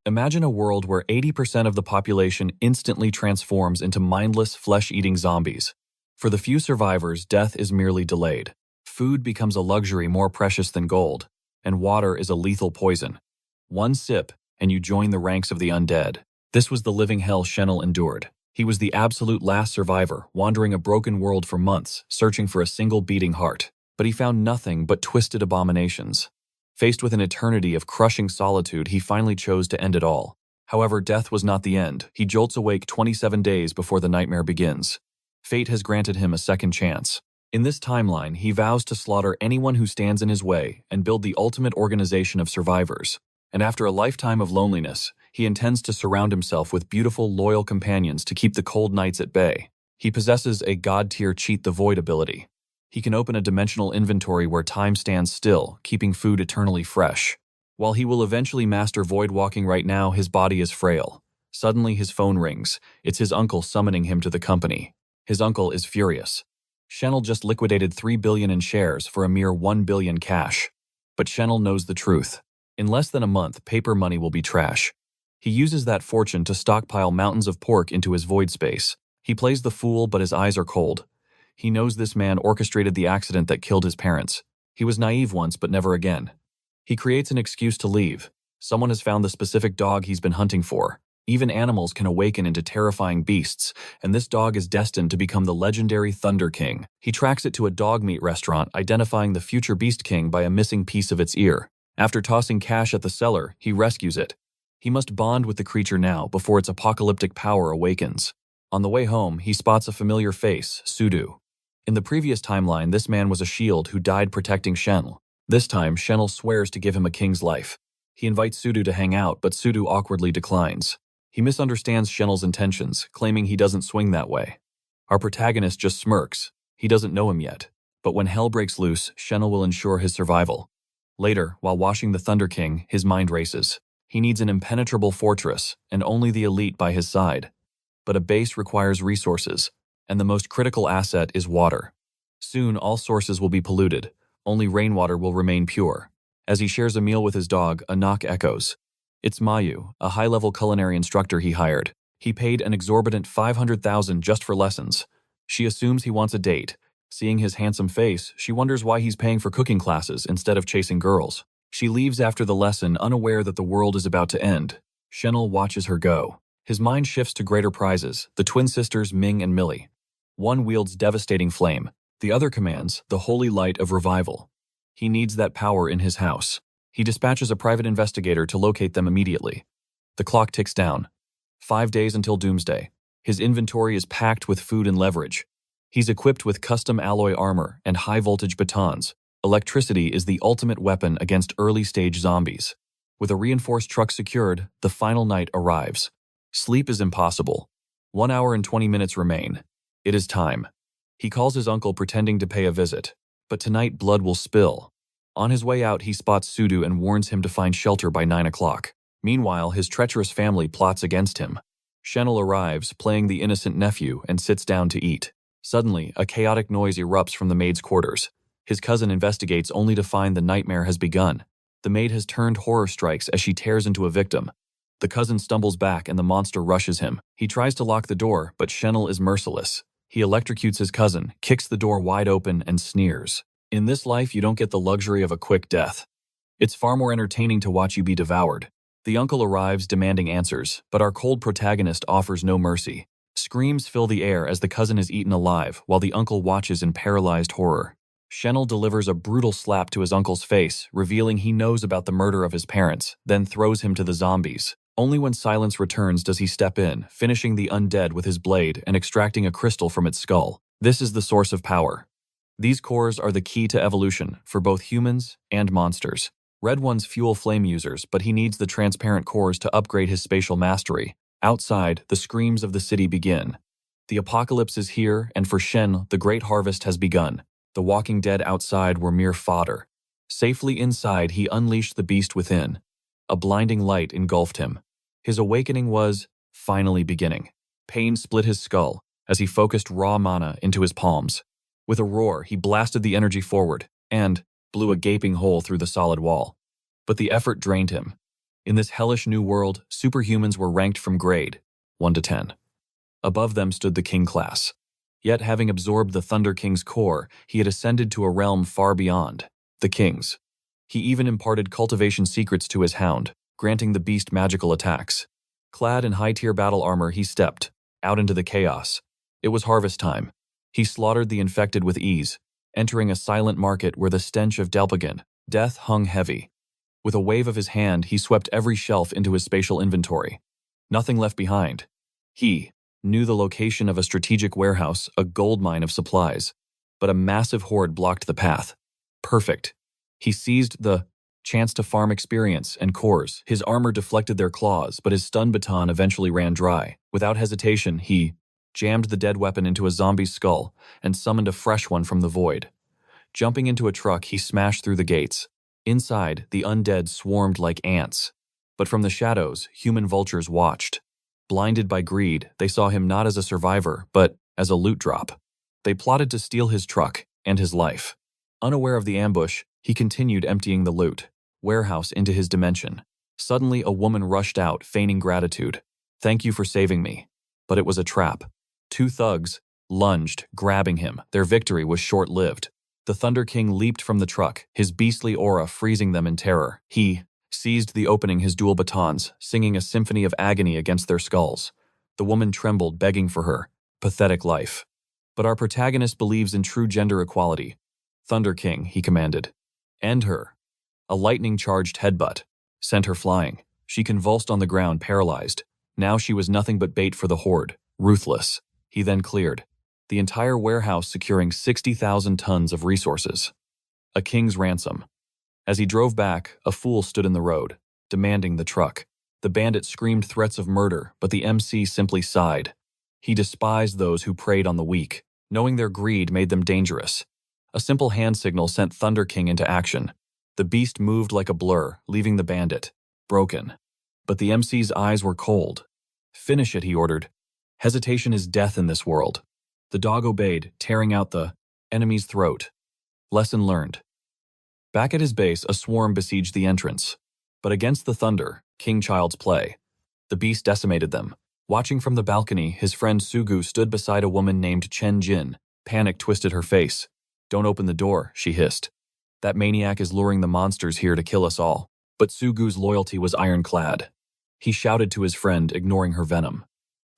Imagine a world where 80% of the population instantly transforms into mindless, flesh-eating zombies. For the few survivors, death is merely delayed. Food becomes a luxury more precious than gold, and water is a lethal poison. One sip, and you join the ranks of the undead. This was the living hell Shenel endured. He was the absolute last survivor, wandering a broken world for months, searching for a single beating heart. But he found nothing but twisted abominations. Faced with an eternity of crushing solitude, he finally chose to end it all. However, death was not the end. He jolts awake 27 days before the nightmare begins. Fate has granted him a second chance. In this timeline, he vows to slaughter anyone who stands in his way and build the ultimate organization of survivors. And after a lifetime of loneliness, he intends to surround himself with beautiful, loyal companions to keep the cold nights at bay. He possesses a god-tier Cheat the Void ability. He can open a dimensional inventory where time stands still, keeping food eternally fresh. While he will eventually master void walking right now, his body is frail. Suddenly his phone rings. It's his uncle summoning him to the company. His uncle is furious. Shenel just liquidated 3 billion in shares for a mere 1 billion cash. But Shenel knows the truth. In less than a month, paper money will be trash. He uses that fortune to stockpile mountains of pork into his void space. He plays the fool, but his eyes are cold. He knows this man orchestrated the accident that killed his parents. He was naive once, but never again. He creates an excuse to leave. Someone has found the specific dog he's been hunting for. Even animals can awaken into terrifying beasts, and this dog is destined to become the legendary Thunder King. He tracks it to a dog meat restaurant, identifying the future Beast King by a missing piece of its ear. After tossing cash at the seller, he rescues it. He must bond with the creature now before its apocalyptic power awakens. On the way home, he spots a familiar face, Sudu. In the previous timeline, this man was a shield who died protecting Shenel. This time, Shenel swears to give him a king's life. He invites Sudu to hang out, but Sudu awkwardly declines. He misunderstands Shenel's intentions, claiming he doesn't swing that way. Our protagonist just smirks. He doesn't know him yet. But when hell breaks loose, Shenel will ensure his survival. Later, while washing the Thunder King, his mind races. He needs an impenetrable fortress, and only the elite by his side. But a base requires resources, and the most critical asset is water. Soon, all sources will be polluted. Only rainwater will remain pure. As he shares a meal with his dog, a knock echoes. It's Mayu, a high-level culinary instructor he hired. He paid an exorbitant 500,000 just for lessons. She assumes he wants a date. Seeing his handsome face, she wonders why he's paying for cooking classes instead of chasing girls. She leaves after the lesson, unaware that the world is about to end. Shenel watches her go. His mind shifts to greater prizes, the twin sisters Ming and Millie. One wields devastating flame. The other commands the holy light of revival. He needs that power in his house. He dispatches a private investigator to locate them immediately. The clock ticks down. 5 days until doomsday. His inventory is packed with food and leverage. He's equipped with custom alloy armor and high-voltage batons. Electricity is the ultimate weapon against early-stage zombies. With a reinforced truck secured, the final night arrives. Sleep is impossible. 1 hour and 20 minutes remain. It is time. He calls his uncle pretending to pay a visit. But tonight blood will spill. On his way out, he spots Sudu and warns him to find shelter by 9 o'clock. Meanwhile, his treacherous family plots against him. Shenel arrives, playing the innocent nephew, and sits down to eat. Suddenly, a chaotic noise erupts from the maid's quarters. His cousin investigates only to find the nightmare has begun. The maid has turned horror strikes as she tears into a victim. The cousin stumbles back and the monster rushes him. He tries to lock the door, but Shenel is merciless. He electrocutes his cousin, kicks the door wide open, and sneers. In this life, you don't get the luxury of a quick death. It's far more entertaining to watch you be devoured. The uncle arrives demanding answers, but our cold protagonist offers no mercy. Screams fill the air as the cousin is eaten alive, while the uncle watches in paralyzed horror. Shenel delivers a brutal slap to his uncle's face, revealing he knows about the murder of his parents, then throws him to the zombies. Only when silence returns does he step in, finishing the undead with his blade and extracting a crystal from its skull. This is the source of power. These cores are the key to evolution for both humans and monsters. Red ones fuel flame users, but he needs the transparent cores to upgrade his spatial mastery. Outside, the screams of the city begin. The apocalypse is here, and for Shen, the great harvest has begun. The walking dead outside were mere fodder. Safely inside, he unleashed the beast within. A blinding light engulfed him. His awakening was finally beginning. Pain split his skull as he focused raw mana into his palms. With a roar, he blasted the energy forward and blew a gaping hole through the solid wall. But the effort drained him. In this hellish new world, superhumans were ranked from grade 1 to 10. Above them stood the king class. Yet, having absorbed the Thunder King's core, he had ascended to a realm far beyond the king's. He even imparted cultivation secrets to his hound, granting the beast magical attacks. Clad in high-tier battle armor, he stepped out into the chaos. It was harvest time. He slaughtered the infected with ease, entering a silent market where the stench of Delpagan, death, hung heavy. With a wave of his hand, he swept every shelf into his spatial inventory. Nothing left behind. He knew the location of a strategic warehouse, a gold mine of supplies. But a massive horde blocked the path. Perfect. He seized the chance to farm experience and cores. His armor deflected their claws, but his stun baton eventually ran dry. Without hesitation, he jammed the dead weapon into a zombie's skull and summoned a fresh one from the void. Jumping into a truck, he smashed through the gates. Inside, the undead swarmed like ants. But from the shadows, human vultures watched. Blinded by greed, they saw him not as a survivor, but as a loot drop. They plotted to steal his truck and his life. Unaware of the ambush, he continued emptying the loot warehouse into his dimension. Suddenly, a woman rushed out, feigning gratitude. "Thank you for saving me." But it was a trap. Two thugs lunged, grabbing him. Their victory was short-lived. The Thunder King leaped from the truck, his beastly aura freezing them in terror. He seized the opening, his dual batons, singing a symphony of agony against their skulls. The woman trembled, begging for her pathetic life. But our protagonist believes in true gender equality. "Thunder King," he commanded. "End her." A lightning-charged headbutt sent her flying. She convulsed on the ground, paralyzed. Now she was nothing but bait for the horde. Ruthless. He then cleared the entire warehouse, securing 60,000 tons of resources. A king's ransom. As he drove back, a fool stood in the road, demanding the truck. The bandit screamed threats of murder, but the MC simply sighed. He despised those who preyed on the weak, knowing their greed made them dangerous. A simple hand signal sent Thunder King into action. The beast moved like a blur, leaving the bandit broken. But the MC's eyes were cold. "Finish it," he ordered. "Hesitation is death in this world." The dog obeyed, tearing out the enemy's throat. Lesson learned. Back at his base, a swarm besieged the entrance. But against the thunder, came child's play. The beast decimated them. Watching from the balcony, his friend Sugu stood beside a woman named Chen Jin. Panic twisted her face. "Don't open the door," she hissed. "That maniac is luring the monsters here to kill us all." But Sugu's loyalty was ironclad. He shouted to his friend, ignoring her venom.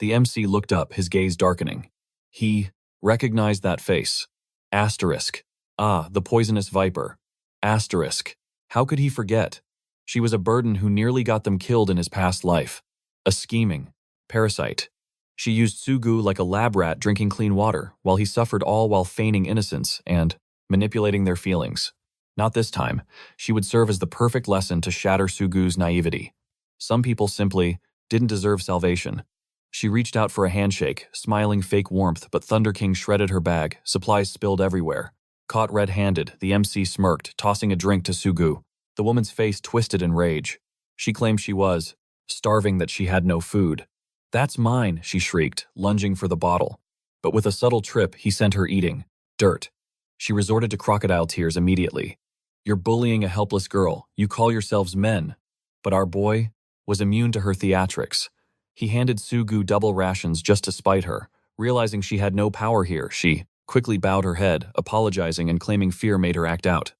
The MC looked up, his gaze darkening. He recognized that face. Asterisk. Ah, the poisonous viper. Asterisk. How could he forget? She was a burden who nearly got them killed in his past life. A scheming parasite. She used Sugu like a lab rat drinking clean water, while he suffered, all while feigning innocence and manipulating their feelings. Not this time. She would serve as the perfect lesson to shatter Sugu's naivety. Some people simply didn't deserve salvation. She reached out for a handshake, smiling fake warmth, but Thunder King shredded her bag, supplies spilled everywhere. Caught red-handed, the MC smirked, tossing a drink to Sugu. The woman's face twisted in rage. She claimed she was starving, that she had no food. "That's mine," she shrieked, lunging for the bottle. But with a subtle trip, he sent her eating dirt. She resorted to crocodile tears immediately. "You're bullying a helpless girl. You call yourselves men." But our boy was immune to her theatrics. He handed Sugu double rations just to spite her. Realizing she had no power here, she quickly bowed her head, apologizing and claiming fear made her act out.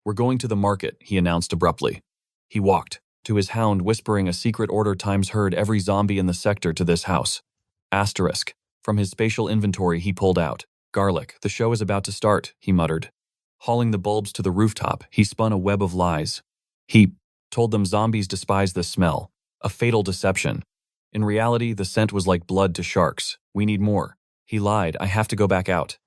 "We're going to the market," he announced abruptly. He walked to his hound, whispering a secret order times herd every zombie in the sector to this house. Asterisk. From his spatial inventory, he pulled out garlic. "The show is about to start," he muttered. Hauling the bulbs to the rooftop, he spun a web of lies. He told them zombies despise the smell. A fatal deception. In reality, the scent was like blood to sharks. "We need more." He lied. "I have to go back out."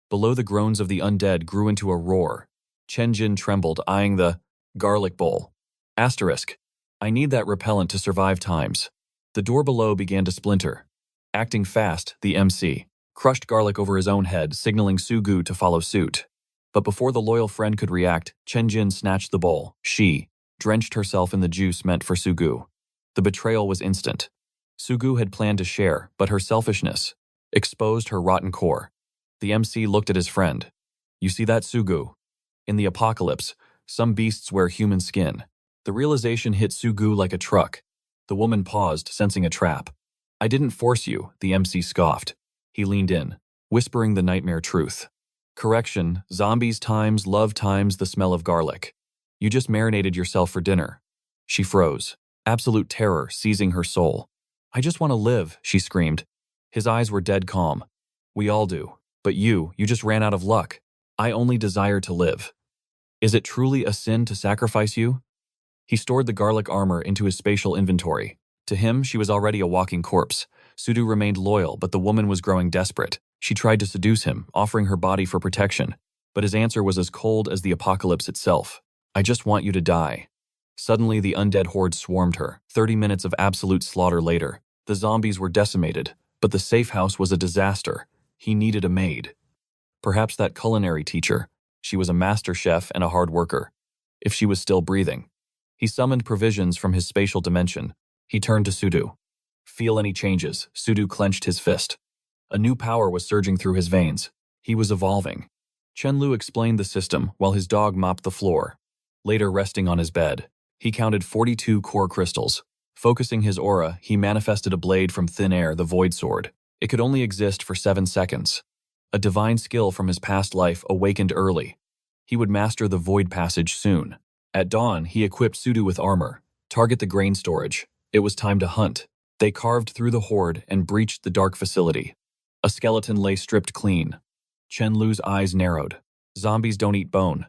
Below, the groans of the undead grew into a roar. Chen Jin trembled, eyeing the garlic bowl. Asterisk. "I need that repellent to survive times." The door below began to splinter. Acting fast, the MC crushed garlic over his own head, signaling Sugu to follow suit. But before the loyal friend could react, Chen Jin snatched the bowl. She drenched herself in the juice meant for Sugu. The betrayal was instant. Sugu had planned to share, but her selfishness exposed her rotten core. The MC looked at his friend. "You see that, Sugu? In the apocalypse, some beasts wear human skin. The realization hit Sugu like a truck. The woman paused, sensing a trap. I didn't force you, the MC scoffed. He leaned in, whispering the nightmare truth. Correction, zombies times love times the smell of garlic. You just marinated yourself for dinner. She froze, absolute terror seizing her soul. I just want to live, she screamed. His eyes were dead calm. We all do. But you just ran out of luck. I only desire to live. Is it truly a sin to sacrifice you? He stored the garlic armor into his spatial inventory. To him, she was already a walking corpse. Sudu remained loyal, but the woman was growing desperate. She tried to seduce him, offering her body for protection. But his answer was as cold as the apocalypse itself. I just want you to die. Suddenly, the undead horde swarmed her. 30 minutes of absolute slaughter later. The zombies were decimated, but the safe house was a disaster. He needed a maid. Perhaps that culinary teacher. She was a master chef and a hard worker. If she was still breathing. He summoned provisions from his spatial dimension. He turned to Sudu. Feel any changes? Sudu clenched his fist. A new power was surging through his veins. He was evolving. Chenlu explained the system while his dog mopped the floor. Later, resting on his bed, he counted 42 core crystals. Focusing his aura, he manifested a blade from thin air, the Void Sword. It could only exist for 7 seconds. A divine skill from his past life awakened early. He would master the Void Passage soon. At dawn, he equipped Sudu with armor. Target the grain storage. It was time to hunt. They carved through the horde and breached the dark facility. A skeleton lay stripped clean. Chenlu's eyes narrowed. Zombies don't eat bone.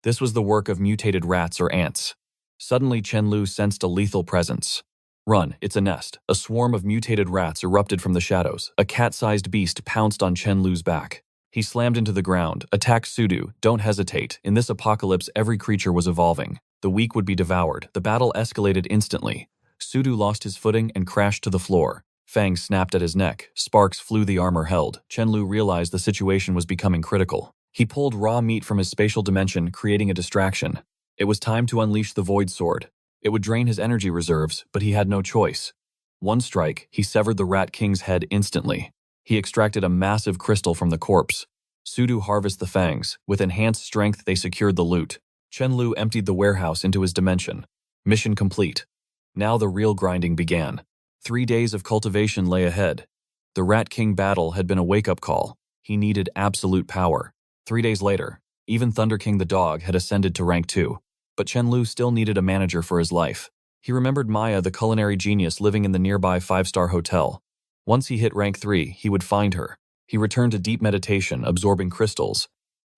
This was the work of mutated rats or ants. Suddenly, Chenlu sensed a lethal presence. Run, it's a nest. A swarm of mutated rats erupted from the shadows. A cat-sized beast pounced on Chenlu's back. He slammed into the ground. Attack Sudu. Don't hesitate. In this apocalypse, every creature was evolving. The weak would be devoured. The battle escalated instantly. Sudu lost his footing and crashed to the floor. Fangs snapped at his neck. Sparks flew the armor held. Chenlu realized the situation was becoming critical. He pulled raw meat from his spatial dimension, creating a distraction. It was time to unleash the Void Sword. It would drain his energy reserves, but he had no choice. One strike, he severed the Rat King's head instantly. He extracted a massive crystal from the corpse. Sudu harvested the fangs. With enhanced strength, they secured the loot. Chenlu emptied the warehouse into his dimension. Mission complete. Now the real grinding began. 3 days of cultivation lay ahead. The Rat King battle had been a wake-up call. He needed absolute power. 3 days later, even Thunder King the dog had ascended to rank 2. But Chenlu still needed a manager for his life. He remembered Maya, the culinary genius living in the nearby 5-star hotel. Once he hit rank 3, he would find her. He returned to deep meditation, absorbing crystals.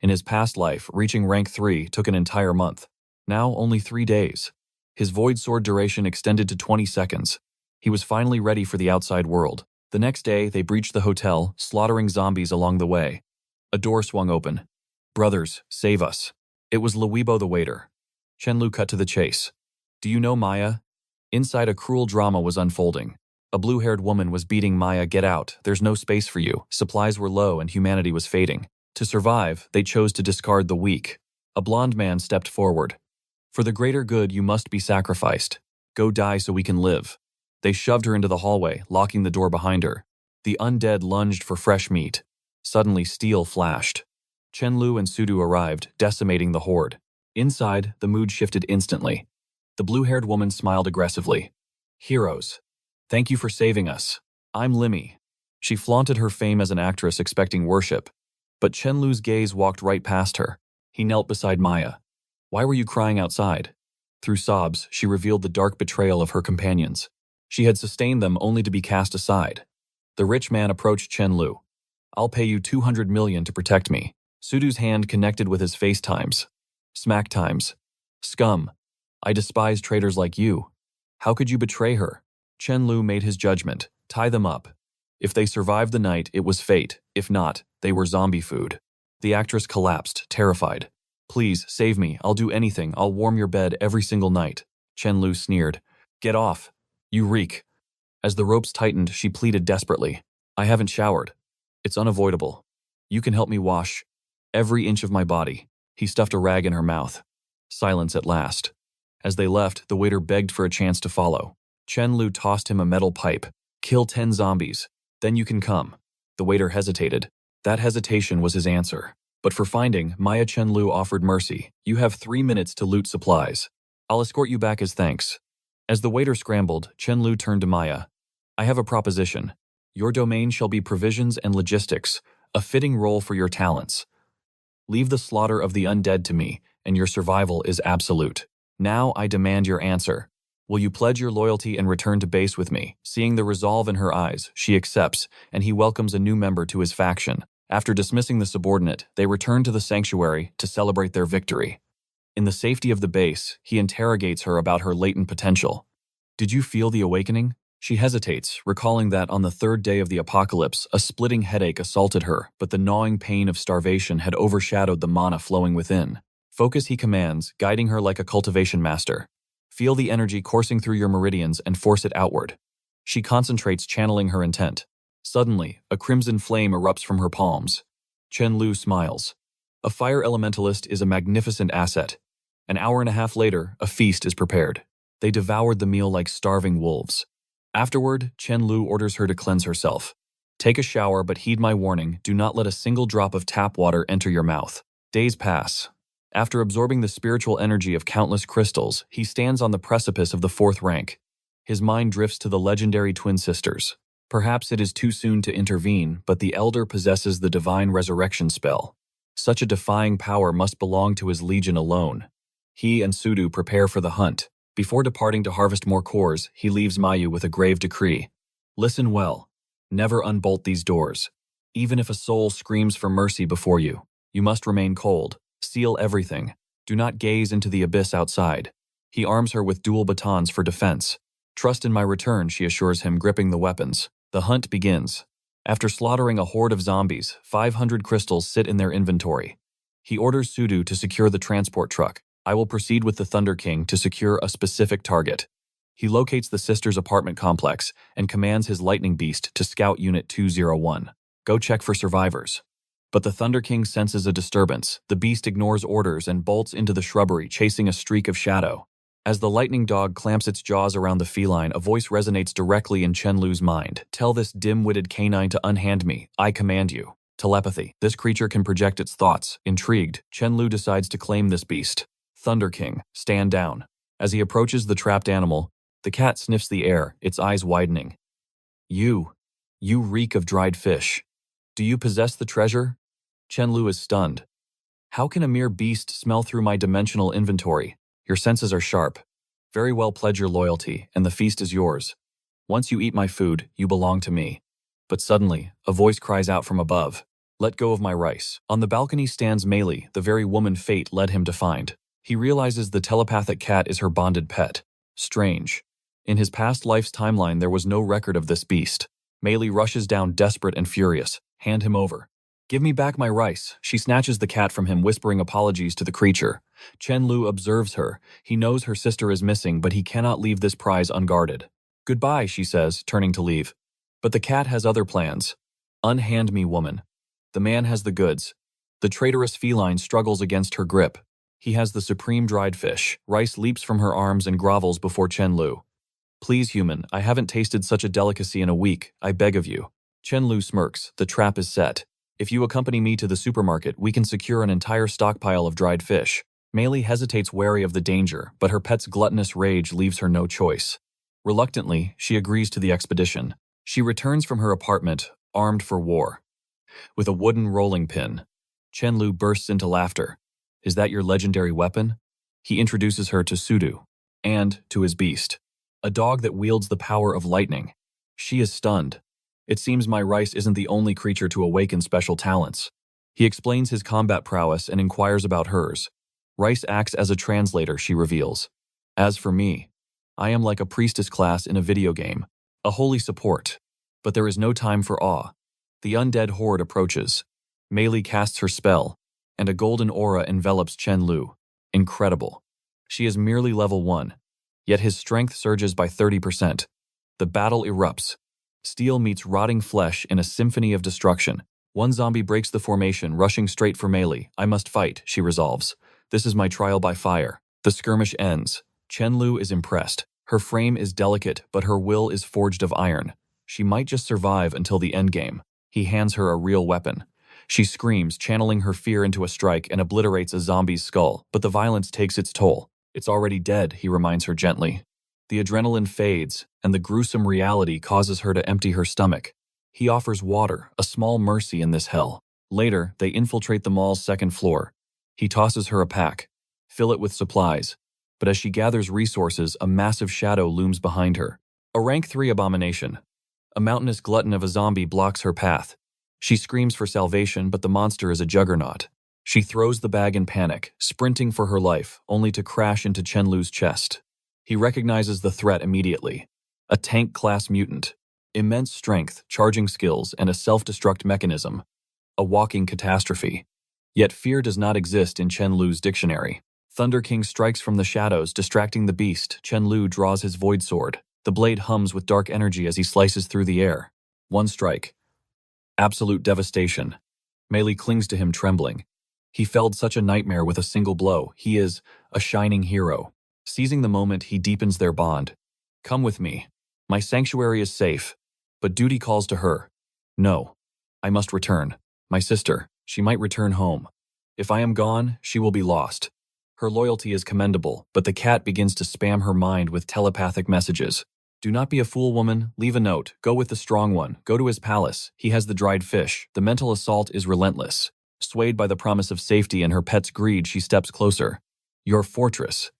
In his past life, reaching rank 3 took an entire month. Now, only 3 days. His Void Sword duration extended to 20 seconds. He was finally ready for the outside world. The next day, they breached the hotel, slaughtering zombies along the way. A door swung open. Brothers, save us. It was Luibo the waiter. Chenlu cut to the chase. Do you know Maya? Inside, a cruel drama was unfolding. A blue-haired woman was beating Maya, get out, there's no space for you. Supplies were low and humanity was fading. To survive, they chose to discard the weak. A blonde man stepped forward. For the greater good, you must be sacrificed. Go die so we can live. They shoved her into the hallway, locking the door behind her. The undead lunged for fresh meat. Suddenly, steel flashed. Chenlu and Sudu arrived, decimating the horde. Inside, the mood shifted instantly. The blue-haired woman smiled aggressively. Heroes. Thank you for saving us. I'm Limmy. She flaunted her fame as an actress, expecting worship. But Chenlu's gaze walked right past her. He knelt beside Maya. Why were you crying outside? Through sobs, she revealed the dark betrayal of her companions. She had sustained them only to be cast aside. The rich man approached Chenlu. I'll pay you 200 million to protect me. Sudu's hand connected with his FaceTimes. Smack times. Scum. I despise traitors like you. How could you betray her? Chenlu made his judgment. Tie them up. If they survived the night, it was fate. If not, they were zombie food. The actress collapsed, terrified. Please, save me. I'll do anything. I'll warm your bed every single night. Chenlu sneered. Get off. You reek. As the ropes tightened, she pleaded desperately. I haven't showered. It's unavoidable. You can help me wash every inch of my body. He stuffed a rag in her mouth. Silence at last. As they left, the waiter begged for a chance to follow. Chenlu tossed him a metal pipe. Kill 10 zombies. Then you can come. The waiter hesitated. That hesitation was his answer. But for finding, Maya Chenlu offered mercy. You have 3 minutes to loot supplies. I'll escort you back as thanks. As the waiter scrambled, Chen Lu turned to Maya. I have a proposition. Your domain shall be provisions and logistics, a fitting role for your talents. Leave the slaughter of the undead to me, and your survival is absolute. Now I demand your answer. Will you pledge your loyalty and return to base with me? Seeing the resolve in her eyes, she accepts, and he welcomes a new member to his faction. After dismissing the subordinate, they return to the sanctuary to celebrate their victory. In the safety of the base, he interrogates her about her latent potential. Did you feel the awakening? She hesitates, recalling that on the third day of the apocalypse, a splitting headache assaulted her, but the gnawing pain of starvation had overshadowed the mana flowing within. Focus, he commands, guiding her like a cultivation master. Feel the energy coursing through your meridians and force it outward. She concentrates, channeling her intent. Suddenly, a crimson flame erupts from her palms. Chen Lu smiles. A fire elementalist is a magnificent asset. An hour and a half later, a feast is prepared. They devoured the meal like starving wolves. Afterward, Chen Lu orders her to cleanse herself. Take a shower, but heed my warning, do not let a single drop of tap water enter your mouth. Days pass. After absorbing the spiritual energy of countless crystals, he stands on the precipice of the fourth rank. His mind drifts to the legendary twin sisters. Perhaps it is too soon to intervene, but the elder possesses the divine resurrection spell. Such a defying power must belong to his legion alone. He and Sudu prepare for the hunt. Before departing to harvest more cores, he leaves Mayu with a grave decree. Listen well. Never unbolt these doors. Even if a soul screams for mercy before you, you must remain cold. Seal everything. Do not gaze into the abyss outside. He arms her with dual batons for defense. Trust in my return, she assures him, gripping the weapons. The hunt begins. After slaughtering a horde of zombies, 500 crystals sit in their inventory. He orders Sudu to secure the transport truck. I will proceed with the Thunder King to secure a specific target. He locates the sisters' apartment complex and commands his lightning beast to scout Unit 201. Go check for survivors. But the Thunder King senses a disturbance. The beast ignores orders and bolts into the shrubbery, chasing a streak of shadow. As the lightning dog clamps its jaws around the feline, a voice resonates directly in Chen Lu's mind. Tell this dim-witted canine to unhand me. I command you. Telepathy. This creature can project its thoughts. Intrigued, Chen Lu decides to claim this beast. Thunder King, stand down. As he approaches the trapped animal, the cat sniffs the air, its eyes widening. You reek of dried fish. Do you possess the treasure? Chen Lu is stunned. How can a mere beast smell through my dimensional inventory? Your senses are sharp. Very well, pledge your loyalty, and the feast is yours. Once you eat my food, you belong to me. But suddenly, a voice cries out from above. Let go of my rice. On the balcony stands Meili, the very woman fate led him to find. He realizes the telepathic cat is her bonded pet. Strange. In his past life's timeline, there was no record of this beast. Meili rushes down, desperate and furious. Hand him over. Give me back my rice. She snatches the cat from him, whispering apologies to the creature. Chen Lu observes her. He knows her sister is missing, but he cannot leave this prize unguarded. Goodbye, she says, turning to leave. But the cat has other plans. Unhand me, woman. The man has the goods. The traitorous feline struggles against her grip. He has the supreme dried fish. Rice leaps from her arms and grovels before Chen Lu. Please, human, I haven't tasted such a delicacy in a week. I beg of you. Chen Lu smirks. The trap is set. If you accompany me to the supermarket, we can secure an entire stockpile of dried fish. Meili hesitates, wary of the danger, but her pet's gluttonous rage leaves her no choice. Reluctantly, she agrees to the expedition. She returns from her apartment, armed for war. With a wooden rolling pin, Chen Lu bursts into laughter. Is that your legendary weapon? He introduces her to Sudu, and to his beast, a dog that wields the power of lightning. She is stunned. It seems my rice isn't the only creature to awaken special talents. He explains his combat prowess and inquires about hers. Rice acts as a translator, she reveals. As for me, I am like a priestess class in a video game, a holy support. But there is no time for awe. The undead horde approaches. Meili casts her spell, and a golden aura envelops Chen Lu. Incredible. She is merely level 1, yet his strength surges by 30%. The battle erupts. Steel meets rotting flesh in a symphony of destruction. One zombie breaks the formation, rushing straight for Meili. I must fight, she resolves. This is my trial by fire. The skirmish ends. Chen Lu is impressed. Her frame is delicate, but her will is forged of iron. She might just survive until the endgame. He hands her a real weapon. She screams, channeling her fear into a strike, and obliterates a zombie's skull, but the violence takes its toll. It's already dead, he reminds her gently. The adrenaline fades, and the gruesome reality causes her to empty her stomach. He offers water, a small mercy in this hell. Later, they infiltrate the mall's second floor. He tosses her a pack. Fill it with supplies. But as she gathers resources, a massive shadow looms behind her. A rank 3 abomination. A mountainous glutton of a zombie blocks her path. She screams for salvation, but the monster is a juggernaut. She throws the bag in panic, sprinting for her life, only to crash into Chenlu's chest. He recognizes the threat immediately. A tank-class mutant. Immense strength, charging skills, and a self-destruct mechanism. A walking catastrophe. Yet fear does not exist in Chenlu's dictionary. Thunder King strikes from the shadows, distracting the beast. Chenlu draws his void sword. The blade hums with dark energy as he slices through the air. One strike. Absolute devastation. Meili clings to him, trembling. He felled such a nightmare with a single blow. He is a shining hero. Seizing the moment, he deepens their bond. Come with me. My sanctuary is safe. But duty calls to her. No. I must return. My sister, she might return home. If I am gone, she will be lost. Her loyalty is commendable, but the cat begins to spam her mind with telepathic messages. Do not be a fool, woman. Leave a note. Go with the strong one. Go to his palace. He has the dried fish. The mental assault is relentless. Swayed by the promise of safety and her pet's greed, she steps closer. Your fortress.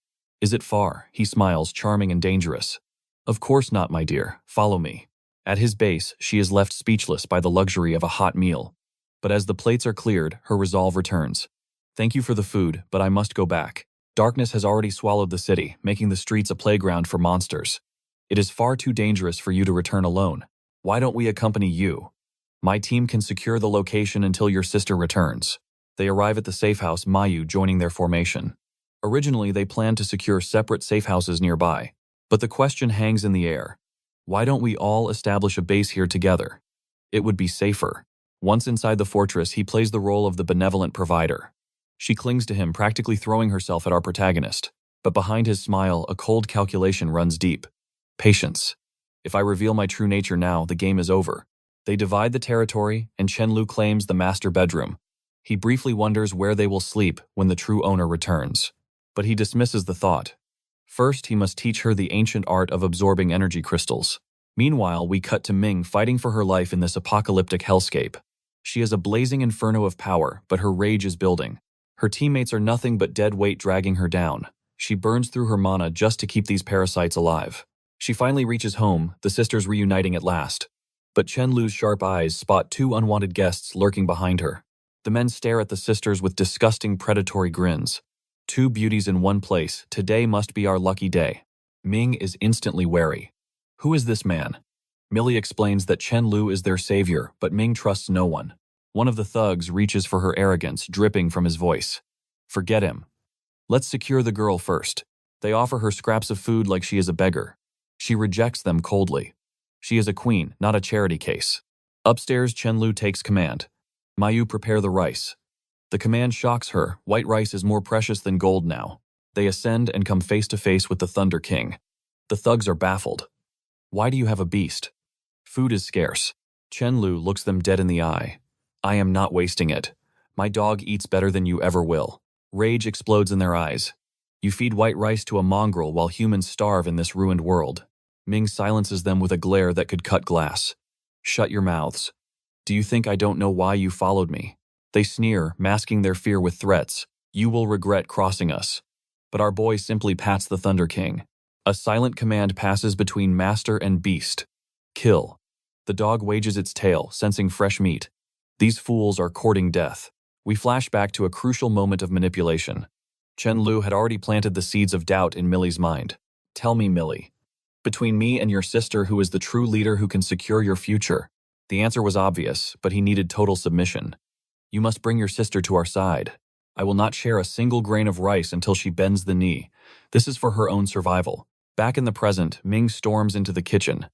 Is it far? He smiles, charming and dangerous. Of course not, my dear. Follow me. At his base, she is left speechless by the luxury of a hot meal. But as the plates are cleared, her resolve returns. Thank you for the food, but I must go back. Darkness has already swallowed the city, making the streets a playground for monsters. It is far too dangerous for you to return alone. Why don't we accompany you? My team can secure the location until your sister returns. They arrive at the safe house, Mayu joining their formation. Originally, they planned to secure separate safe houses nearby. But the question hangs in the air. Why don't we all establish a base here together? It would be safer. Once inside the fortress, he plays the role of the benevolent provider. She clings to him, practically throwing herself at our protagonist. But behind his smile, a cold calculation runs deep. Patience. If I reveal my true nature now, the game is over. They divide the territory, and Chenlu claims the master bedroom. He briefly wonders where they will sleep when the true owner returns. But he dismisses the thought. First, he must teach her the ancient art of absorbing energy crystals. Meanwhile, we cut to Ming fighting for her life in this apocalyptic hellscape. She is a blazing inferno of power, but her rage is building. Her teammates are nothing but dead weight dragging her down. She burns through her mana just to keep these parasites alive. She finally reaches home, the sisters reuniting at last. But Chenlu's sharp eyes spot two unwanted guests lurking behind her. The men stare at the sisters with disgusting predatory grins. Two beauties in one place, today must be our lucky day. Ming is instantly wary. Who is this man? Millie explains that Chenlu is their savior, but Ming trusts no one. One of the thugs reaches for her arrogance, dripping from his voice. Forget him. Let's secure the girl first. They offer her scraps of food like she is a beggar. She rejects them coldly. She is a queen, not a charity case. Upstairs, Chenlu takes command. Mayu, prepare the rice. The command shocks her. White rice is more precious than gold now. They ascend and come face to face with the Thunder King. The thugs are baffled. Why do you have a beast? Food is scarce. Chenlu looks them dead in the eye. I am not wasting it. My dog eats better than you ever will. Rage explodes in their eyes. You feed white rice to a mongrel while humans starve in this ruined world. Ming silences them with a glare that could cut glass. Shut your mouths. Do you think I don't know why you followed me? They sneer, masking their fear with threats. You will regret crossing us. But our boy simply pats the Thunder King. A silent command passes between master and beast. Kill. The dog wages its tail, sensing fresh meat. These fools are courting death. We flash back to a crucial moment of manipulation. Chenlu had already planted the seeds of doubt in Millie's mind. Tell me, Millie. Between me and your sister, who is the true leader who can secure your future? The answer was obvious, but he needed total submission. You must bring your sister to our side. I will not share a single grain of rice until she bends the knee. This is for her own survival. Back in the present, Ming storms into the kitchen.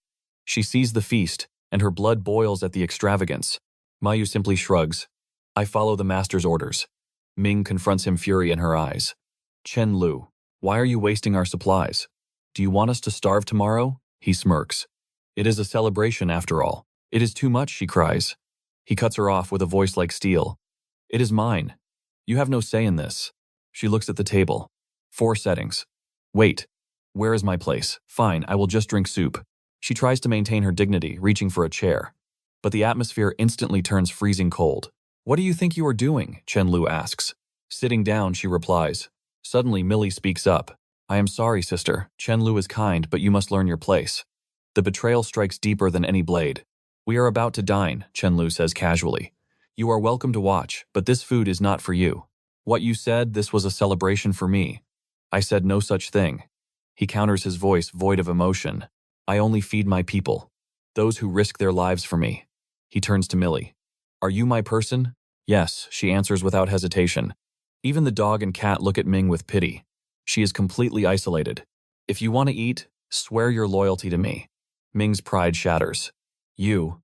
She sees the feast, and her blood boils at the extravagance. Mayu simply shrugs. I follow the master's orders. Ming confronts him, fury in her eyes. Chenlu, why are you wasting our supplies? Do you want us to starve tomorrow? He smirks. It is a celebration after all. It is too much, she cries. He cuts her off with a voice like steel. It is mine. You have no say in this. She looks at the table. 4 settings. Wait. Where is my place? Fine, I will just drink soup. She tries to maintain her dignity, reaching for a chair. But the atmosphere instantly turns freezing cold. What do you think you are doing? Chen-Lu asks. Sitting down, she replies. Suddenly, Millie speaks up. I am sorry, sister. Chen-Lu is kind, but you must learn your place. The betrayal strikes deeper than any blade. We are about to dine, Chen-Lu says casually. You are welcome to watch, but this food is not for you. What you said, this was a celebration for me. I said no such thing. He counters, his voice void of emotion. I only feed my people. Those who risk their lives for me. He turns to Millie. Are you my person? Yes, she answers without hesitation. Even the dog and cat look at Ming with pity. She is completely isolated. If you want to eat, swear your loyalty to me. Ming's pride shatters. You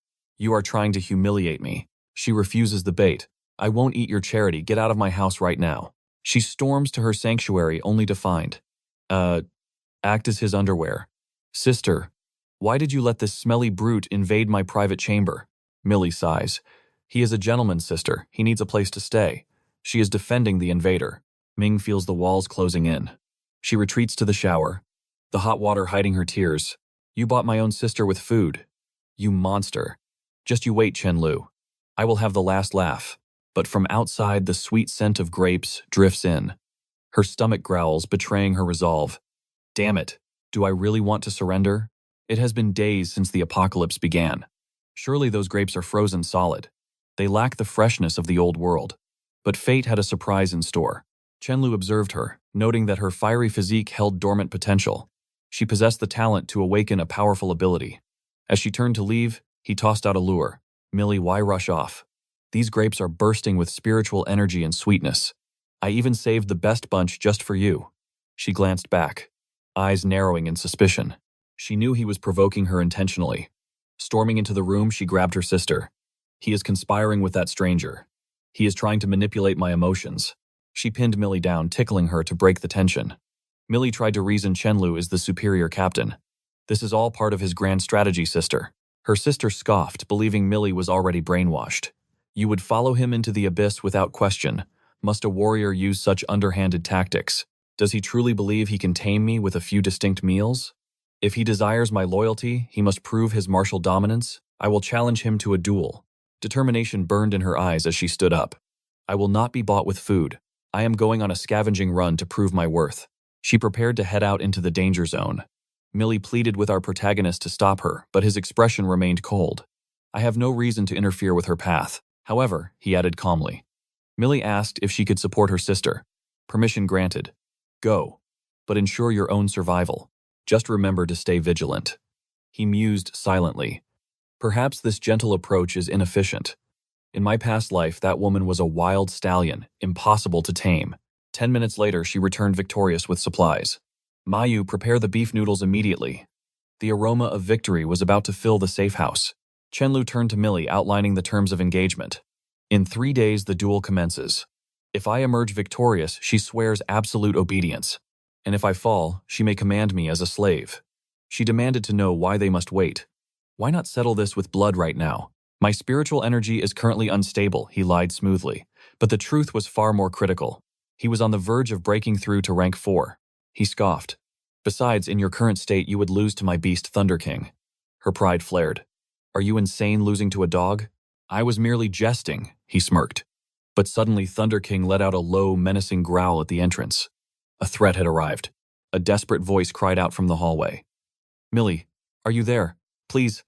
are trying to humiliate me. She refuses the bait. I won't eat your charity. Get out of my house right now. She storms to her sanctuary only to find. Act as his underwear. Sister, why did you let this smelly brute invade my private chamber? Millie sighs. He is a gentleman, sister. He needs a place to stay. She is defending the invader. Ming feels the walls closing in. She retreats to the shower, the hot water hiding her tears. You bought my own sister with food. You monster. Just you wait, Chen-Lu. I will have the last laugh. But from outside, the sweet scent of grapes drifts in. Her stomach growls, betraying her resolve. Damn it. Do I really want to surrender? It has been days since the apocalypse began. Surely those grapes are frozen solid. They lack the freshness of the old world. But fate had a surprise in store. Chen-Lu observed her, noting that her fiery physique held dormant potential. She possessed the talent to awaken a powerful ability. As she turned to leave, he tossed out a lure. Millie, why rush off? These grapes are bursting with spiritual energy and sweetness. I even saved the best bunch just for you. She glanced back, eyes narrowing in suspicion. She knew he was provoking her intentionally. Storming into the room, she grabbed her sister. He is conspiring with that stranger. He is trying to manipulate my emotions. She pinned Millie down, tickling her to break the tension. Millie tried to reason Chen-Lu is the superior captain. This is all part of his grand strategy, sister. Her sister scoffed, believing Millie was already brainwashed. You would follow him into the abyss without question. Must a warrior use such underhanded tactics? Does he truly believe he can tame me with a few distinct meals? If he desires my loyalty, he must prove his martial dominance. I will challenge him to a duel. Determination burned in her eyes as she stood up. I will not be bought with food. I am going on a scavenging run to prove my worth. She prepared to head out into the danger zone. Millie pleaded with our protagonist to stop her, but his expression remained cold. I have no reason to interfere with her path. However, he added calmly. Millie asked if she could support her sister. Permission granted. Go. But ensure your own survival. Just remember to stay vigilant. He mused silently. Perhaps this gentle approach is inefficient. In my past life, that woman was a wild stallion, impossible to tame. 10 minutes later, she returned victorious with supplies. Mayu, prepare the beef noodles immediately. The aroma of victory was about to fill the safe house. Chen-Lu turned to Millie, outlining the terms of engagement. In 3 days, the duel commences. If I emerge victorious, she swears absolute obedience. And if I fall, she may command me as a slave. She demanded to know why they must wait. Why not settle this with blood right now? My spiritual energy is currently unstable, he lied smoothly. But the truth was far more critical. He was on the verge of breaking through to rank 4. He scoffed. Besides, in your current state, you would lose to my beast Thunder King. Her pride flared. Are you insane, losing to a dog? I was merely jesting, he smirked. But suddenly Thunder King let out a low, menacing growl at the entrance. A threat had arrived. A desperate voice cried out from the hallway. Millie, are you there? Please.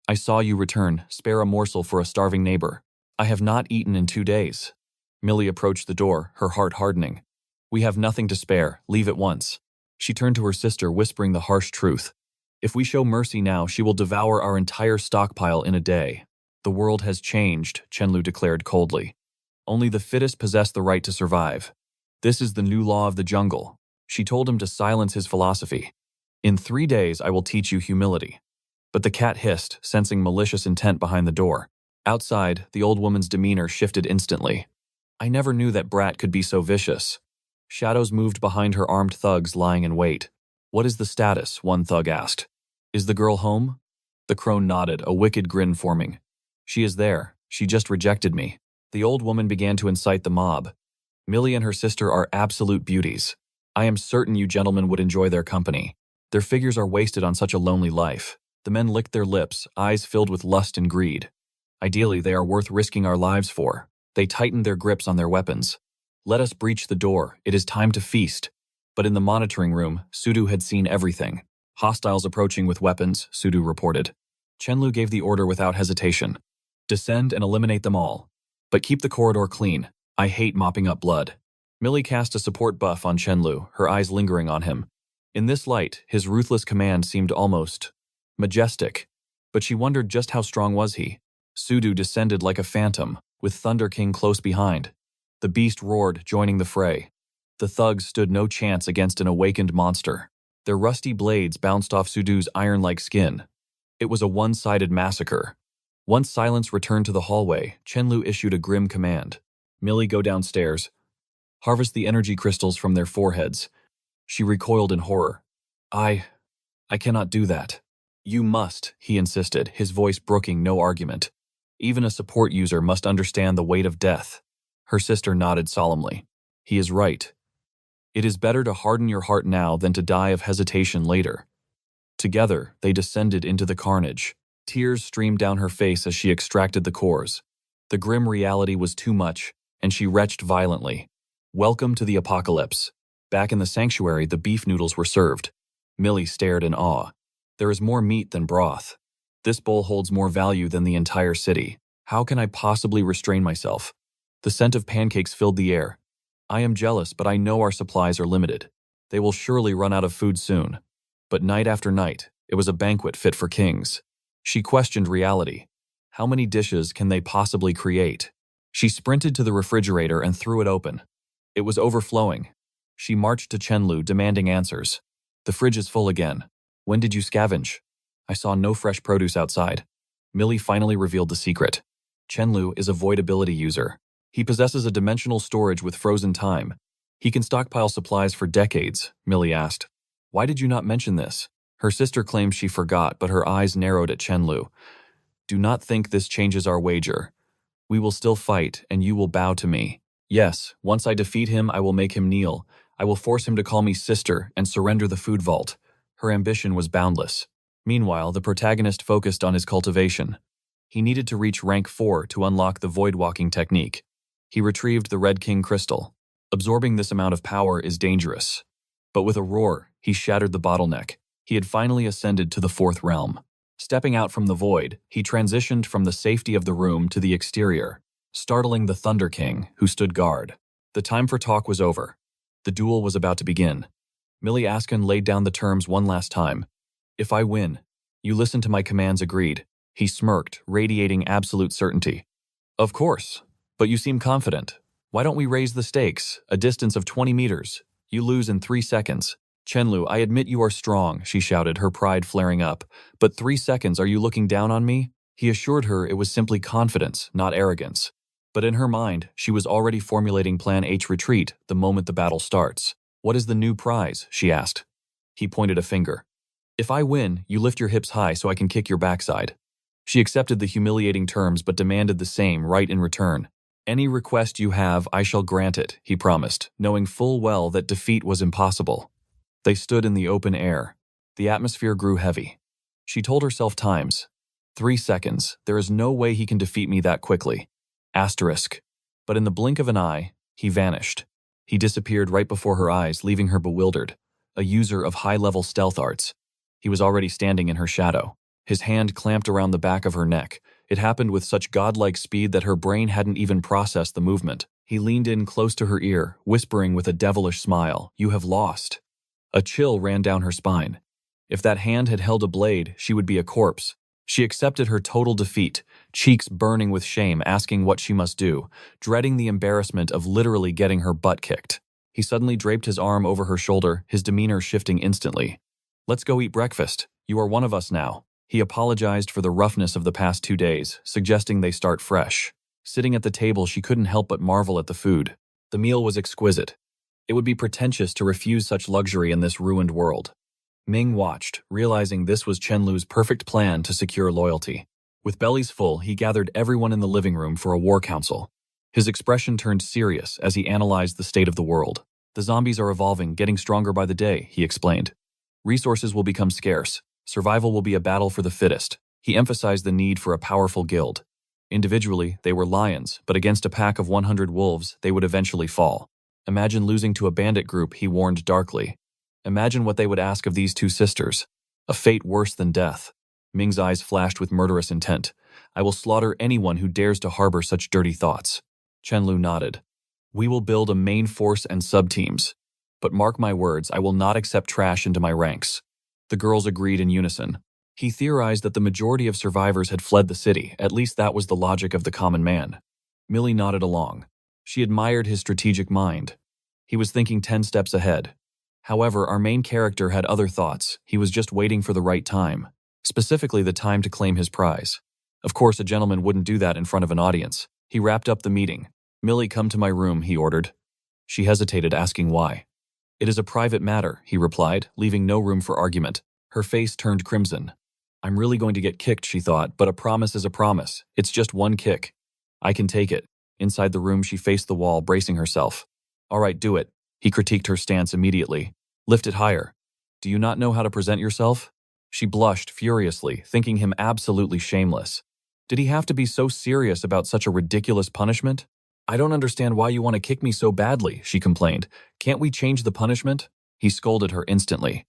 I saw you return. Spare a morsel for a starving neighbor. I have not eaten in 2 days. Millie approached the door, her heart hardening. We have nothing to spare. Leave at once. She turned to her sister, whispering the harsh truth. If we show mercy now, she will devour our entire stockpile in a day. The world has changed, Chen-Lu declared coldly. Only the fittest possess the right to survive. This is the new law of the jungle. She told him to silence his philosophy. In 3 days, I will teach you humility. But the cat hissed, sensing malicious intent behind the door. Outside, the old woman's demeanor shifted instantly. I never knew that brat could be so vicious. Shadows moved behind her, armed thugs lying in wait. What is the status? One thug asked. Is the girl home? The crone nodded, a wicked grin forming. She is there. She just rejected me. The old woman began to incite the mob. Millie and her sister are absolute beauties. I am certain you gentlemen would enjoy their company. Their figures are wasted on such a lonely life. The men licked their lips, eyes filled with lust and greed. Ideally, they are worth risking our lives for. They tightened their grips on their weapons. Let us breach the door. It is time to feast. But in the monitoring room, Sudu had seen everything. Hostiles approaching with weapons, Sudu reported. Chenlu gave the order without hesitation. Descend and eliminate them all. But keep the corridor clean. I hate mopping up blood. Millie cast a support buff on Chenlu, her eyes lingering on him. In this light, his ruthless command seemed almost majestic. But she wondered just how strong was he. Sudu descended like a phantom, with Thunder King close behind. The beast roared, joining the fray. The thugs stood no chance against an awakened monster. Their rusty blades bounced off Sudu's iron-like skin. It was a one-sided massacre. Once silence returned to the hallway, Chenlu issued a grim command. Millie, go downstairs. Harvest the energy crystals from their foreheads. She recoiled in horror. I cannot do that. You must, he insisted, his voice brooking no argument. Even a support user must understand the weight of death. Her sister nodded solemnly. He is right. It is better to harden your heart now than to die of hesitation later. Together, they descended into the carnage. Tears streamed down her face as she extracted the cores. The grim reality was too much, and she retched violently. Welcome to the apocalypse. Back in the sanctuary, the beef noodles were served. Millie stared in awe. There is more meat than broth. This bowl holds more value than the entire city. How can I possibly restrain myself? The scent of pancakes filled the air. I am jealous, but I know our supplies are limited. They will surely run out of food soon. But night after night, it was a banquet fit for kings. She questioned reality. How many dishes can they possibly create? She sprinted to the refrigerator and threw it open. It was overflowing. She marched to Chenlu, demanding answers. The fridge is full again. When did you scavenge? I saw no fresh produce outside. Millie finally revealed the secret. Chenlu is a voidability user. He possesses a dimensional storage with frozen time. He can stockpile supplies for decades, Millie asked. Why did you not mention this? Her sister claimed she forgot, but her eyes narrowed at Chenlu. Do not think this changes our wager. We will still fight, and you will bow to me. Yes, once I defeat him, I will make him kneel. I will force him to call me sister and surrender the food vault. Her ambition was boundless. Meanwhile, the protagonist focused on his cultivation. He needed to reach rank 4 to unlock the void-walking technique. He retrieved the Red King crystal. Absorbing this amount of power is dangerous. But with a roar, he shattered the bottleneck. He had finally ascended to the 4th realm. Stepping out from the void, he transitioned from the safety of the room to the exterior, startling the Thunder King, who stood guard. The time for talk was over. The duel was about to begin. Millie Askin laid down the terms one last time. If I win, you listen to my commands, agreed. He smirked, radiating absolute certainty. Of course, but you seem confident. Why don't we raise the stakes, a distance of 20 meters? You lose in 3 seconds. Chenlu, I admit you are strong, she shouted, her pride flaring up. But 3 seconds, are you looking down on me? He assured her it was simply confidence, not arrogance. But in her mind, she was already formulating Plan H retreat the moment the battle starts. What is the new prize? She asked. He pointed a finger. If I win, you lift your hips high so I can kick your backside. She accepted the humiliating terms but demanded the same right in return. Any request you have, I shall grant it, he promised, knowing full well that defeat was impossible. They stood in the open air. The atmosphere grew heavy. She told herself times. 3 seconds, there is no way he can defeat me that quickly. Asterisk. But in the blink of an eye, he vanished. He disappeared right before her eyes, leaving her bewildered. A user of high-level stealth arts. He was already standing in her shadow. His hand clamped around the back of her neck. It happened with such godlike speed that her brain hadn't even processed the movement. He leaned in close to her ear, whispering with a devilish smile, "You have lost." A chill ran down her spine. If that hand had held a blade, she would be a corpse. She accepted her total defeat, cheeks burning with shame, asking what she must do, dreading the embarrassment of literally getting her butt kicked. He suddenly draped his arm over her shoulder, his demeanor shifting instantly. Let's go eat breakfast. You are one of us now. He apologized for the roughness of the past 2 days, suggesting they start fresh. Sitting at the table, she couldn't help but marvel at the food. The meal was exquisite. It would be pretentious to refuse such luxury in this ruined world. Ming watched, realizing this was Chenlu's perfect plan to secure loyalty. With bellies full, he gathered everyone in the living room for a war council. His expression turned serious as he analyzed the state of the world. The zombies are evolving, getting stronger by the day, he explained. Resources will become scarce. Survival will be a battle for the fittest. He emphasized the need for a powerful guild. Individually, they were lions, but against a pack of 100 wolves, they would eventually fall. Imagine losing to a bandit group, he warned darkly. Imagine what they would ask of these two sisters. A fate worse than death. Ming's eyes flashed with murderous intent. I will slaughter anyone who dares to harbor such dirty thoughts. Chenlu nodded. We will build a main force and sub-teams. But mark my words, I will not accept trash into my ranks. The girls agreed in unison. He theorized that the majority of survivors had fled the city, at least that was the logic of the common man. Millie nodded along. She admired his strategic mind. He was thinking 10 steps ahead. However, our main character had other thoughts. He was just waiting for the right time, specifically the time to claim his prize. Of course, a gentleman wouldn't do that in front of an audience. He wrapped up the meeting. Millie, come to my room, he ordered. She hesitated, asking why. It is a private matter, he replied, leaving no room for argument. Her face turned crimson. I'm really going to get kicked, she thought, but a promise is a promise. It's just one kick. I can take it. Inside the room, she faced the wall, bracing herself. All right, do it. He critiqued her stance immediately. Lift it higher. Do you not know how to present yourself? She blushed furiously, thinking him absolutely shameless. Did he have to be so serious about such a ridiculous punishment? I don't understand why you want to kick me so badly, she complained. Can't we change the punishment? He scolded her instantly.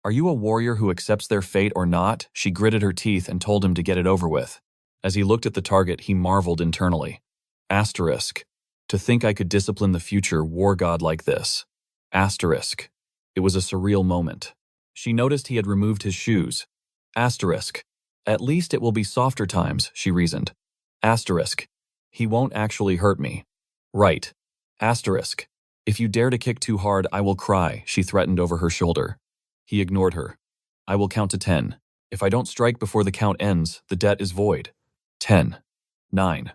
Are you a warrior who accepts their fate or not? She gritted her teeth and told him to get it over with. As he looked at the target, he marveled internally. Asterisk. To think I could discipline the future war god like this. Asterisk. It was a surreal moment. She noticed he had removed his shoes. Asterisk. At least it will be softer times, she reasoned. Asterisk. He won't actually hurt me. Right. Asterisk. If you dare to kick too hard, I will cry, she threatened over her shoulder. He ignored her. I will count to 10. If I don't strike before the count ends, the debt is void. 10. 9.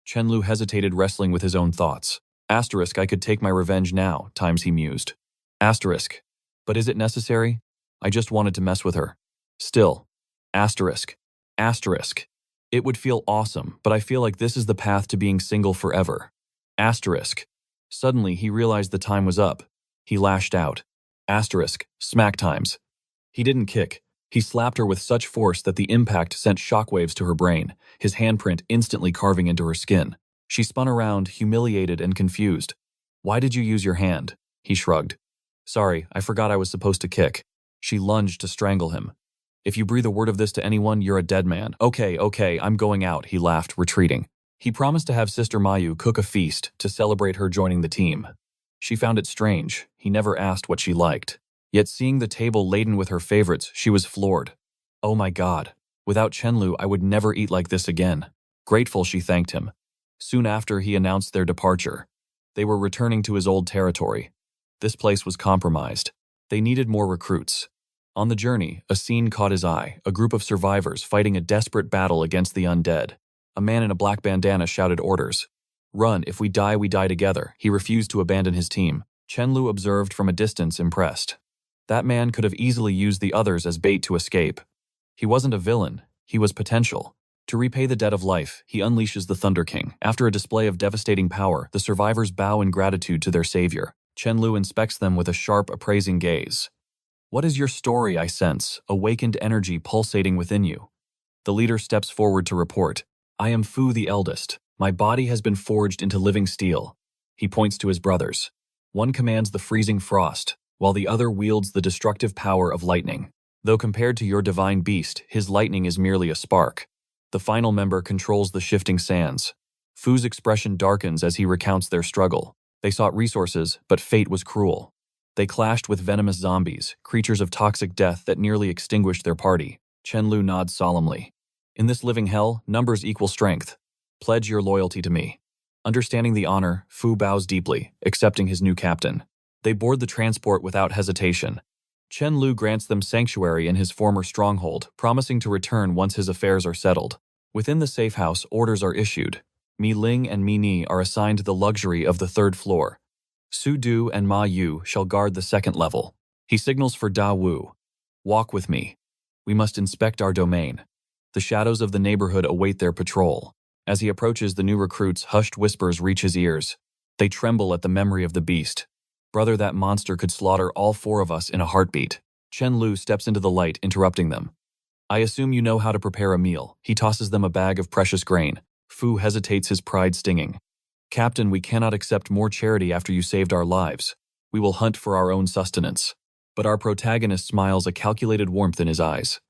Chenlu hesitated, wrestling with his own thoughts. Asterisk, I could take my revenge now, times he mused. Asterisk. But is it necessary? I just wanted to mess with her. Still. Asterisk. Asterisk. It would feel awesome, but I feel like this is the path to being single forever. Asterisk. Suddenly, he realized the time was up. He lashed out. Asterisk. Smack times. He didn't kick. He slapped her with such force that the impact sent shockwaves to her brain, his handprint instantly carving into her skin. She spun around, humiliated and confused. Why did you use your hand? He shrugged. Sorry, I forgot I was supposed to kick. She lunged to strangle him. If you breathe a word of this to anyone, you're a dead man. Okay, I'm going out, he laughed, retreating. He promised to have Sister Mayu cook a feast to celebrate her joining the team. She found it strange. He never asked what she liked. Yet seeing the table laden with her favorites, she was floored. Oh my God. Without Chenlu, I would never eat like this again. Grateful, she thanked him. Soon after, he announced their departure. They were returning to his old territory. This place was compromised. They needed more recruits. On the journey, a scene caught his eye, a group of survivors fighting a desperate battle against the undead. A man in a black bandana shouted orders. Run, if we die together. He refused to abandon his team. Chenlu observed from a distance, impressed. That man could have easily used the others as bait to escape. He wasn't a villain, he was potential. To repay the debt of life, he unleashes the Thunder King. After a display of devastating power, the survivors bow in gratitude to their savior. Chenlu inspects them with a sharp, appraising gaze. What is your story, I sense, awakened energy pulsating within you? The leader steps forward to report. I am Fu the eldest. My body has been forged into living steel. He points to his brothers. One commands the freezing frost, while the other wields the destructive power of lightning. Though compared to your divine beast, his lightning is merely a spark. The final member controls the shifting sands. Fu's expression darkens as he recounts their struggle. They sought resources, but fate was cruel. They clashed with venomous zombies, creatures of toxic death that nearly extinguished their party. Chenlu nods solemnly. In this living hell, numbers equal strength. Pledge your loyalty to me. Understanding the honor, Fu bows deeply, accepting his new captain. They board the transport without hesitation. Chenlu grants them sanctuary in his former stronghold, promising to return once his affairs are settled. Within the safe house, orders are issued. Mi Ling and Mi Ni are assigned the luxury of the third floor. Su Du and Ma Yu shall guard the second level. He signals for Da Wu. Walk with me. We must inspect our domain. The shadows of the neighborhood await their patrol. As he approaches, the new recruits' hushed whispers reach his ears. They tremble at the memory of the beast. Brother, that monster could slaughter all four of us in a heartbeat. Chen Lu steps into the light, interrupting them. I assume you know how to prepare a meal. He tosses them a bag of precious grain. Fu hesitates, his pride stinging. Captain, we cannot accept more charity after you saved our lives. We will hunt for our own sustenance. But our protagonist smiles, a calculated warmth in his eyes.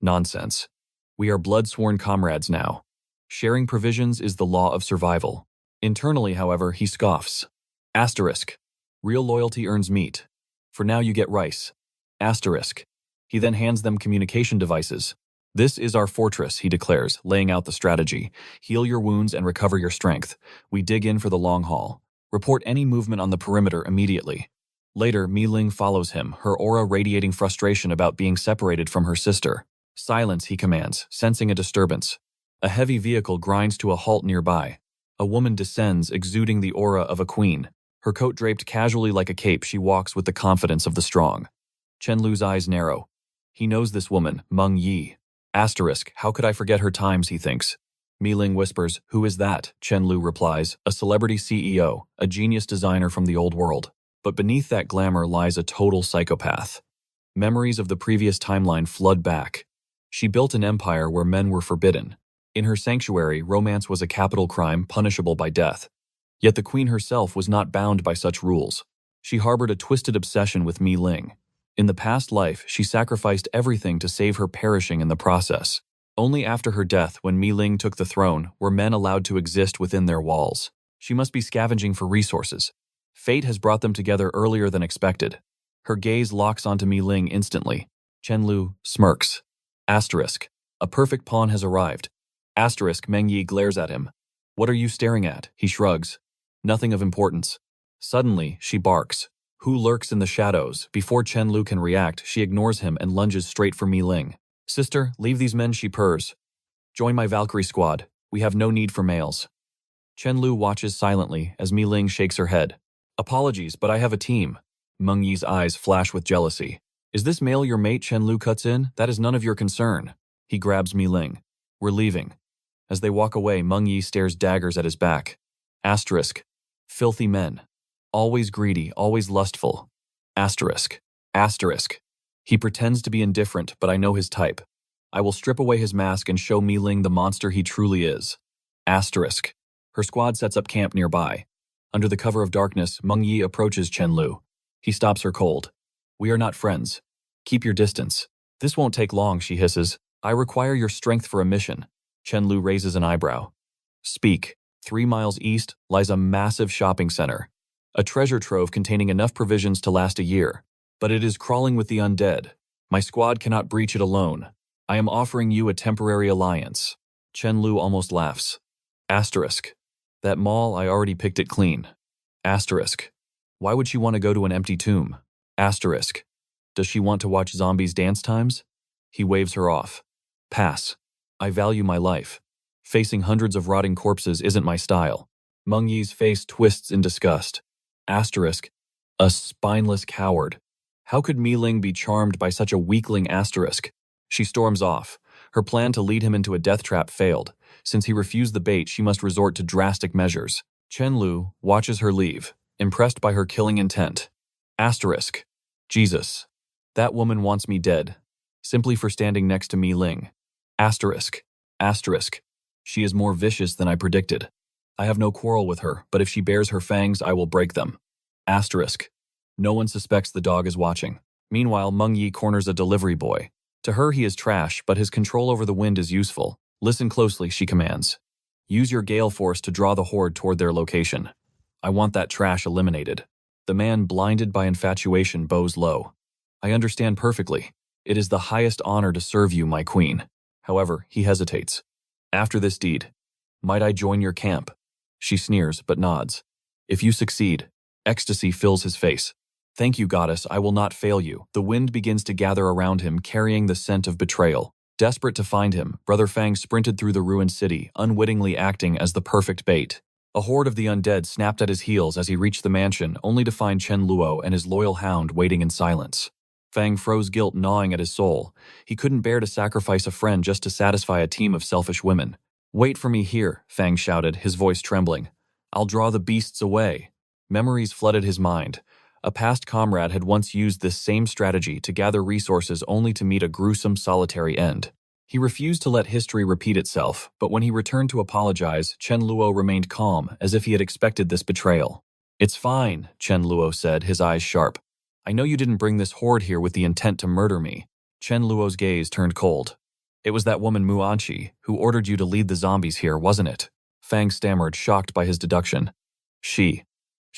Nonsense. We are blood-sworn comrades now. Sharing provisions is the law of survival. Internally, however, he scoffs. Asterisk. Real loyalty earns meat. For now you get rice. Asterisk. He then hands them communication devices. This is our fortress, he declares, laying out the strategy. Heal your wounds and recover your strength. We dig in for the long haul. Report any movement on the perimeter immediately. Later, Mi Ling follows him, her aura radiating frustration about being separated from her sister. Silence, he commands, sensing a disturbance. A heavy vehicle grinds to a halt nearby. A woman descends, exuding the aura of a queen. Her coat draped casually like a cape, she walks with the confidence of the strong. Chen Lu's eyes narrow. He knows this woman, Meng Yi. Asterisk, how could I forget her times, he thinks. Mi Ling whispers, who is that? Chen Lu replies, a celebrity CEO, a genius designer from the old world. But beneath that glamour lies a total psychopath. Memories of the previous timeline flood back. She built an empire where men were forbidden. In her sanctuary, romance was a capital crime punishable by death. Yet the queen herself was not bound by such rules. She harbored a twisted obsession with Mi Ling. In the past life, she sacrificed everything to save her, perishing in the process. Only after her death, when Mi Ling took the throne, were men allowed to exist within their walls. She must be scavenging for resources. Fate has brought them together earlier than expected. Her gaze locks onto Mi Ling instantly. Chen Lu smirks. Asterisk. A perfect pawn has arrived. Asterisk. Meng Yi glares at him. What are you staring at? He shrugs. Nothing of importance. Suddenly, she barks. Who lurks in the shadows? Before Chen Lu can react, she ignores him and lunges straight for Mi Ling. Sister, leave these men, she purrs. Join my Valkyrie squad. We have no need for males. Chen Lu watches silently as Mi Ling shakes her head. Apologies, but I have a team. Meng Yi's eyes flash with jealousy. Is this male your mate? Chen Lu cuts in. That is none of your concern. He grabs Mi Ling. We're leaving. As they walk away, Meng Yi stares daggers at his back. Asterisk. Filthy men. Always greedy, always lustful. Asterisk. Asterisk. He pretends to be indifferent, but I know his type. I will strip away his mask and show Mi Ling the monster he truly is. Asterisk. Her squad sets up camp nearby. Under the cover of darkness, Meng Yi approaches Chen Lu. He stops her cold. We are not friends. Keep your distance. This won't take long, she hisses. I require your strength for a mission. Chen Lu raises an eyebrow. Speak. 3 miles east lies a massive shopping center. A treasure trove containing enough provisions to last a year. But it is crawling with the undead. My squad cannot breach it alone. I am offering you a temporary alliance. Chen Lu almost laughs. Asterisk. That mall, I already picked it clean. Asterisk. Why would she want to go to an empty tomb? Asterisk. Does she want to watch zombies dance times? He waves her off. Pass. I value my life. Facing hundreds of rotting corpses isn't my style. Meng Yi's face twists in disgust. Asterisk. A spineless coward. How could Mi Ling be charmed by such a weakling? Asterisk. She storms off. Her plan to lead him into a death trap failed. Since he refused the bait, she must resort to drastic measures. Chen Lu watches her leave, impressed by her killing intent. Asterisk. Jesus. That woman wants me dead, simply for standing next to Mi Ling. Asterisk. Asterisk. She is more vicious than I predicted. I have no quarrel with her, but if she bares her fangs, I will break them. Asterisk. No one suspects the dog is watching. Meanwhile, Meng Yi corners a delivery boy. To her, he is trash, but his control over the wind is useful. Listen closely, she commands. Use your gale force to draw the horde toward their location. I want that trash eliminated. The man, blinded by infatuation, bows low. I understand perfectly. It is the highest honor to serve you, my queen. However, he hesitates. After this deed, might I join your camp? She sneers, but nods. If you succeed, ecstasy fills his face. Thank you, goddess, I will not fail you. The wind begins to gather around him, carrying the scent of betrayal. Desperate to find him, Brother Fang sprinted through the ruined city, unwittingly acting as the perfect bait. A horde of the undead snapped at his heels as he reached the mansion, only to find Chen Luo and his loyal hound waiting in silence. Fang froze, guilt gnawing at his soul. He couldn't bear to sacrifice a friend just to satisfy a team of selfish women. Wait for me here, Fang shouted, his voice trembling. I'll draw the beasts away. Memories flooded his mind. A past comrade had once used this same strategy to gather resources only to meet a gruesome solitary end. He refused to let history repeat itself, but when he returned to apologize, Chen Luo remained calm, as if he had expected this betrayal. "It's fine," Chen Luo said, his eyes sharp. "I know you didn't bring this horde here with the intent to murder me." Chen Luo's gaze turned cold. "It was that woman Mu Anqi who ordered you to lead the zombies here, wasn't it?" Fang stammered, shocked by his deduction. She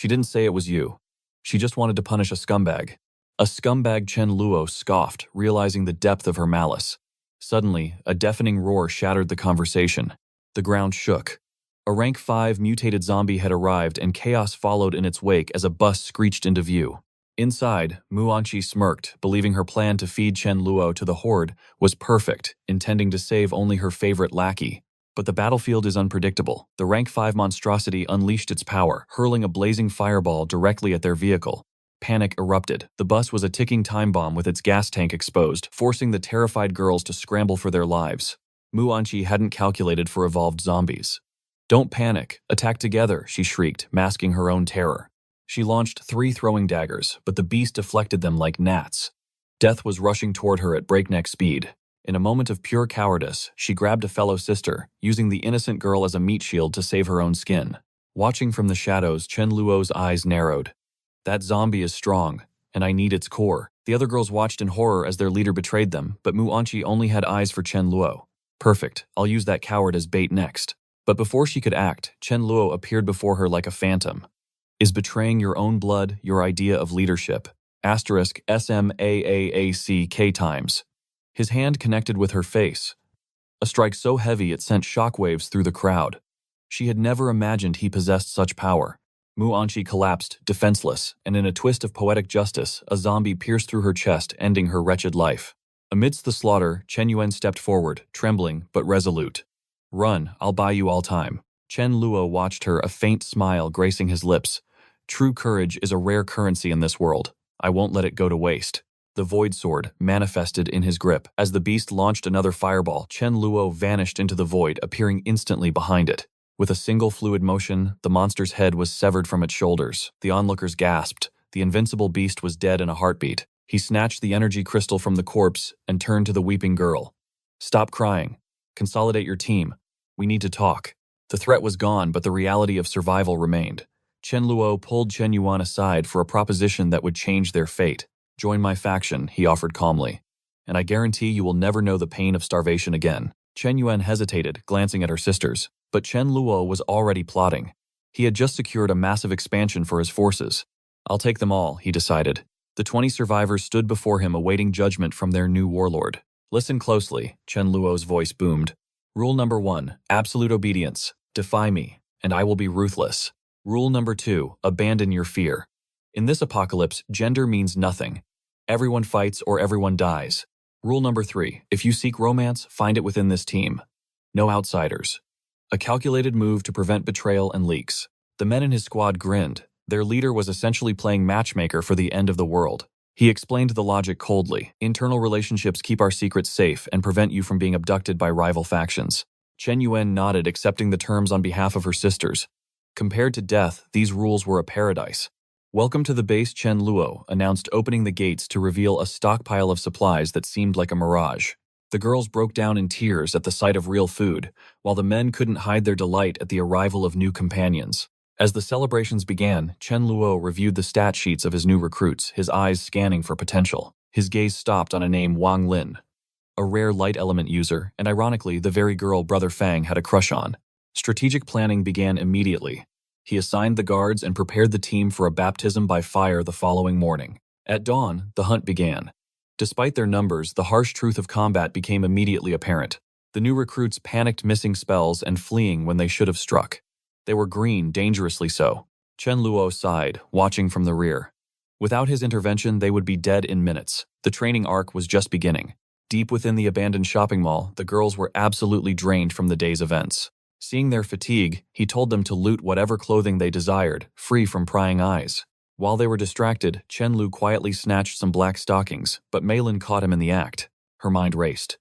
didn't say it was you. She just wanted to punish a scumbag." A scumbag, Chen Luo scoffed, realizing the depth of her malice. Suddenly, a deafening roar shattered the conversation. The ground shook. A rank 5 mutated zombie had arrived and chaos followed in its wake as a bus screeched into view. Inside, Mu Anqi smirked, believing her plan to feed Chen Luo to the horde was perfect, intending to save only her favorite lackey. But the battlefield is unpredictable. The rank 5 monstrosity unleashed its power, hurling a blazing fireball directly at their vehicle. Panic erupted. The bus was a ticking time bomb with its gas tank exposed, forcing the terrified girls to scramble for their lives. Mu Anqi hadn't calculated for evolved zombies. "Don't panic. Attack together," she shrieked, masking her own terror. She launched 3 throwing daggers, but the beast deflected them like gnats. Death was rushing toward her at breakneck speed. In a moment of pure cowardice, she grabbed a fellow sister, using the innocent girl as a meat shield to save her own skin. Watching from the shadows, Chen Luo's eyes narrowed. "That zombie is strong, and I need its core." The other girls watched in horror as their leader betrayed them, but Mu Anqi only had eyes for Chen Luo. "Perfect, I'll use that coward as bait next." But before she could act, Chen Luo appeared before her like a phantom. "Is betraying your own blood your idea of leadership?" *SMAAACK times. His hand connected with her face, a strike so heavy it sent shockwaves through the crowd. She had never imagined he possessed such power. Mu Anqi collapsed, defenseless, and in a twist of poetic justice, a zombie pierced through her chest, ending her wretched life. Amidst the slaughter, Chen Yuan stepped forward, trembling but resolute. "Run, I'll buy you all time." Chen Luo watched her, a faint smile gracing his lips. "True courage is a rare currency in this world. I won't let it go to waste." The void sword manifested in his grip. As the beast launched another fireball, Chen Luo vanished into the void, appearing instantly behind it. With a single fluid motion, the monster's head was severed from its shoulders. The onlookers gasped. The invincible beast was dead in a heartbeat. He snatched the energy crystal from the corpse and turned to the weeping girl. "Stop crying. Consolidate your team. We need to talk." The threat was gone, but the reality of survival remained. Chen Luo pulled Chen Yuan aside for a proposition that would change their fate. "Join my faction," he offered calmly, "and I guarantee you will never know the pain of starvation again." Chen Yuan hesitated, glancing at her sisters, but Chen Luo was already plotting. He had just secured a massive expansion for his forces. "I'll take them all," he decided. The 20 survivors stood before him awaiting judgment from their new warlord. "Listen closely," Chen Luo's voice boomed. "Rule number 1, absolute obedience. Defy me, and I will be ruthless. Rule number 2, abandon your fear. In this apocalypse, gender means nothing. Everyone fights or everyone dies. Rule number 3, if you seek romance, find it within this team. No outsiders." A calculated move to prevent betrayal and leaks. The men in his squad grinned. Their leader was essentially playing matchmaker for the end of the world. He explained the logic coldly. "Internal relationships keep our secrets safe and prevent you from being abducted by rival factions." Chen Yuan nodded, accepting the terms on behalf of her sisters. Compared to death, these rules were a paradise. "Welcome to the base," Chen Luo announced, opening the gates to reveal a stockpile of supplies that seemed like a mirage. The girls broke down in tears at the sight of real food, while the men couldn't hide their delight at the arrival of new companions. As the celebrations began, Chen Luo reviewed the stat sheets of his new recruits, his eyes scanning for potential. His gaze stopped on a name, Wang Lin, a rare light element user, and ironically, the very girl Brother Fang had a crush on. Strategic planning began immediately. He assigned the guards and prepared the team for a baptism by fire the following morning. At dawn, the hunt began. Despite their numbers, the harsh truth of combat became immediately apparent. The new recruits panicked, missing spells and fleeing when they should have struck. They were green, dangerously so. Chen Luo sighed, watching from the rear. Without his intervention, they would be dead in minutes. The training arc was just beginning. Deep within the abandoned shopping mall, the girls were absolutely drained from the day's events. Seeing their fatigue, he told them to loot whatever clothing they desired, free from prying eyes. While they were distracted, Chen Lu quietly snatched some black stockings, but Meilin caught him in the act. Her mind raced.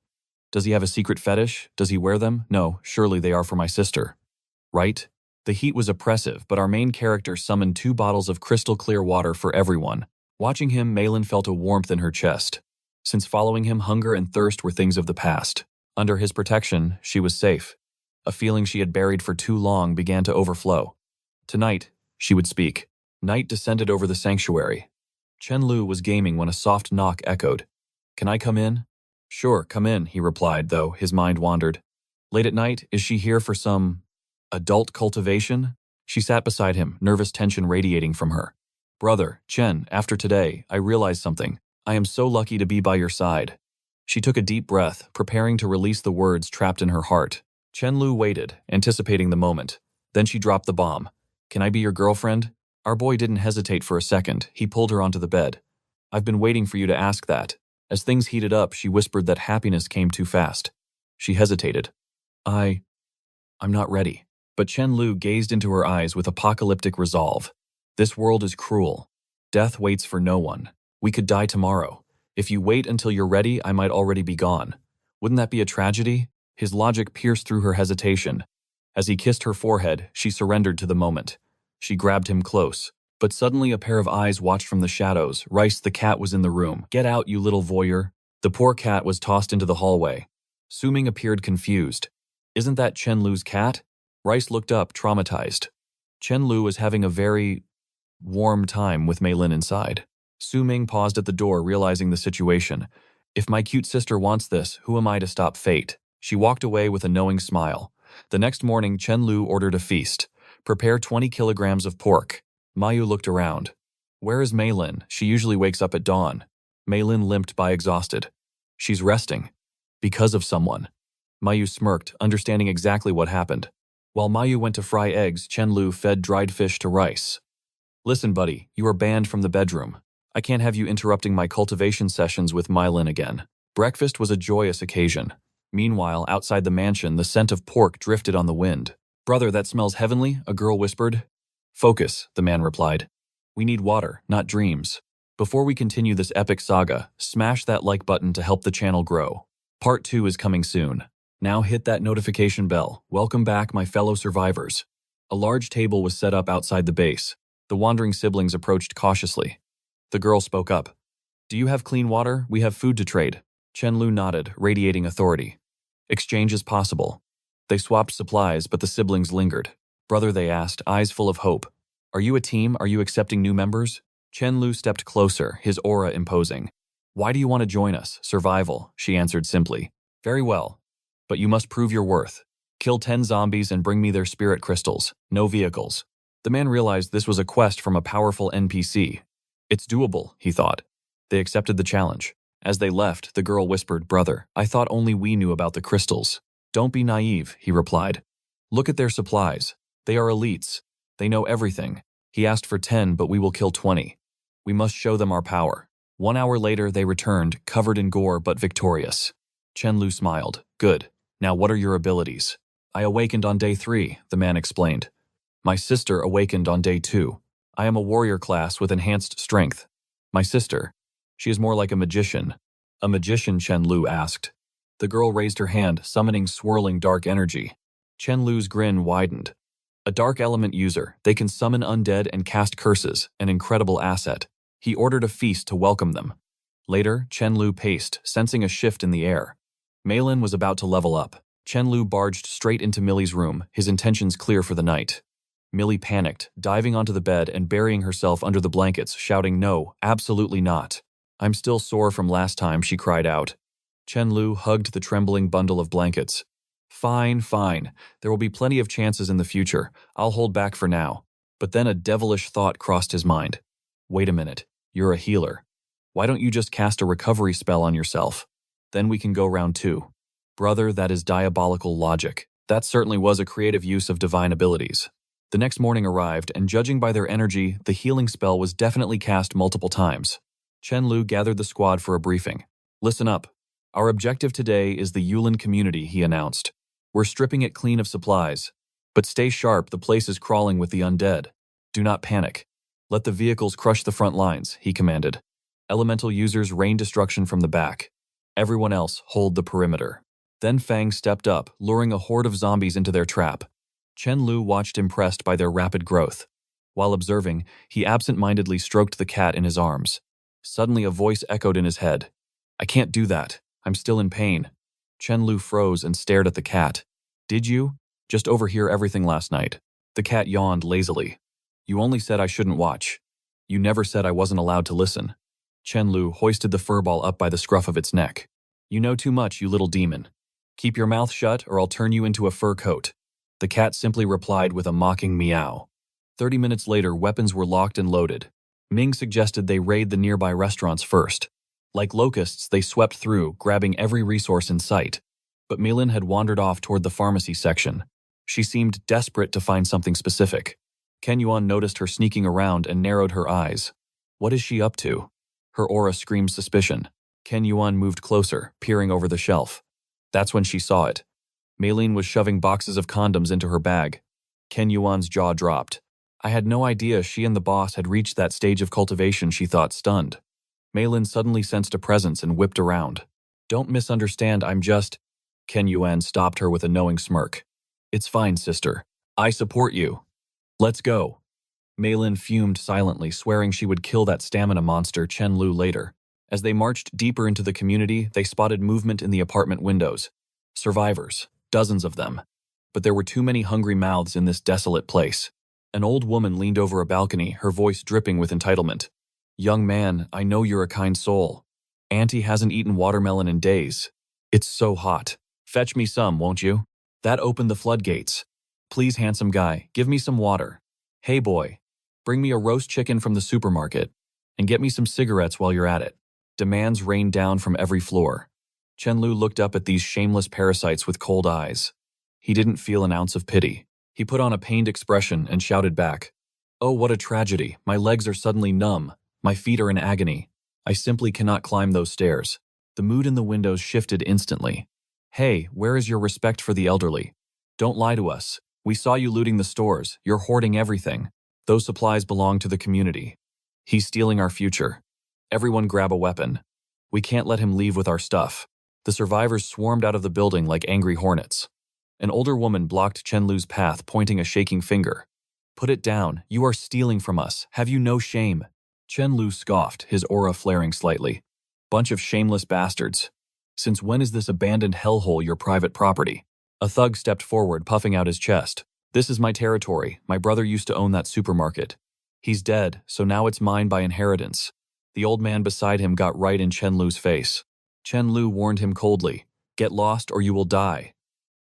Does he have a secret fetish? Does he wear them? No, surely they are for my sister. Right? The heat was oppressive, but our main character summoned 2 bottles of crystal-clear water for everyone. Watching him, Malin felt a warmth in her chest. Since following him, hunger and thirst were things of the past. Under his protection, she was safe. A feeling she had buried for too long began to overflow. Tonight, she would speak. Night descended over the sanctuary. Chen Lu was gaming when a soft knock echoed. "Can I come in?" "Sure, come in," he replied, though his mind wandered. "Late at night, is she here for some adult cultivation?" She sat beside him, nervous tension radiating from her. "Brother, Chen, after today, I realized something. I am so lucky to be by your side." She took a deep breath, preparing to release the words trapped in her heart. Chen Lu waited, anticipating the moment. Then she dropped the bomb. "Can I be your girlfriend?" Our boy didn't hesitate for a second. He pulled her onto the bed. "I've been waiting for you to ask that." As things heated up, she whispered that happiness came too fast. She hesitated. I'm not ready." But Chen Lu gazed into her eyes with apocalyptic resolve. "This world is cruel. Death waits for no one. We could die tomorrow. If you wait until you're ready, I might already be gone. Wouldn't that be a tragedy?" His logic pierced through her hesitation. As he kissed her forehead, she surrendered to the moment. She grabbed him close. But suddenly a pair of eyes watched from the shadows. Rice the cat was in the room. "Get out, you little voyeur." The poor cat was tossed into the hallway. Suming appeared confused. "Isn't that Chen Lu's cat?" Rice looked up, traumatized. Chen Lu was having a very warm time with Mei Lin inside. Su Ming paused at the door, realizing the situation. "If my cute sister wants this, who am I to stop fate?" She walked away with a knowing smile. The next morning, Chen Lu ordered a feast. "Prepare 20 kilograms of pork." Mayu looked around. "Where is Mei Lin? She usually wakes up at dawn." Mei Lin limped by exhausted. "She's resting." "Because of someone." Mayu smirked, understanding exactly what happened. While Mayu went to fry eggs, Chen Lu fed dried fish to Rice. "Listen, buddy, you are banned from the bedroom. I can't have you interrupting my cultivation sessions with Mei Lin again." Breakfast was a joyous occasion. Meanwhile, outside the mansion, the scent of pork drifted on the wind. "Brother, that smells heavenly," a girl whispered. "Focus," the man replied. "We need water, not dreams." Before we continue this epic saga, smash that like button to help the channel grow. Part 2 is coming soon. Now hit that notification bell. Welcome back, my fellow survivors. A large table was set up outside the base. The wandering siblings approached cautiously. The girl spoke up. "Do you have clean water? We have food to trade." Chen Lu nodded, radiating authority. "Exchange is possible." They swapped supplies, but the siblings lingered. "Brother," they asked, eyes full of hope. "Are you a team? Are you accepting new members?" Chen Lu stepped closer, his aura imposing. "Why do you want to join us?" "Survival," she answered simply. "Very well. But you must prove your worth. Kill 10 zombies and bring me their spirit crystals. No vehicles." The man realized this was a quest from a powerful NPC. "It's doable," he thought. They accepted the challenge. As they left, the girl whispered, "Brother, I thought only we knew about the crystals." "Don't be naive," he replied. "Look at their supplies. They are elites. They know everything. He asked for 10, but we will kill 20. We must show them our power." 1 hour later, they returned, covered in gore but victorious. Chen Lu smiled. "Good. Now what are your abilities?" "I awakened on day 3, the man explained. "My sister awakened on day 2. I am a warrior class with enhanced strength." "My sister. She is more like a magician." "A magician?" Chen Lu asked. The girl raised her hand, summoning swirling dark energy. Chen Lu's grin widened. "A dark element user. They can summon undead and cast curses, an incredible asset." He ordered a feast to welcome them. Later, Chen Lu paced, sensing a shift in the air. Mei Lin was about to level up. Chen Lu barged straight into Millie's room, his intentions clear for the night. Millie panicked, diving onto the bed and burying herself under the blankets, shouting, "No, absolutely not. I'm still sore from last time," she cried out. Chen Lu hugged the trembling bundle of blankets. Fine. There will be plenty of chances in the future. I'll hold back for now." But then a devilish thought crossed his mind. "Wait a minute. You're a healer. Why don't you just cast a recovery spell on yourself? Then we can go round 2. "Brother, that is diabolical logic. That certainly was a creative use of divine abilities." The next morning arrived, and judging by their energy, the healing spell was definitely cast multiple times. Chen Lu gathered the squad for a briefing. "Listen up. Our objective today is the Yulin community," he announced. "We're stripping it clean of supplies. But stay sharp, the place is crawling with the undead. Do not panic. Let the vehicles crush the front lines," he commanded. "Elemental users rain destruction from the back. Everyone else hold the perimeter." Then Fang stepped up, luring a horde of zombies into their trap. Chen Lu watched impressed by their rapid growth. While observing, he absent-mindedly stroked the cat in his arms. Suddenly a voice echoed in his head. "I can't do that. I'm still in pain." Chen Lu froze and stared at the cat. "Did you? Just overhear everything last night." The cat yawned lazily. "You only said I shouldn't watch. You never said I wasn't allowed to listen." Chen Lu hoisted the furball up by the scruff of its neck. "You know too much, you little demon. Keep your mouth shut or I'll turn you into a fur coat." The cat simply replied with a mocking meow. 30 minutes later, weapons were locked and loaded. Ming suggested they raid the nearby restaurants first. Like locusts, they swept through, grabbing every resource in sight. But Milin had wandered off toward the pharmacy section. She seemed desperate to find something specific. Ken Yuan noticed her sneaking around and narrowed her eyes. What is she up to? Her aura screamed suspicion. Ken Yuan moved closer, peering over the shelf. That's when she saw it. Maylene was shoving boxes of condoms into her bag. Ken Yuan's jaw dropped. I had no idea she and the boss had reached that stage of cultivation, she thought, stunned. Maylin suddenly sensed a presence and whipped around. Don't misunderstand, I'm just… Ken Yuan stopped her with a knowing smirk. It's fine, sister. I support you. Let's go. Maylin fumed silently, swearing she would kill that stamina monster Chen Lu later. As they marched deeper into the community, they spotted movement in the apartment windows. Survivors, dozens of them. But there were too many hungry mouths in this desolate place. An old woman leaned over a balcony, her voice dripping with entitlement. Young man, I know you're a kind soul. Auntie hasn't eaten watermelon in days. It's so hot. Fetch me some, won't you? That opened the floodgates. Please, handsome guy, give me some water. Hey boy, bring me a roast chicken from the supermarket. And get me some cigarettes while you're at it. Demands rained down from every floor. Chen Lu looked up at these shameless parasites with cold eyes. He didn't feel an ounce of pity. He put on a pained expression and shouted back. Oh, what a tragedy. My legs are suddenly numb. My feet are in agony. I simply cannot climb those stairs. The mood in the windows shifted instantly. Hey, where is your respect for the elderly? Don't lie to us. We saw you looting the stores. You're hoarding everything. Those supplies belong to the community. He's stealing our future. Everyone grab a weapon. We can't let him leave with our stuff. The survivors swarmed out of the building like angry hornets. An older woman blocked Chen Lu's path, pointing a shaking finger. Put it down. You are stealing from us. Have you no shame? Chen Lu scoffed, his aura flaring slightly. Bunch of shameless bastards. Since when is this abandoned hellhole your private property? A thug stepped forward, puffing out his chest. This is my territory. My brother used to own that supermarket. He's dead, so now it's mine by inheritance. The old man beside him got right in Chen Lu's face. Chen Lu warned him coldly. Get lost or you will die.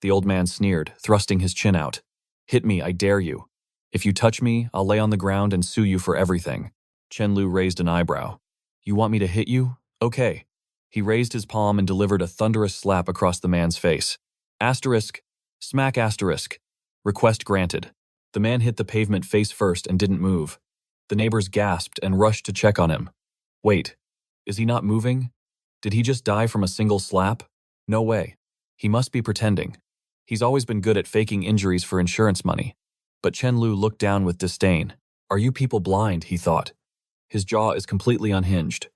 The old man sneered, thrusting his chin out. Hit me, I dare you. If you touch me, I'll lay on the ground and sue you for everything. Chen Lu raised an eyebrow. You want me to hit you? Okay. He raised his palm and delivered a thunderous slap across the man's face. Asterisk. Smack asterisk. Request granted. The man hit the pavement face first and didn't move. The neighbors gasped and rushed to check on him. Wait, is he not moving? Did he just die from a single slap? No way. He must be pretending. He's always been good at faking injuries for insurance money. But Chen Lu looked down with disdain. Are you people blind, he thought. His jaw is completely unhinged.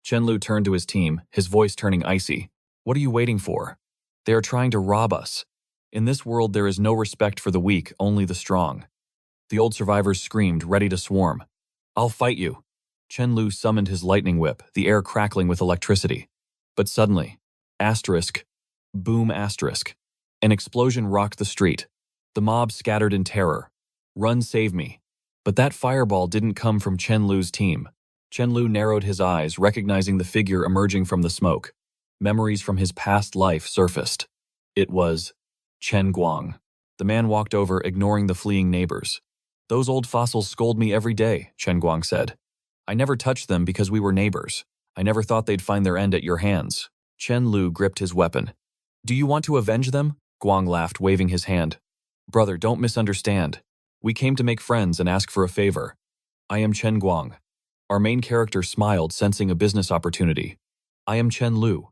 Chen Lu turned to his team, his voice turning icy. What are you waiting for? They are trying to rob us. In this world there is no respect for the weak, only the strong. The old survivors screamed, ready to swarm. I'll fight you. Chen Lu summoned his lightning whip, the air crackling with electricity. But suddenly, asterisk, boom asterisk. An explosion rocked the street. The mob scattered in terror. Run, save me. But that fireball didn't come from Chen Lu's team. Chen Lu narrowed his eyes, recognizing the figure emerging from the smoke. Memories from his past life surfaced. It was Chen Guang. The man walked over, ignoring the fleeing neighbors. Those old fossils scold me every day, Chen Guang said. I never touched them because we were neighbors. I never thought they'd find their end at your hands. Chen Lu gripped his weapon. Do you want to avenge them? Guang laughed, waving his hand. Brother, don't misunderstand. We came to make friends and ask for a favor. I am Chen Guang. Our main character smiled, sensing a business opportunity. I am Chen Lu.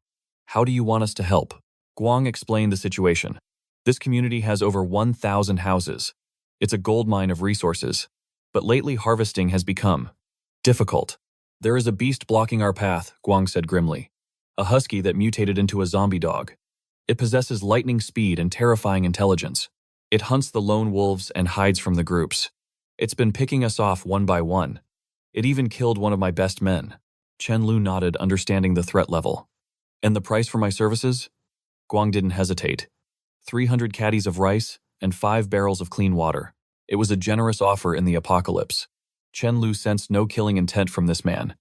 How do you want us to help? Guang explained the situation. This community has over 1,000 houses. It's a goldmine of resources. But lately harvesting has become difficult. There is a beast blocking our path, Guang said grimly. A husky that mutated into a zombie dog. It possesses lightning speed and terrifying intelligence. It hunts the lone wolves and hides from the groups. It's been picking us off one by one. It even killed one of my best men. Chen Lu nodded, understanding the threat level. And the price for my services? Guang didn't hesitate. 300 caddies of rice and 5 barrels of clean water. It was a generous offer in the apocalypse. Chen Lu sensed no killing intent from this man.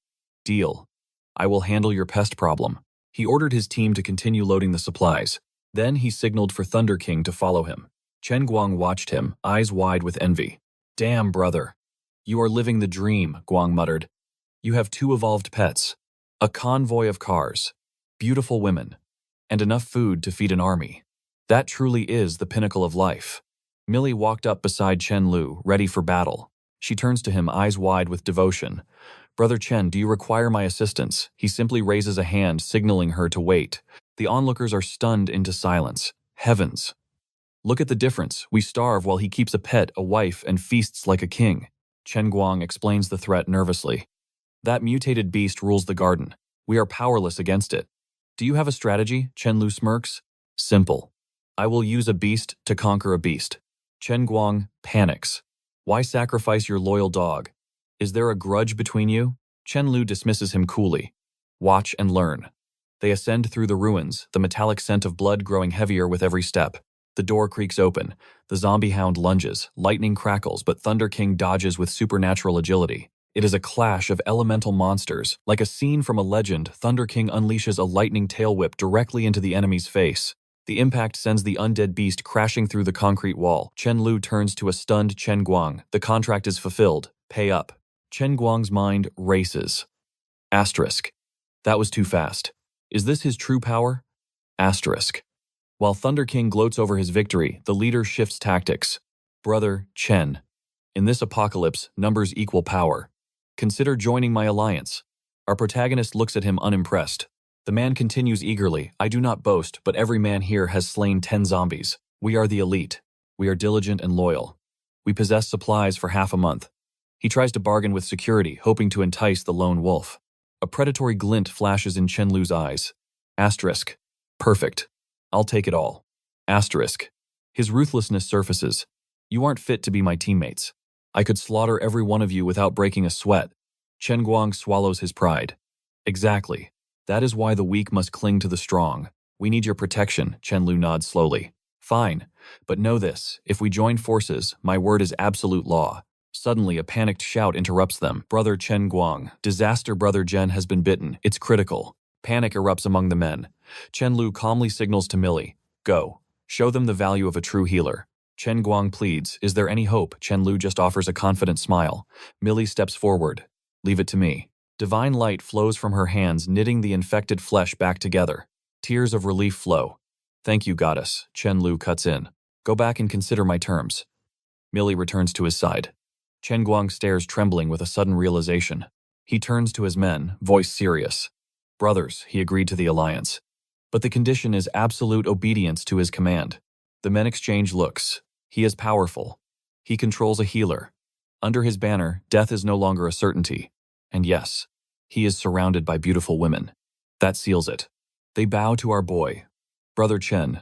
Deal. I will handle your pest problem. He ordered his team to continue loading the supplies. Then he signaled for Thunder King to follow him. Chen Guang watched him, eyes wide with envy. Damn, brother. You are living the dream, Guang muttered. You have 2 evolved pets, a convoy of cars, beautiful women, and enough food to feed an army. That truly is the pinnacle of life. Millie walked up beside Chen Lu, ready for battle. She turns to him, eyes wide with devotion. Brother Chen, do you require my assistance? He simply raises a hand, signaling her to wait. The onlookers are stunned into silence. Heavens. Look at the difference. We starve while he keeps a pet, a wife, and feasts like a king. Chen Guang explains the threat nervously. That mutated beast rules the garden. We are powerless against it. Do you have a strategy? Chen Lu smirks. Simple. I will use a beast to conquer a beast. Chen Guang panics. Why sacrifice your loyal dog? Is there a grudge between you? Chen Lu dismisses him coolly. Watch and learn. They ascend through the ruins, the metallic scent of blood growing heavier with every step. The door creaks open. The zombie hound lunges. Lightning crackles, but Thunder King dodges with supernatural agility. It is a clash of elemental monsters. Like a scene from a legend, Thunder King unleashes a lightning tail whip directly into the enemy's face. The impact sends the undead beast crashing through the concrete wall. Chen Lu turns to a stunned Chen Guang. The contract is fulfilled. Pay up. Chen Guang's mind races. Asterisk. That was too fast. Is this his true power? Asterisk. While Thunder King gloats over his victory, the leader shifts tactics. Brother Chen. In this apocalypse, numbers equal power. Consider joining my alliance. Our protagonist looks at him unimpressed. The man continues eagerly. I do not boast, but every man here has slain 10 zombies. We are the elite. We are diligent and loyal. We possess supplies for half a month. He tries to bargain with security, hoping to entice the lone wolf. A predatory glint flashes in Chen Lu's eyes. Asterisk. Perfect. I'll take it all. Asterisk. His ruthlessness surfaces. You aren't fit to be my teammates. I could slaughter every one of you without breaking a sweat. Chen Guang swallows his pride. Exactly. That is why the weak must cling to the strong. We need your protection, Chen Lu nods slowly. Fine, but know this, if we join forces, my word is absolute law. Suddenly, a panicked shout interrupts them. Brother Chen Guang, disaster brother Jen has been bitten. It's critical. Panic erupts among the men. Chen Lu calmly signals to Millie. Go. Show them the value of a true healer. Chen Guang pleads, is there any hope? Chen Lu just offers a confident smile. Millie steps forward. Leave it to me. Divine light flows from her hands, knitting the infected flesh back together. Tears of relief flow. Thank you, goddess. Chen Lu cuts in. Go back and consider my terms. Millie returns to his side. Chen Guang stares, trembling with a sudden realization. He turns to his men, voice serious. Brothers, he agreed to the alliance. But the condition is absolute obedience to his command. The men exchange looks. He is powerful. He controls a healer. Under his banner, death is no longer a certainty. And yes, he is surrounded by beautiful women. That seals it. They bow to our boy. Brother Chen,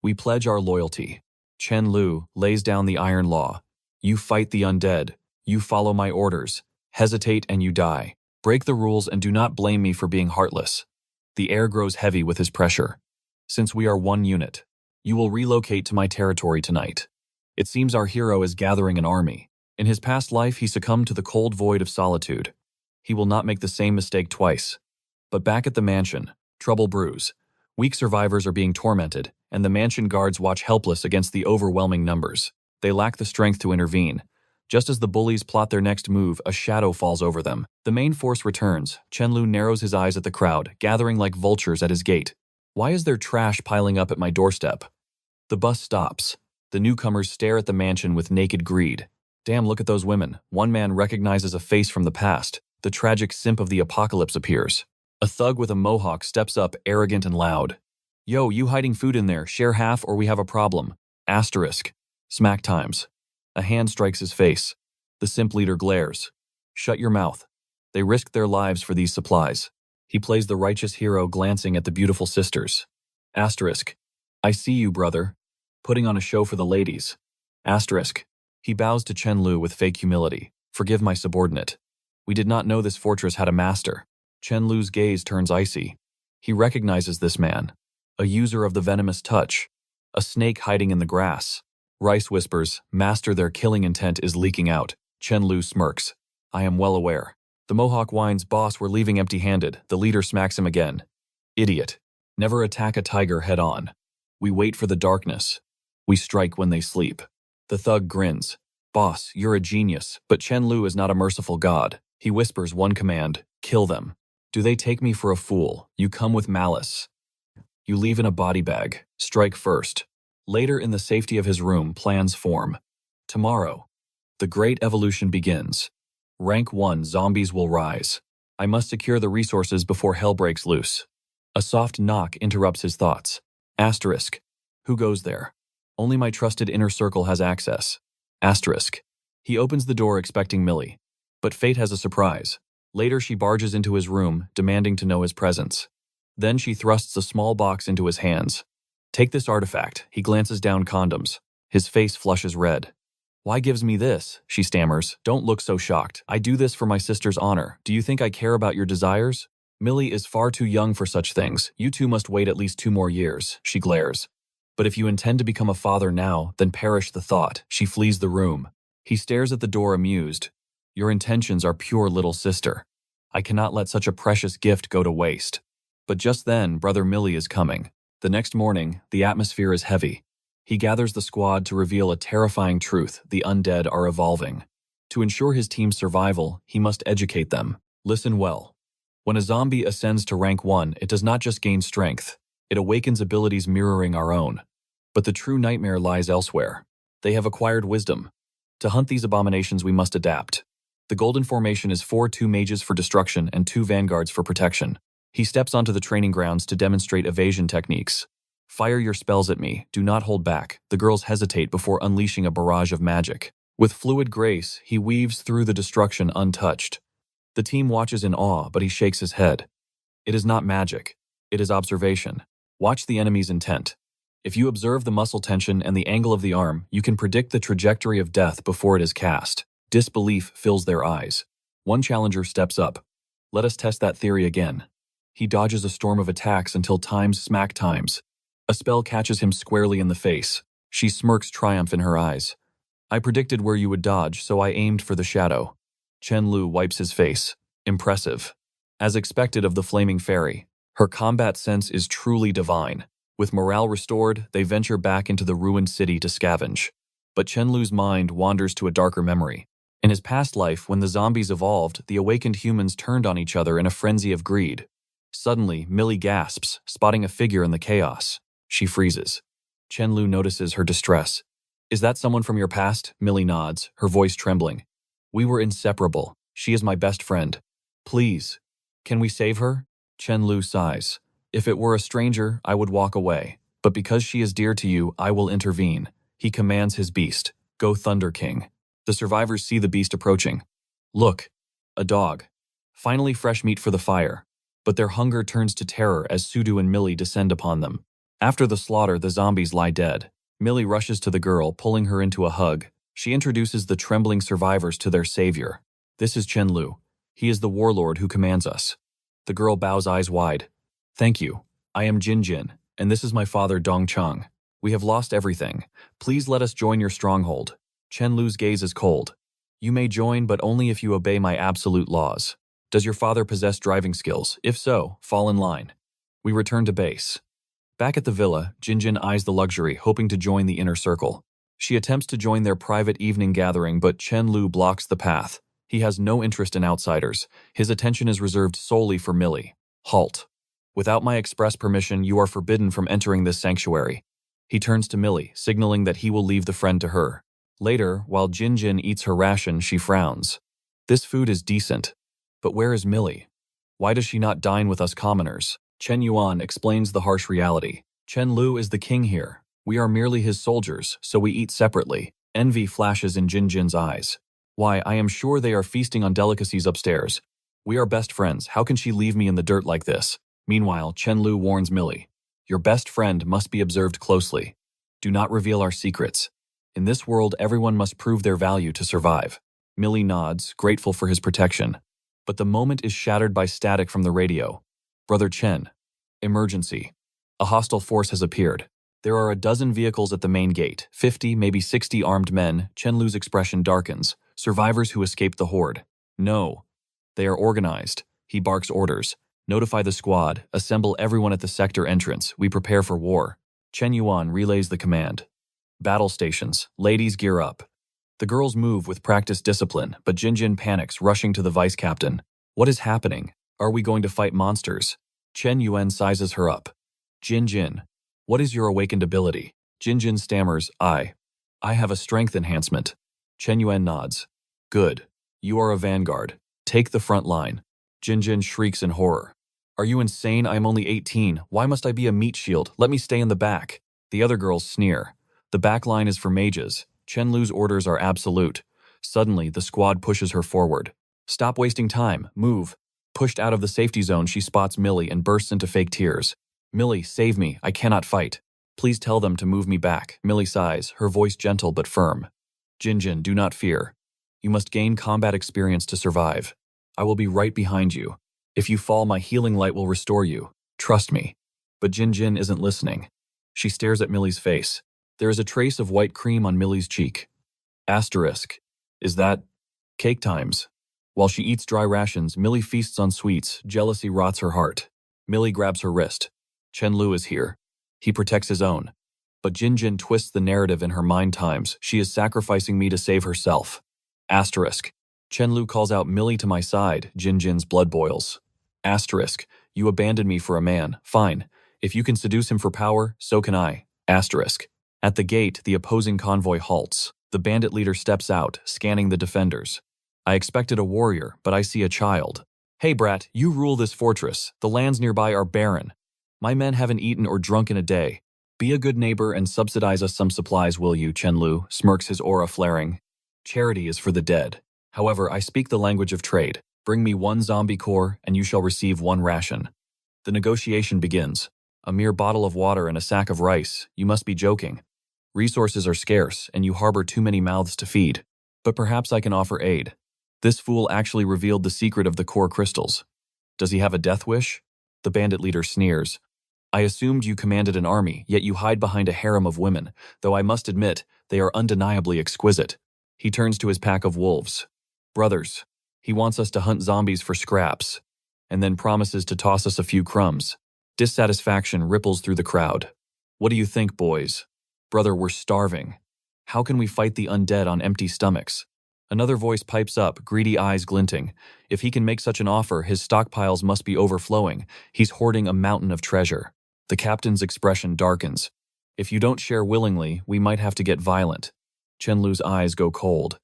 we pledge our loyalty. Chen Lu lays down the iron law. You fight the undead. You follow my orders. Hesitate and you die. Break the rules and do not blame me for being heartless. The air grows heavy with his pressure. Since we are one unit, you will relocate to my territory tonight. It seems our hero is gathering an army. In his past life, he succumbed to the cold void of solitude. He will not make the same mistake twice. But back at the mansion, trouble brews. Weak survivors are being tormented, and the mansion guards watch helpless against the overwhelming numbers. They lack the strength to intervene. Just as the bullies plot their next move, a shadow falls over them. The main force returns. Chen Lu narrows his eyes at the crowd, gathering like vultures at his gate. Why is there trash piling up at my doorstep? The bus stops. The newcomers stare at the mansion with naked greed. Damn, look at those women. One man recognizes a face from the past. The tragic simp of the apocalypse appears. A thug with a mohawk steps up, arrogant and loud. Yo, you hiding food in there, share half or we have a problem. Asterisk. Smack times. A hand strikes his face. The simp leader glares. Shut your mouth. They risked their lives for these supplies. He plays the righteous hero, glancing at the beautiful sisters. Asterisk. I see you, brother. Putting on a show for the ladies. Asterisk. He bows to Chen Lu with fake humility. Forgive my subordinate. We did not know this fortress had a master. Chen Lu's gaze turns icy. He recognizes this man. A user of the venomous touch. A snake hiding in the grass. Rice whispers, Master, their killing intent is leaking out. Chen Lu smirks. I am well aware. The Mohawk whines, Boss, we're leaving empty-handed. The leader smacks him again. Idiot. Never attack a tiger head-on. We wait for the darkness. We strike when they sleep. The thug grins. Boss, you're a genius, but Chen Lu is not a merciful god. He whispers one command, kill them. Do they take me for a fool? You come with malice. You leave in a body bag. Strike first. Later in the safety of his room, plans form. Tomorrow, the great evolution begins. Rank 1 zombies will rise. I must secure the resources before hell breaks loose. A soft knock interrupts his thoughts. Asterisk. Who goes there? Only my trusted inner circle has access. Asterisk. He opens the door expecting Millie. But fate has a surprise. Later she barges into his room, demanding to know his presence. Then she thrusts a small box into his hands. Take this artifact. He glances down condoms. His face flushes red. Why gives me this? She stammers. Don't look so shocked. I do this for my sister's honor. Do you think I care about your desires? Millie is far too young for such things. You two must wait at least 2 more years, she glares. But if you intend to become a father now, then perish the thought. She flees the room. He stares at the door amused. Your intentions are pure, little sister. I cannot let such a precious gift go to waste. But just then, Brother Millie is coming. The next morning, the atmosphere is heavy. He gathers the squad to reveal a terrifying truth: the undead are evolving. To ensure his team's survival, he must educate them. Listen well. When a zombie ascends to rank 1, it does not just gain strength. It awakens abilities mirroring our own. But the true nightmare lies elsewhere. They have acquired wisdom. To hunt these abominations, we must adapt. The golden formation is 2 mages for destruction and 2 vanguards for protection. He steps onto the training grounds to demonstrate evasion techniques. Fire your spells at me, do not hold back. The girls hesitate before unleashing a barrage of magic. With fluid grace, he weaves through the destruction untouched. The team watches in awe, but he shakes his head. It is not magic. It is observation. Watch the enemy's intent. If you observe the muscle tension and the angle of the arm, you can predict the trajectory of death before it is cast. Disbelief fills their eyes. One challenger steps up. Let us test that theory again. He dodges a storm of attacks until times smack times. A spell catches him squarely in the face. She smirks triumph in her eyes. I predicted where you would dodge, so I aimed for the shadow. Chen Lu wipes his face. Impressive. As expected of the flaming fairy, her combat sense is truly divine. With morale restored, they venture back into the ruined city to scavenge. But Chen Lu's mind wanders to a darker memory. In his past life, when the zombies evolved, the awakened humans turned on each other in a frenzy of greed. Suddenly, Millie gasps, spotting a figure in the chaos. She freezes. Chen Lu notices her distress. Is that someone from your past? Millie nods, her voice trembling. We were inseparable. She is my best friend. Please. Can we save her? Chen Lu sighs. If it were a stranger, I would walk away. But because she is dear to you, I will intervene. He commands his beast. Go, Thunder King. The survivors see the beast approaching. Look. A dog. Finally fresh meat for the fire. But their hunger turns to terror as Sudu and Millie descend upon them. After the slaughter, the zombies lie dead. Millie rushes to the girl, pulling her into a hug. She introduces the trembling survivors to their savior. This is Chen Lu. He is the warlord who commands us. The girl bows eyes wide. Thank you. I am Jin Jin, and this is my father Dong Chang. We have lost everything. Please let us join your stronghold. Chen Lu's gaze is cold. You may join, but only if you obey my absolute laws. Does your father possess driving skills? If so, fall in line. We return to base. Back at the villa, Jinjin eyes the luxury, hoping to join the inner circle. She attempts to join their private evening gathering, but Chen Lu blocks the path. He has no interest in outsiders. His attention is reserved solely for Millie. Halt. Without my express permission, you are forbidden from entering this sanctuary. He turns to Millie, signaling that he will leave the friend to her. Later, while Jinjin eats her ration, she frowns. This food is decent. But where is Millie? Why does she not dine with us commoners? Chen Yuan explains the harsh reality. Chen Lu is the king here. We are merely his soldiers, so we eat separately. Envy flashes in Jinjin's eyes. Why, I am sure they are feasting on delicacies upstairs. We are best friends. How can she leave me in the dirt like this? Meanwhile, Chen Lu warns Millie. Your best friend must be observed closely. Do not reveal our secrets. In this world, everyone must prove their value to survive. Millie nods, grateful for his protection. But the moment is shattered by static from the radio. Brother Chen. Emergency. A hostile force has appeared. There are a dozen vehicles at the main gate, 50, maybe 60 armed men. Chenlu's expression darkens. Survivors who escaped the horde. No. They are organized. He barks orders. Notify the squad. Assemble everyone at the sector entrance. We prepare for war. Chen Yuan relays the command. Battle stations. Ladies, gear up. The girls move with practiced discipline, but Jinjin panics, rushing to the vice captain. What is happening? Are we going to fight monsters? Chen Yuan sizes her up. Jinjin, what is your awakened ability? Jinjin stammers, I have a strength enhancement. Chen Yuan nods. Good. You are a vanguard. Take the front line. Jinjin shrieks in horror. Are you insane? I am only 18. Why must I be a meat shield? Let me stay in the back. The other girls sneer. The back line is for mages. Chenlu's orders are absolute. Suddenly, the squad pushes her forward. Stop wasting time. Move. Pushed out of the safety zone, she spots Millie and bursts into fake tears. Millie, save me. I cannot fight. Please tell them to move me back. Millie sighs, her voice gentle but firm. Jinjin, do not fear. You must gain combat experience to survive. I will be right behind you. If you fall, my healing light will restore you. Trust me. But Jinjin isn't listening. She stares at Millie's face. There is a trace of white cream on Millie's cheek. Asterisk. Is that cake times? While she eats dry rations, Millie feasts on sweets. Jealousy rots her heart. Millie grabs her wrist. Chenlu is here. He protects his own. But Jinjin twists the narrative in her mind times. She is sacrificing me to save herself. Asterisk. Chenlu calls out Millie to my side. Jinjin's blood boils. Asterisk. You abandoned me for a man. Fine. If you can seduce him for power, so can I. Asterisk. At the gate, the opposing convoy halts. The bandit leader steps out, scanning the defenders. I expected a warrior, but I see a child. Hey brat, you rule this fortress. The lands nearby are barren. My men haven't eaten or drunk in a day. Be a good neighbor and subsidize us some supplies, will you? Chenlu smirks, his aura flaring. Charity is for the dead. However, I speak the language of trade. Bring me 1 zombie core, and you shall receive 1 ration. The negotiation begins. A mere bottle of water and a sack of rice. You must be joking. Resources are scarce, and you harbor too many mouths to feed. But perhaps I can offer aid. This fool actually revealed the secret of the core crystals. Does he have a death wish? The bandit leader sneers. I assumed you commanded an army, yet you hide behind a harem of women, though I must admit, they are undeniably exquisite. He turns to his pack of wolves. Brothers, he wants us to hunt zombies for scraps, and then promises to toss us a few crumbs. Dissatisfaction ripples through the crowd. What do you think, boys? Brother, we're starving. How can we fight the undead on empty stomachs? Another voice pipes up, greedy eyes glinting. If he can make such an offer, his stockpiles must be overflowing. He's hoarding a mountain of treasure. The captain's expression darkens. If you don't share willingly, we might have to get violent. Chenlu's eyes go cold.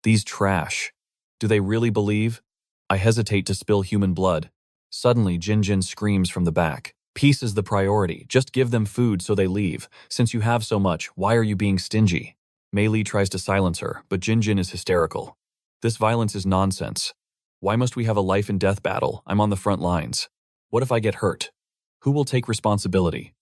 These trash. Do they really believe? I hesitate to spill human blood. Suddenly, Jinjin screams from the back. Peace is the priority. Just give them food so they leave. Since you have so much, why are you being stingy? Mei Li tries to silence her, but Jinjin is hysterical. This violence is nonsense. Why must we have a life and death battle? I'm on the front lines. What if I get hurt? Who will take responsibility?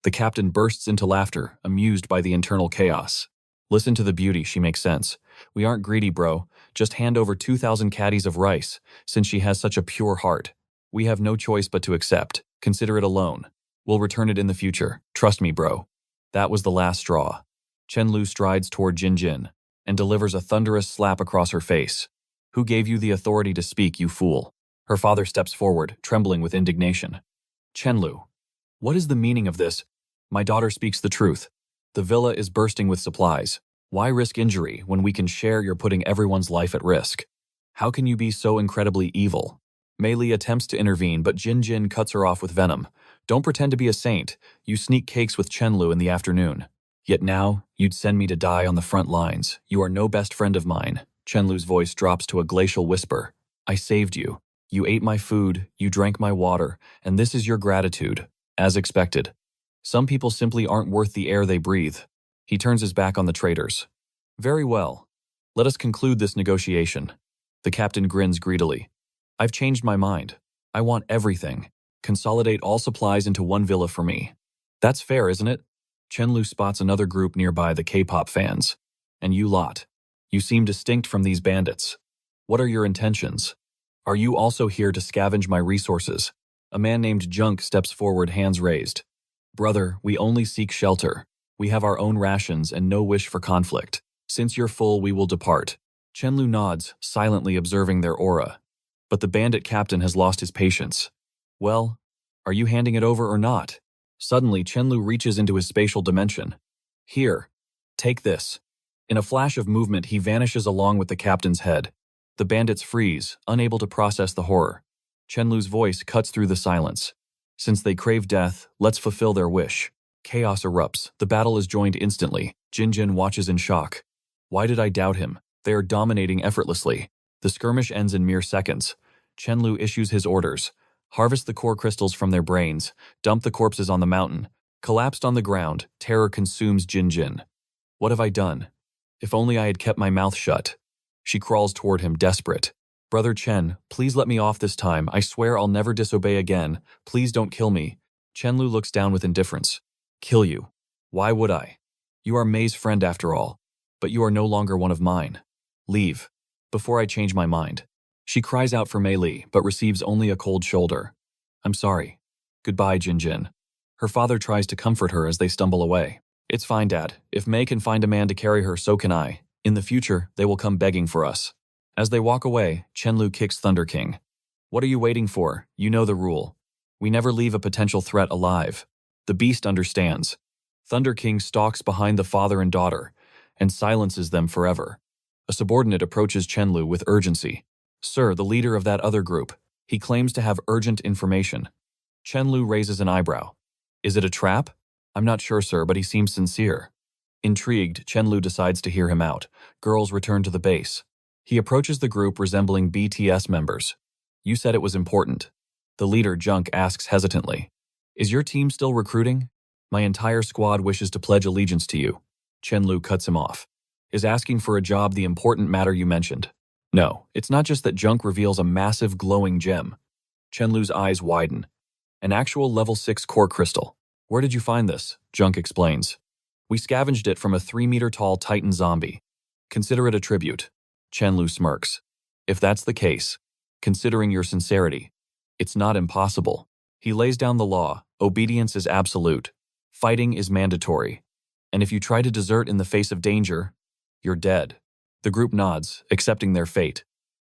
The captain bursts into laughter, amused by the internal chaos. Listen to the beauty, she makes sense. We aren't greedy, bro. Just hand over 2,000 caddies of rice, since she has such a pure heart. We have no choice but to accept. Consider it a loan. We'll return it in the future. Trust me, bro. That was the last straw. Chenlu strides toward Jinjin and delivers a thunderous slap across her face. Who gave you the authority to speak, you fool? Her father steps forward, trembling with indignation. Chenlu, what is the meaning of this? My daughter speaks the truth. The villa is bursting with supplies. Why risk injury when we can share? You're putting everyone's life at risk. How can you be so incredibly evil? Mei Li attempts to intervene, but Jinjin cuts her off with venom. Don't pretend to be a saint. You sneak cakes with Chenlu in the afternoon. Yet now, you'd send me to die on the front lines. You are no best friend of mine. Chenlu's voice drops to a glacial whisper. I saved you. You ate my food, you drank my water, and this is your gratitude, as expected. Some people simply aren't worth the air they breathe. He turns his back on the traitors. Very well. Let us conclude this negotiation. The captain grins greedily. I've changed my mind. I want everything. Consolidate all supplies into 1 villa for me. That's fair, isn't it? Chenlu spots another group nearby, the K-pop fans. And you lot. You seem distinct from these bandits. What are your intentions? Are you also here to scavenge my resources? A man named Junk steps forward, hands raised. Brother, we only seek shelter. We have our own rations and no wish for conflict. Since you're full, we will depart. Chenlu nods, silently observing their aura. But the bandit captain has lost his patience. Well, are you handing it over or not? Suddenly, Chenlu reaches into his spatial dimension. Here, take this. In a flash of movement, he vanishes along with the captain's head. The bandits freeze, unable to process the horror. Chenlu's voice cuts through the silence. Since they crave death, let's fulfill their wish. Chaos erupts. The battle is joined instantly. Jinjin watches in shock. Why did I doubt him? They are dominating effortlessly. The skirmish ends in mere seconds. Chenlu issues his orders. Harvest the core crystals from their brains. Dump the corpses on the mountain. Collapsed on the ground, terror consumes Jinjin. What have I done? If only I had kept my mouth shut. She crawls toward him, desperate. Brother Chen, please let me off this time. I swear I'll never disobey again. Please don't kill me. Chenlu looks down with indifference. Kill you? Why would I? You are Mei's friend after all. But you are no longer one of mine. Leave. Before I change my mind. She cries out for Mei Li, but receives only a cold shoulder. I'm sorry. Goodbye, Jinjin. Her father tries to comfort her as they stumble away. It's fine, Dad. If Mei can find a man to carry her, so can I. In the future, they will come begging for us. As they walk away, Chenlu kicks Thunder King. What are you waiting for? You know the rule. We never leave a potential threat alive. The beast understands. Thunder King stalks behind the father and daughter, and silences them forever. A subordinate approaches Chenlu with urgency. Sir, the leader of that other group. He claims to have urgent information. Chenlu raises an eyebrow. Is it a trap? I'm not sure, sir, but he seems sincere. Intrigued, Chenlu decides to hear him out. Girls return to the base. He approaches the group resembling BTS members. You said it was important. The leader, Junk, asks hesitantly. Is your team still recruiting? My entire squad wishes to pledge allegiance to you. Chenlu cuts him off. Is asking for a job the important matter you mentioned? No, it's not just that Junk reveals a massive glowing gem. Chenlu's eyes widen. An actual level 6 core crystal. Where did you find this? Junk explains. We scavenged it from a 3-meter-tall Titan zombie. Consider it a tribute. Chenlu smirks. If that's the case, considering your sincerity, it's not impossible. He lays down the law. Obedience is absolute. Fighting is mandatory. And if you try to desert in the face of danger, you're dead. The group nods, accepting their fate.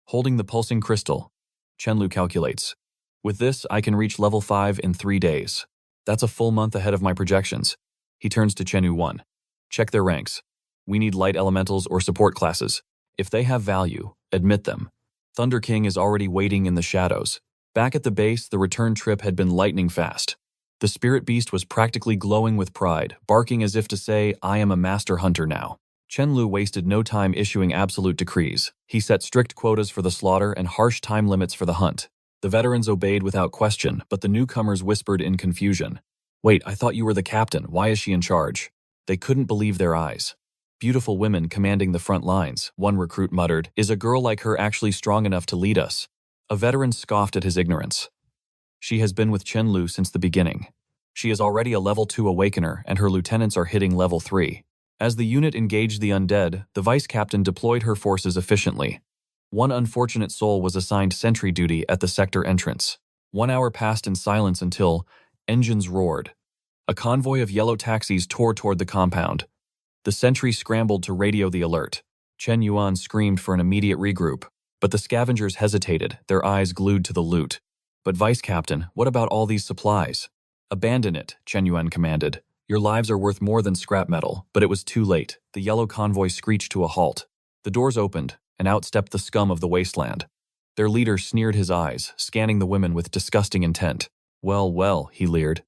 Holding the pulsing crystal, Chenlu calculates. With this, I can reach level 5 in 3 days. That's a full month ahead of my projections. He turns to Chenyu 1. Check their ranks. We need light elementals or support classes. If they have value, admit them. Thunder King is already waiting in the shadows. Back at the base, the return trip had been lightning fast. The spirit beast was practically glowing with pride, barking as if to say, I am a master hunter now. Chenlu wasted no time issuing absolute decrees. He set strict quotas for the slaughter and harsh time limits for the hunt. The veterans obeyed without question, but the newcomers whispered in confusion. Wait, I thought you were the captain. Why is she in charge? They couldn't believe their eyes. Beautiful women commanding the front lines, one recruit muttered. Is a girl like her actually strong enough to lead us? A veteran scoffed at his ignorance. She has been with Chenlu since the beginning. She is already a level 2 awakener, and her lieutenants are hitting level 3. As the unit engaged the undead, the vice captain deployed her forces efficiently. One unfortunate soul was assigned sentry duty at the sector entrance. 1 hour passed in silence until engines roared. A convoy of yellow taxis tore toward the compound. The sentry scrambled to radio the alert. Chen Yuan screamed for an immediate regroup, but the scavengers hesitated, their eyes glued to the loot. But Vice Captain, what about all these supplies? Abandon it, Chen Yuan commanded. Your lives are worth more than scrap metal, but it was too late. The yellow convoy screeched to a halt. The doors opened, and out stepped the scum of the wasteland. Their leader sneered his eyes, scanning the women with disgusting intent. Well, well, he leered.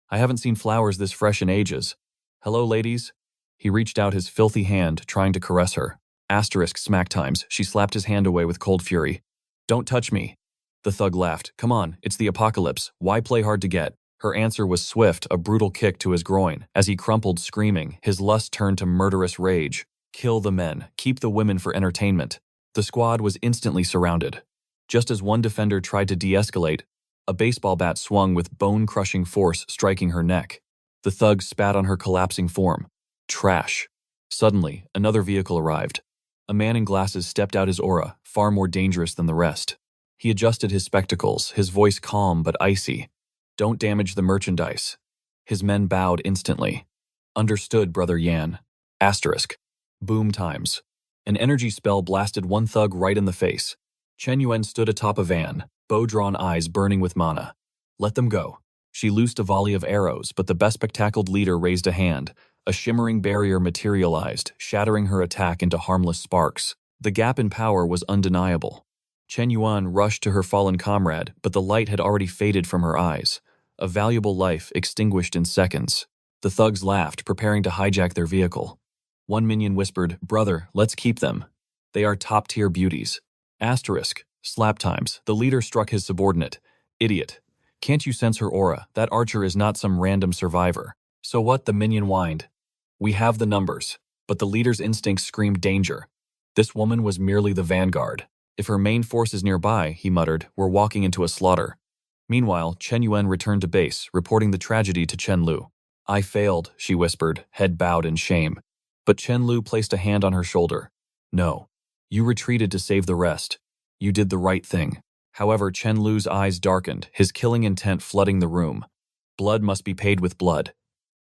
I haven't seen flowers this fresh in ages. Hello, ladies? He reached out his filthy hand, trying to caress her. Asterisk smack times, she slapped his hand away with cold fury. Don't touch me. The thug laughed. Come on, it's the apocalypse. Why play hard to get? Her answer was swift, a brutal kick to his groin. As he crumpled, screaming, his lust turned to murderous rage. Kill the men, keep the women for entertainment. The squad was instantly surrounded. Just as one defender tried to de-escalate, a baseball bat swung with bone-crushing force, striking her neck. The thug spat on her collapsing form. Trash. Suddenly, another vehicle arrived. A man in glasses stepped out his aura, far more dangerous than the rest. He adjusted his spectacles, his voice calm but icy. "Don't damage the merchandise." His men bowed instantly. "Understood, Brother Yan." Asterisk. Boom times. An energy spell blasted one thug right in the face. Chen Yuan stood atop a van, bow-drawn eyes burning with mana. "Let them go." She loosed a volley of arrows, but the bespectacled leader raised a hand. A shimmering barrier materialized, shattering her attack into harmless sparks. The gap in power was undeniable. Chen Yuan rushed to her fallen comrade, but the light had already faded from her eyes. A valuable life extinguished in seconds. The thugs laughed, preparing to hijack their vehicle. One minion whispered, "Brother, let's keep them. They are top-tier beauties." Asterisk. Slap times. The leader struck his subordinate. "Idiot. Can't you sense her aura? That archer is not some random survivor." "So what?" the minion whined. "We have the numbers." But the leader's instincts screamed danger. This woman was merely the vanguard. "If her main force is nearby," he muttered, "we're walking into a slaughter." Meanwhile, Chen Yuan returned to base, reporting the tragedy to Chen Lu. "I failed," she whispered, head bowed in shame. But Chen Lu placed a hand on her shoulder. "No. You retreated to save the rest. You did the right thing." However, Chen Lu's eyes darkened, his killing intent flooding the room. Blood must be paid with blood.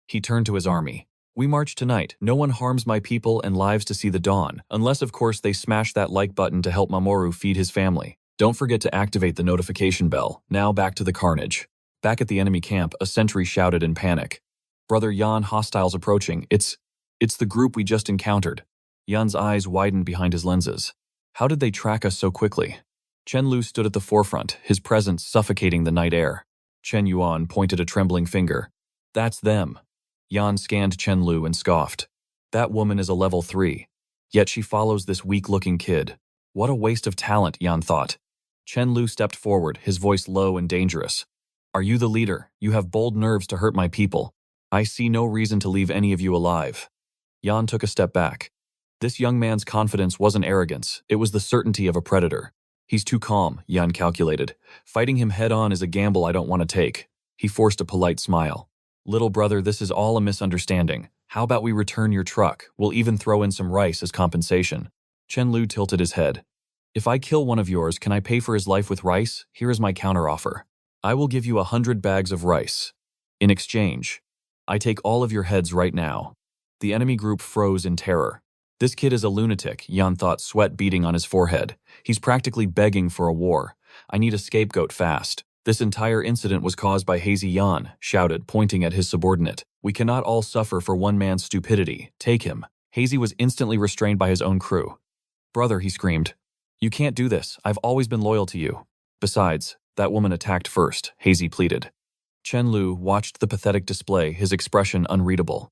He turned to his army. "We march tonight. No one harms my people and lives to see the dawn, unless of course they smash that like button to help Mamoru feed his family. Don't forget to activate the notification bell." Now back to the carnage. Back at the enemy camp, a sentry shouted in panic. "Brother Yan, hostiles approaching. It's the group we just encountered." Yan's eyes widened behind his lenses. "How did they track us so quickly?" Chen Lu stood at the forefront, his presence suffocating the night air. Chen Yuan pointed a trembling finger. "That's them." Yan scanned Chen Lu and scoffed. "That woman is a level 3. Yet she follows this weak-looking kid. What a waste of talent," Yan thought. Chen Lu stepped forward, his voice low and dangerous. "Are you the leader? You have bold nerves to hurt my people. I see no reason to leave any of you alive." Yan took a step back. This young man's confidence wasn't arrogance, it was the certainty of a predator. "He's too calm," Yan calculated. "Fighting him head-on is a gamble I don't want to take." He forced a polite smile. "Little brother, this is all a misunderstanding. How about we return your truck? We'll even throw in some rice as compensation." Chen Lu tilted his head. "If I kill one of yours, can I pay for his life with rice? Here is my counteroffer. I will give you 100 bags of rice. In exchange, I take all of your heads right now." The enemy group froze in terror. This kid is a lunatic, Yan thought, sweat beading on his forehead. He's practically begging for a war. I need a scapegoat fast. This entire incident was caused by Hazy Yan, shouted, pointing at his subordinate. "We cannot all suffer for one man's stupidity. Take him." Hazy was instantly restrained by his own crew. "Brother," he screamed. "You can't do this. I've always been loyal to you. Besides, that woman attacked first," Hazy pleaded. Chen Lu watched the pathetic display, his expression unreadable.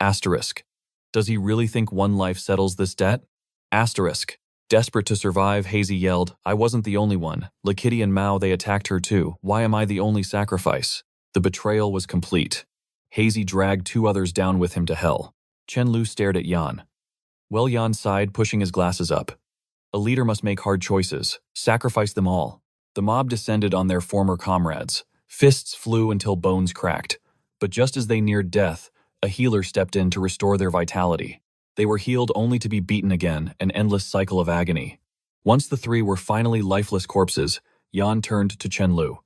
Asterisk. Does he really think one life settles this debt? Asterisk. Desperate to survive, Hazy yelled, "I wasn't the only one. Lakitty and Mao, they attacked her too. Why am I the only sacrifice?" The betrayal was complete. Hazy dragged 2 others down with him to hell. Chen Lu stared at Yan. Well, Yan sighed, pushing his glasses up. A leader must make hard choices. Sacrifice them all. The mob descended on their former comrades. Fists flew until bones cracked. But just as they neared death, a healer stepped in to restore their vitality. They were healed only to be beaten again, an endless cycle of agony. Once the 3 were finally lifeless corpses, Yan turned to Chen Lu.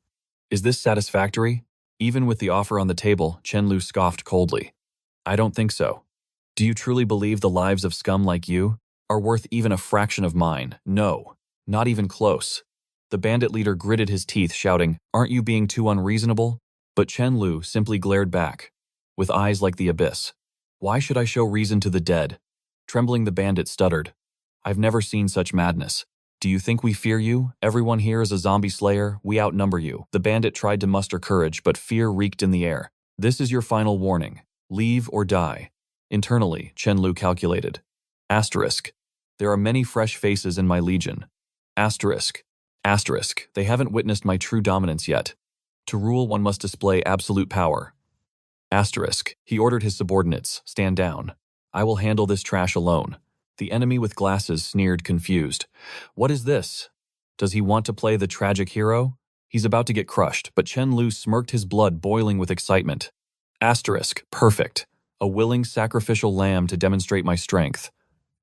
"Is this satisfactory?" Even with the offer on the table, Chen Lu scoffed coldly. "I don't think so. Do you truly believe the lives of scum like you are worth even a fraction of mine? No, not even close." The bandit leader gritted his teeth, shouting, "Aren't you being too unreasonable?" But Chen Lu simply glared back, with eyes like the abyss. "Why should I show reason to the dead?" Trembling, the bandit stuttered. "I've never seen such madness. Do you think we fear you? Everyone here is a zombie slayer. We outnumber you." The bandit tried to muster courage, but fear reeked in the air. "This is your final warning. Leave or die." Internally, Chen Lu calculated. Asterisk. There are many fresh faces in my legion. Asterisk. Asterisk. They haven't witnessed my true dominance yet. To rule, one must display absolute power. Asterisk. He ordered his subordinates, "Stand down. I will handle this trash alone." The enemy with glasses sneered, confused. "What is this? Does he want to play the tragic hero?" He's about to get crushed, but Chen Lu smirked, his blood boiling with excitement. Asterisk. Perfect. a willing sacrificial lamb to demonstrate my strength.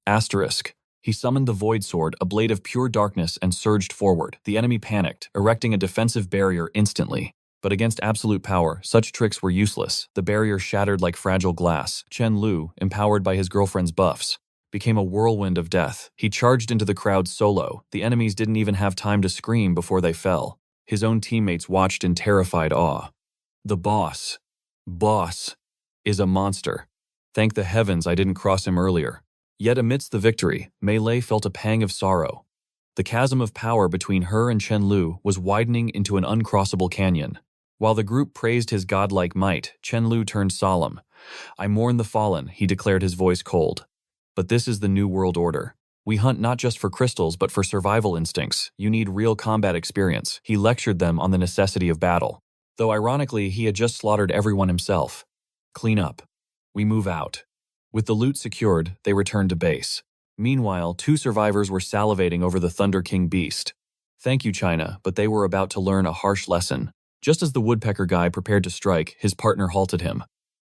Asterisk. He summoned the Void Sword, a blade of pure darkness, and surged forward. The enemy panicked, erecting a defensive barrier instantly. But against absolute power, such tricks were useless. The barrier shattered like fragile glass. Chen Lu, empowered by his girlfriend's buffs, became a whirlwind of death. He charged into the crowd solo. The enemies didn't even have time to scream before they fell. His own teammates watched in terrified awe. The boss, is a monster. Thank the heavens I didn't cross him earlier. Yet amidst the victory, Mei Lei felt a pang of sorrow. The chasm of power between her and Chen Lu was widening into an uncrossable canyon. While the group praised his godlike might, Chen Lu turned solemn. I mourn the fallen, he declared, his voice cold. But this is the new world order. We hunt not just for crystals but for survival instincts. You need real combat experience. He lectured them on the necessity of battle. Though ironically, he had just slaughtered everyone himself. Clean up. We move out. With the loot secured, they returned to base. Meanwhile, 2 survivors were salivating over the Thunder King beast. Thank you, China, but they were about to learn a harsh lesson. Just as the woodpecker guy prepared to strike, his partner halted him.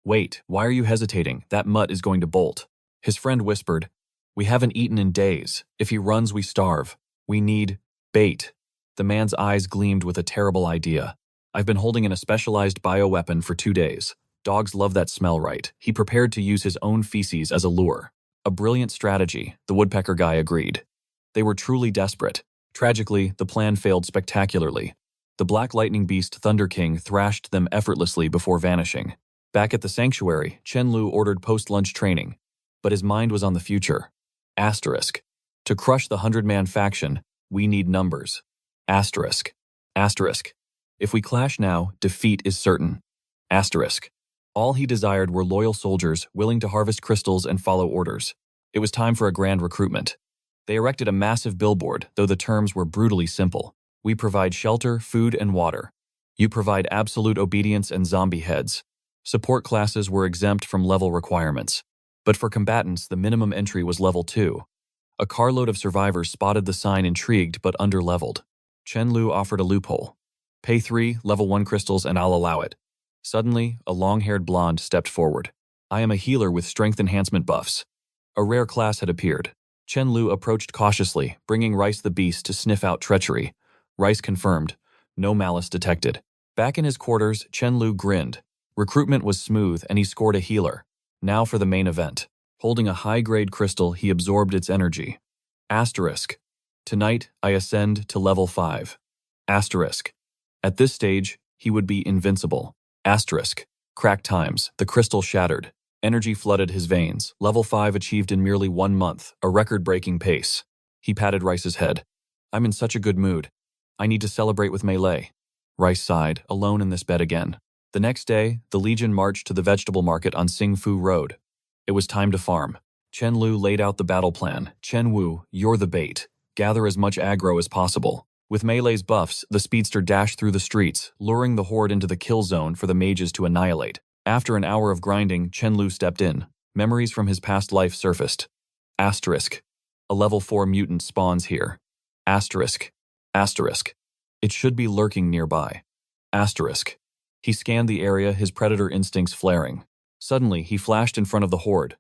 Wait, why are you hesitating? That mutt is going to bolt. His friend whispered, we haven't eaten in days. If he runs, we starve. We need bait. The man's eyes gleamed with a terrible idea. I've been holding in a specialized bioweapon for 2 days. Dogs love that smell, right? He prepared to use his own feces as a lure. A brilliant strategy, the woodpecker guy agreed. They were truly desperate. Tragically, the plan failed spectacularly. The Black Lightning Beast Thunder King thrashed them effortlessly before vanishing. Back at the sanctuary, Chen Lu ordered post-lunch training. But his mind was on the future. Asterisk. To crush the 100-man faction, we need numbers. Asterisk. Asterisk. If we clash now, defeat is certain. Asterisk. All he desired were loyal soldiers willing to harvest crystals and follow orders. It was time for a grand recruitment. They erected a massive billboard, though the terms were brutally simple. We provide shelter, food, and water. You provide absolute obedience and zombie heads. Support classes were exempt from level requirements. But for combatants, the minimum entry was level 2. A carload of survivors spotted the sign intrigued but underleveled. Chen Lu offered a loophole. Pay 3 level 1 crystals and I'll allow it. Suddenly, a long-haired blonde stepped forward. I am a healer with strength enhancement buffs. A rare class had appeared. Chen Lu approached cautiously, bringing Rice the Beast to sniff out treachery. Rice confirmed. No malice detected. Back in his quarters, Chen Lu grinned. Recruitment was smooth and he scored a healer. Now for the main event. Holding a high-grade crystal, he absorbed its energy. Asterisk. Tonight, I ascend to level 5. Asterisk. At this stage, he would be invincible. Asterisk. Crack times. The crystal shattered. Energy flooded his veins. Level 5 achieved in merely 1 month, a record-breaking pace. He patted Rice's head. I'm in such a good mood. I need to celebrate with Mei Lei. Rice sighed, alone in this bed again. The next day, the Legion marched to the vegetable market on Singfu Road. It was time to farm. Chen Lu laid out the battle plan. Chen Wu, you're the bait. Gather as much aggro as possible. With Mei Lei's buffs, the speedster dashed through the streets, luring the horde into the kill zone for the mages to annihilate. After an hour of grinding, Chen Lu stepped in. Memories from his past life surfaced. Asterisk. A level 4 mutant spawns here. Asterisk. Asterisk. It should be lurking nearby. Asterisk. He scanned the area, his predator instincts flaring. Suddenly, he flashed in front of the horde.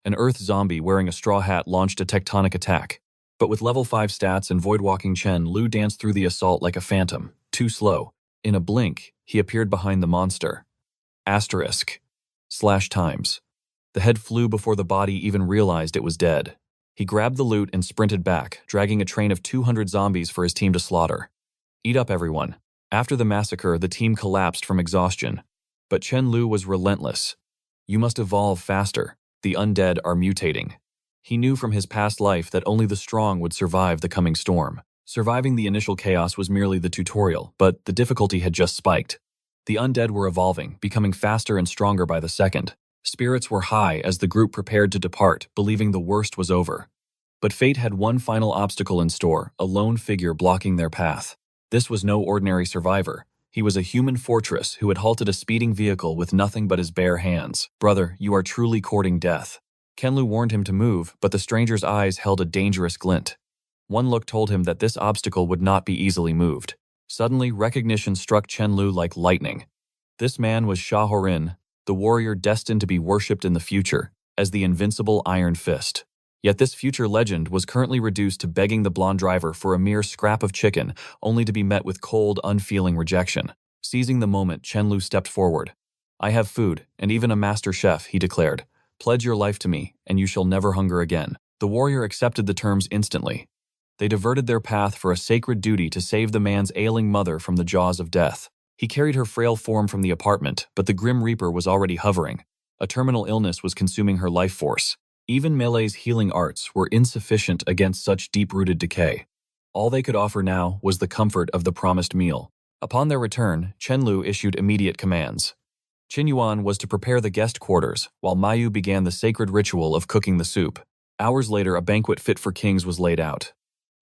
An earth zombie wearing a straw hat launched a tectonic attack. But with level 5 stats and void-walking Chen Lu danced through the assault like a phantom, too slow. In a blink, he appeared behind the monster. Asterisk. /times. The head flew before the body even realized it was dead. He grabbed the loot and sprinted back, dragging a train of 200 zombies for his team to slaughter. Eat up, everyone. After the massacre, the team collapsed from exhaustion. But Chen Lu was relentless. You must evolve faster. The undead are mutating. He knew from his past life that only the strong would survive the coming storm. Surviving the initial chaos was merely the tutorial, but the difficulty had just spiked. The undead were evolving, becoming faster and stronger by the second. Spirits were high as the group prepared to depart, believing the worst was over. But fate had one final obstacle in store, a lone figure blocking their path. This was no ordinary survivor. He was a human fortress who had halted a speeding vehicle with nothing but his bare hands. Brother, you are truly courting death. Chen Lu warned him to move, but the stranger's eyes held a dangerous glint. One look told him that this obstacle would not be easily moved. Suddenly, recognition struck Chen Lu like lightning. This man was Sha Horin, the warrior destined to be worshipped in the future as the invincible Iron Fist. Yet this future legend was currently reduced to begging the blonde driver for a mere scrap of chicken, only to be met with cold, unfeeling rejection. Seizing the moment, Chenlu stepped forward. "I have food, and even a master chef," he declared. "Pledge your life to me, and you shall never hunger again." The warrior accepted the terms instantly. They diverted their path for a sacred duty to save the man's ailing mother from the jaws of death. He carried her frail form from the apartment, but the Grim Reaper was already hovering. A terminal illness was consuming her life force. Even Melee's healing arts were insufficient against such deep-rooted decay. All they could offer now was the comfort of the promised meal. Upon their return, Chenlu issued immediate commands. Qinyuan was to prepare the guest quarters, while Mayu began the sacred ritual of cooking the soup. Hours later, a banquet fit for kings was laid out.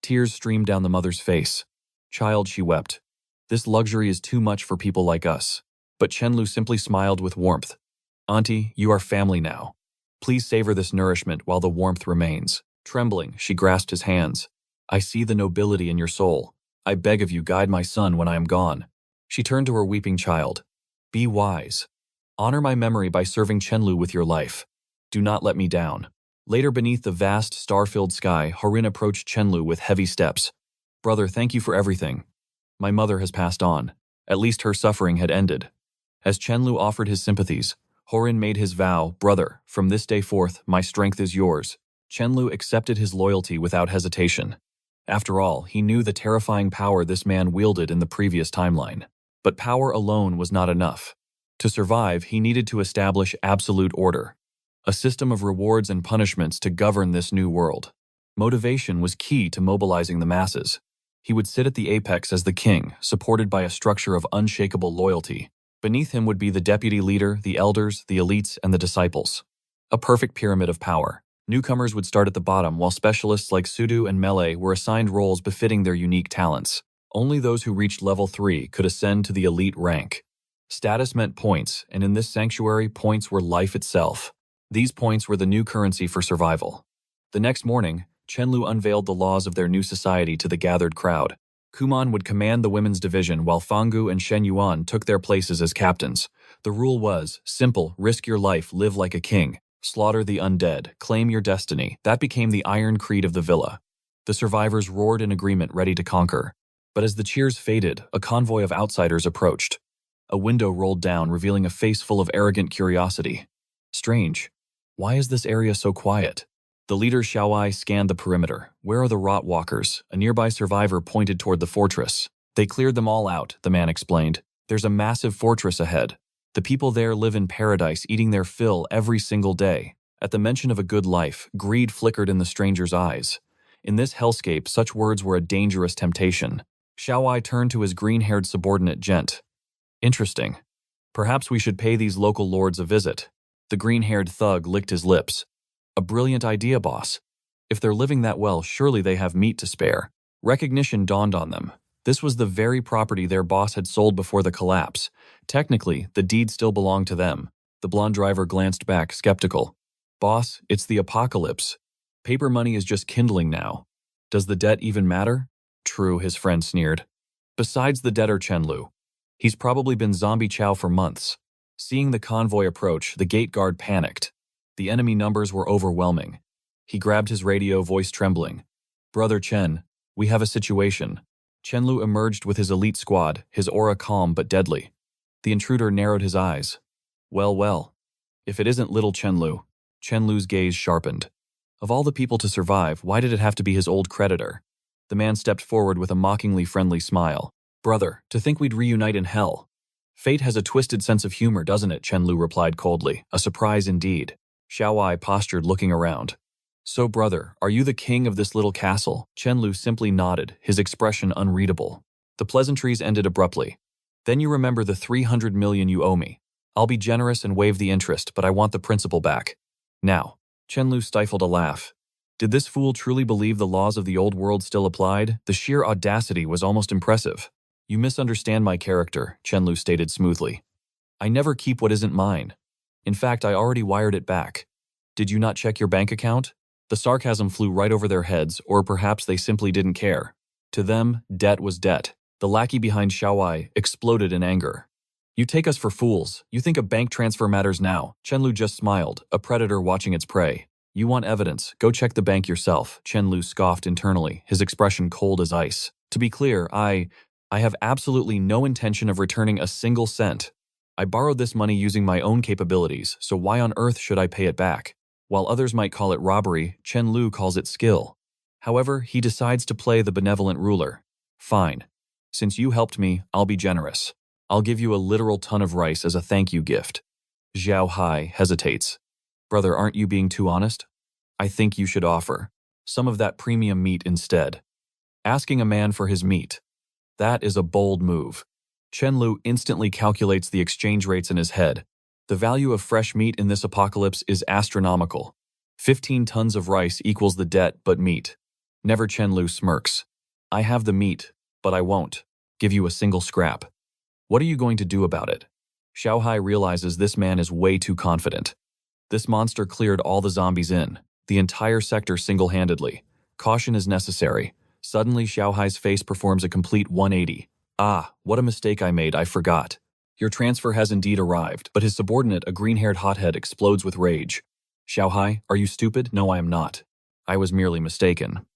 Tears streamed down the mother's face. "Child," she wept, "this luxury is too much for people like us." But Chenlu simply smiled with warmth. "Auntie, you are family now. Please savor this nourishment while the warmth remains." Trembling, she grasped his hands. "I see the nobility in your soul. I beg of you, guide my son when I am gone." She turned to her weeping child. "Be wise. Honor my memory by serving Chenlu with your life. Do not let me down." Later, beneath the vast, star-filled sky, Horin approached Chenlu with heavy steps. "Brother, thank you for everything. My mother has passed on. At least her suffering had ended." As Chenlu offered his sympathies, Horin made his vow, "Brother, from this day forth, my strength is yours." Chenlu accepted his loyalty without hesitation. After all, he knew the terrifying power this man wielded in the previous timeline. But power alone was not enough. To survive, he needed to establish absolute order, a system of rewards and punishments to govern this new world. Motivation was key to mobilizing the masses. He would sit at the apex as the king, supported by a structure of unshakable loyalty. Beneath him would be the deputy leader, the elders, the elites, and the disciples. A perfect pyramid of power. Newcomers would start at the bottom, while specialists like Sudu and Melee were assigned roles befitting their unique talents. Only those who reached level 3 could ascend to the elite rank. Status meant points, and in this sanctuary, points were life itself. These points were the new currency for survival. The next morning, Chenlu unveiled the laws of their new society to the gathered crowd. Kuman would command the women's division while Fangu and Shen Yuan took their places as captains. The rule was simple: risk your life, live like a king, slaughter the undead, claim your destiny. That became the iron creed of the villa. The survivors roared in agreement, ready to conquer. But as the cheers faded, a convoy of outsiders approached. A window rolled down, revealing a face full of arrogant curiosity. "Strange. Why is this area so quiet?" The leader Xiaowai scanned the perimeter. "Where are the rot walkers?" A nearby survivor pointed toward the fortress. "They cleared them all out," the man explained. "There's a massive fortress ahead. The people there live in paradise, eating their fill every single day." At the mention of a good life, greed flickered in the stranger's eyes. In this hellscape, such words were a dangerous temptation. Xiaowai turned to his green-haired subordinate Gent. "Interesting. Perhaps we should pay these local lords a visit." The green-haired thug licked his lips. "A brilliant idea, boss. If they're living that well, surely they have meat to spare." Recognition dawned on them. This was the very property their boss had sold before the collapse. Technically, the deed still belonged to them. The blonde driver glanced back, skeptical. "Boss, it's the apocalypse. Paper money is just kindling now. Does the debt even matter?" "True," his friend sneered. "Besides the debtor Chenlu, he's probably been zombie chow for months." Seeing the convoy approach, the gate guard panicked. The enemy numbers were overwhelming. He grabbed his radio, voice trembling. "Brother Chen, we have a situation." Chenlu emerged with his elite squad, his aura calm but deadly. The intruder narrowed his eyes. Well, well. If it isn't little Chenlu." Chenlu's gaze sharpened. Of all the people to survive, why did it have to be his old creditor? The man stepped forward with a mockingly friendly smile. "Brother, to think we'd reunite in hell." "Fate has a twisted sense of humor, doesn't it?" Chenlu replied coldly. "A surprise indeed." Xiaowai postured, looking around. "So, brother, are you the king of this little castle?" Chenlu simply nodded, his expression unreadable. The pleasantries ended abruptly. "Then you remember the 300 million you owe me. I'll be generous and waive the interest, but I want the principal back. Now." Chenlu stifled a laugh. Did this fool truly believe the laws of the old world still applied? The sheer audacity was almost impressive. "You misunderstand my character," Chenlu stated smoothly. "I never keep what isn't mine. In fact, I already wired it back. Did you not check your bank account?" The sarcasm flew right over their heads, or perhaps they simply didn't care. To them, debt was debt. The lackey behind Xiaowai exploded in anger. You take us for fools. You think a bank transfer matters now. Chen Lu just smiled, a predator watching its prey. You want evidence? Go check the bank yourself. Chen Lu scoffed internally, his expression cold as ice. To be clear, I have absolutely no intention of returning a single cent. I borrowed this money using my own capabilities, so why on earth should I pay it back? While others might call it robbery, Chen Lu calls it skill. However, he decides to play the benevolent ruler. Fine. Since you helped me, I'll be generous. I'll give you a literal ton of rice as a thank you gift. Zhao Hai hesitates. Brother, aren't you being too honest? I think you should offer some of that premium meat instead. Asking a man for his meat. That is a bold move. Chen Lu instantly calculates the exchange rates in his head. The value of fresh meat in this apocalypse is astronomical. 15 tons of rice equals the debt but meat. Never. Chen Lu smirks. I have the meat, but I won't give you a single scrap. What are you going to do about it? Xiao Hai realizes this man is way too confident. This monster cleared all the zombies in, the entire sector single-handedly. Caution is necessary. Suddenly, Xiao Hai's face performs a complete 180. Ah, what a mistake I made, I forgot. Your transfer has indeed arrived, but his subordinate, a green-haired hothead, explodes with rage. Xiao Hai, are you stupid? No, I am not. I was merely mistaken.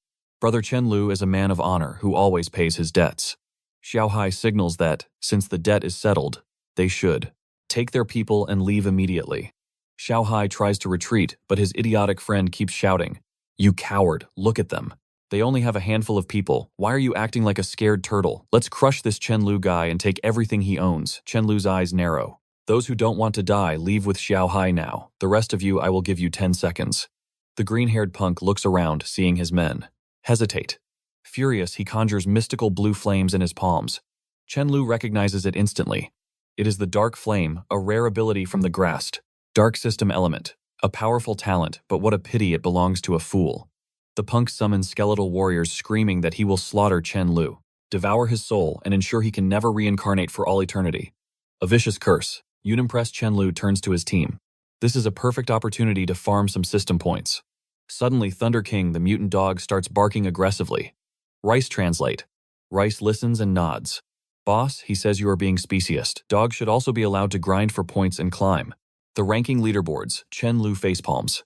Brother Chen Lu is a man of honor who always pays his debts. Xiao Hai signals that, since the debt is settled, they should take their people and leave immediately. Xiao Hai tries to retreat, but his idiotic friend keeps shouting, You coward, look at them. They only have a handful of people. Why are you acting like a scared turtle? Let's crush this Chen Lu guy and take everything he owns. Chen Lu's eyes narrow. Those who don't want to die, leave with Xiao Hai now. The rest of you, I will give you 10 seconds. The green-haired punk looks around, seeing his men hesitate. Furious, he conjures mystical blue flames in his palms. Chen Lu recognizes it instantly. It is the Dark Flame, a rare ability from the Regressed Dark System element. A powerful talent, but what a pity it belongs to a fool. The punk summons skeletal warriors screaming that he will slaughter Chen Lu, devour his soul, and ensure he can never reincarnate for all eternity. A vicious curse. Unimpressed Chen Lu turns to his team. This is a perfect opportunity to farm some system points. Suddenly, Thunder King, the mutant dog, starts barking aggressively. Rice translate. Rice listens and nods. Boss, he says you are being speciest. Dogs should also be allowed to grind for points and climb. The ranking leaderboards, Chen Lu facepalms.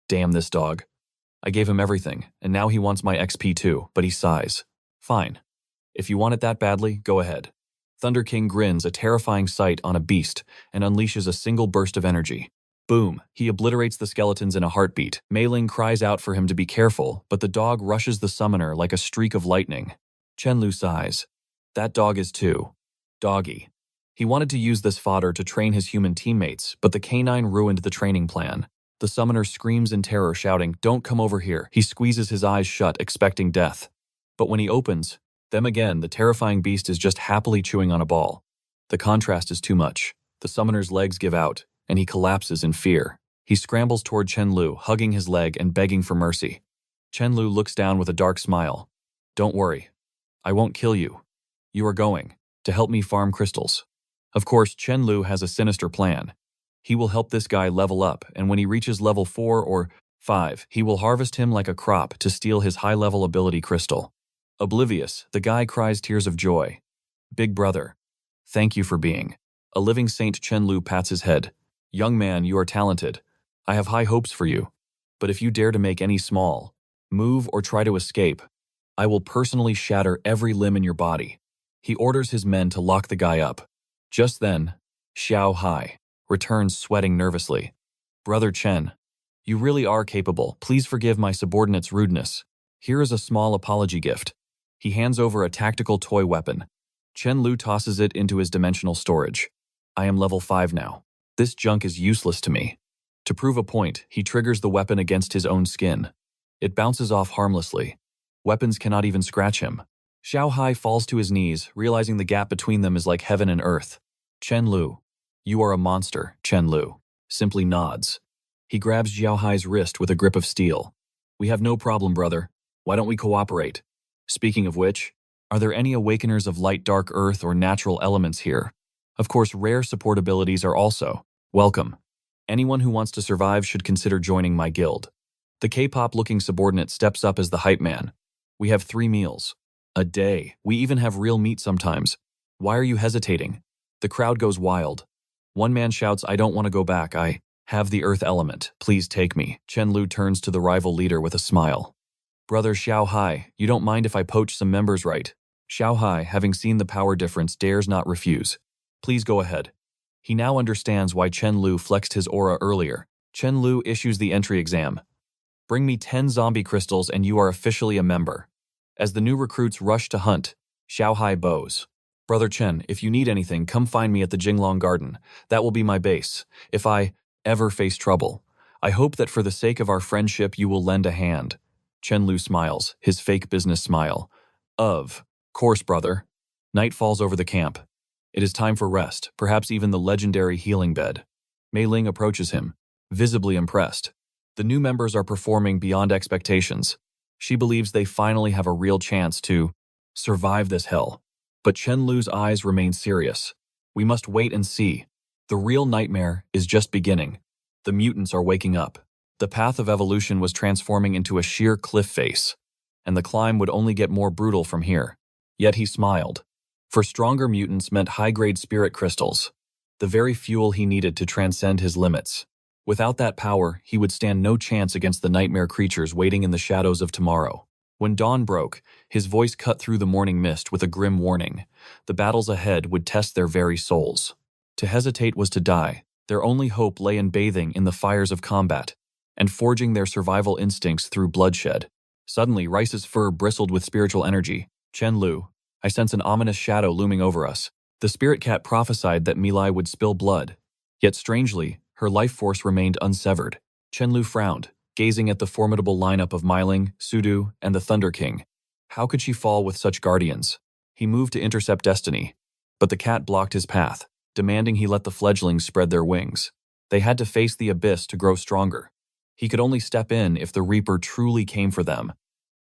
Damn this dog. I gave him everything, and now he wants my XP too, but he sighs. Fine. If you want it that badly, go ahead. Thunder King grins, a terrifying sight on a beast, and unleashes a single burst of energy. Boom, he obliterates the skeletons in a heartbeat. Mei Ling cries out for him to be careful, but the dog rushes the summoner like a streak of lightning. Chen Lu sighs. That dog is too doggy. He wanted to use this fodder to train his human teammates, but the canine ruined the training plan. The summoner screams in terror, shouting, Don't come over here. He squeezes his eyes shut, expecting death. But when he opens them again, the terrifying beast is just happily chewing on a ball. The contrast is too much. The summoner's legs give out, and he collapses in fear. He scrambles toward Chen Lu, hugging his leg and begging for mercy. Chen Lu looks down with a dark smile. Don't worry. I won't kill you. You are going to help me farm crystals. Of course, Chen Lu has a sinister plan. He will help this guy level up, and when he reaches level 4 or 5, he will harvest him like a crop to steal his high-level ability crystal. Oblivious, the guy cries tears of joy. Big brother, thank you for being a living saint. Chen Lu pats his head. Young man, you are talented. I have high hopes for you. But if you dare to make any small move or try to escape, I will personally shatter every limb in your body. He orders his men to lock the guy up. Just then, Xiao Hai returns sweating nervously. Brother Chen, you really are capable. Please forgive my subordinate's rudeness. Here is a small apology gift. He hands over a tactical toy weapon. Chen Lu tosses it into his dimensional storage. I am level 5 now. This junk is useless to me. To prove a point, he triggers the weapon against his own skin. It bounces off harmlessly. Weapons cannot even scratch him. Xiao Hai falls to his knees, realizing the gap between them is like heaven and earth. Chen Lu, you are a monster. Chen Lu simply nods. He grabs Xiao Hai's wrist with a grip of steel. We have no problem, brother. Why don't we cooperate? Speaking of which, are there any awakeners of light, dark earth, or natural elements here? Of course, rare support abilities are also welcome. Anyone who wants to survive should consider joining my guild. The K-pop-looking subordinate steps up as the hype man. We have 3 meals a day. We even have real meat sometimes. Why are you hesitating? The crowd goes wild. One man shouts, "I don't want to go back. I have the earth element. Please take me." Chen Lu turns to the rival leader with a smile. "Brother Xiao Hai, you don't mind if I poach some members, right?" Xiao Hai, having seen the power difference, dares not refuse. "Please go ahead." He now understands why Chen Lu flexed his aura earlier. Chen Lu issues the entry exam. "Bring me 10 zombie crystals and you are officially a member." As the new recruits rush to hunt, Xiao Hai bows. "Brother Chen, if you need anything, come find me at the Jinglong Garden. That will be my base. If I ever face trouble, I hope that for the sake of our friendship you will lend a hand." Chen Lu smiles, his fake business smile. Of course, brother." Night falls over the camp. It is time for rest, perhaps even the legendary healing bed. Mei Ling approaches him, visibly impressed. The new members are performing beyond expectations. She believes they finally have a real chance to survive this hell. But Chen Lu's eyes remain serious. "We must wait and see. The real nightmare is just beginning. The mutants are waking up. The path of evolution was transforming into a sheer cliff face, and the climb would only get more brutal from here." Yet he smiled. For stronger mutants meant high-grade spirit crystals, the very fuel he needed to transcend his limits. Without that power, he would stand no chance against the nightmare creatures waiting in the shadows of tomorrow. When dawn broke, his voice cut through the morning mist with a grim warning. The battles ahead would test their very souls. To hesitate was to die. Their only hope lay in bathing in the fires of combat and forging their survival instincts through bloodshed. Suddenly, Rice's fur bristled with spiritual energy. "Chen Lu, I sense an ominous shadow looming over us." The spirit cat prophesied that Milai would spill blood. Yet strangely, her life force remained unsevered. Chen Lu frowned, gazing at the formidable lineup of Meiling, Sudu, and the Thunder King. How could she fall with such guardians? He moved to intercept destiny, but the cat blocked his path, demanding he let the fledglings spread their wings. They had to face the abyss to grow stronger. He could only step in if the Reaper truly came for them.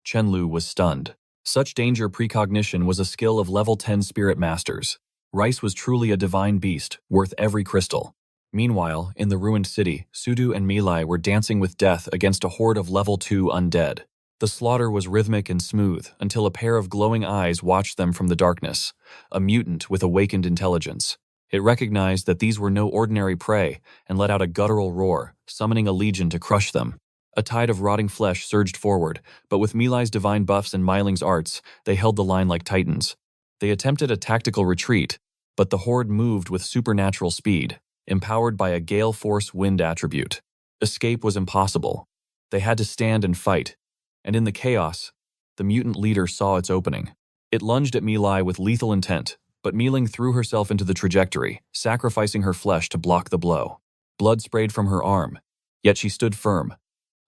Chen Lu was stunned. Such danger precognition was a skill of level 10 spirit masters. Rice was truly a divine beast, worth every crystal. Meanwhile, in the ruined city, Sudu and Milai were dancing with death against a horde of level 2 undead. The slaughter was rhythmic and smooth until a pair of glowing eyes watched them from the darkness, a mutant with awakened intelligence. It recognized that these were no ordinary prey and let out a guttural roar, summoning a legion to crush them. A tide of rotting flesh surged forward, but with Milai's divine buffs and Meiling's arts, they held the line like titans. They attempted a tactical retreat, but the horde moved with supernatural speed, empowered by a gale force wind attribute. Escape was impossible. They had to stand and fight, and in the chaos, the mutant leader saw its opening. It lunged at Milai with lethal intent, but Meiling threw herself into the trajectory, sacrificing her flesh to block the blow. Blood sprayed from her arm, yet she stood firm,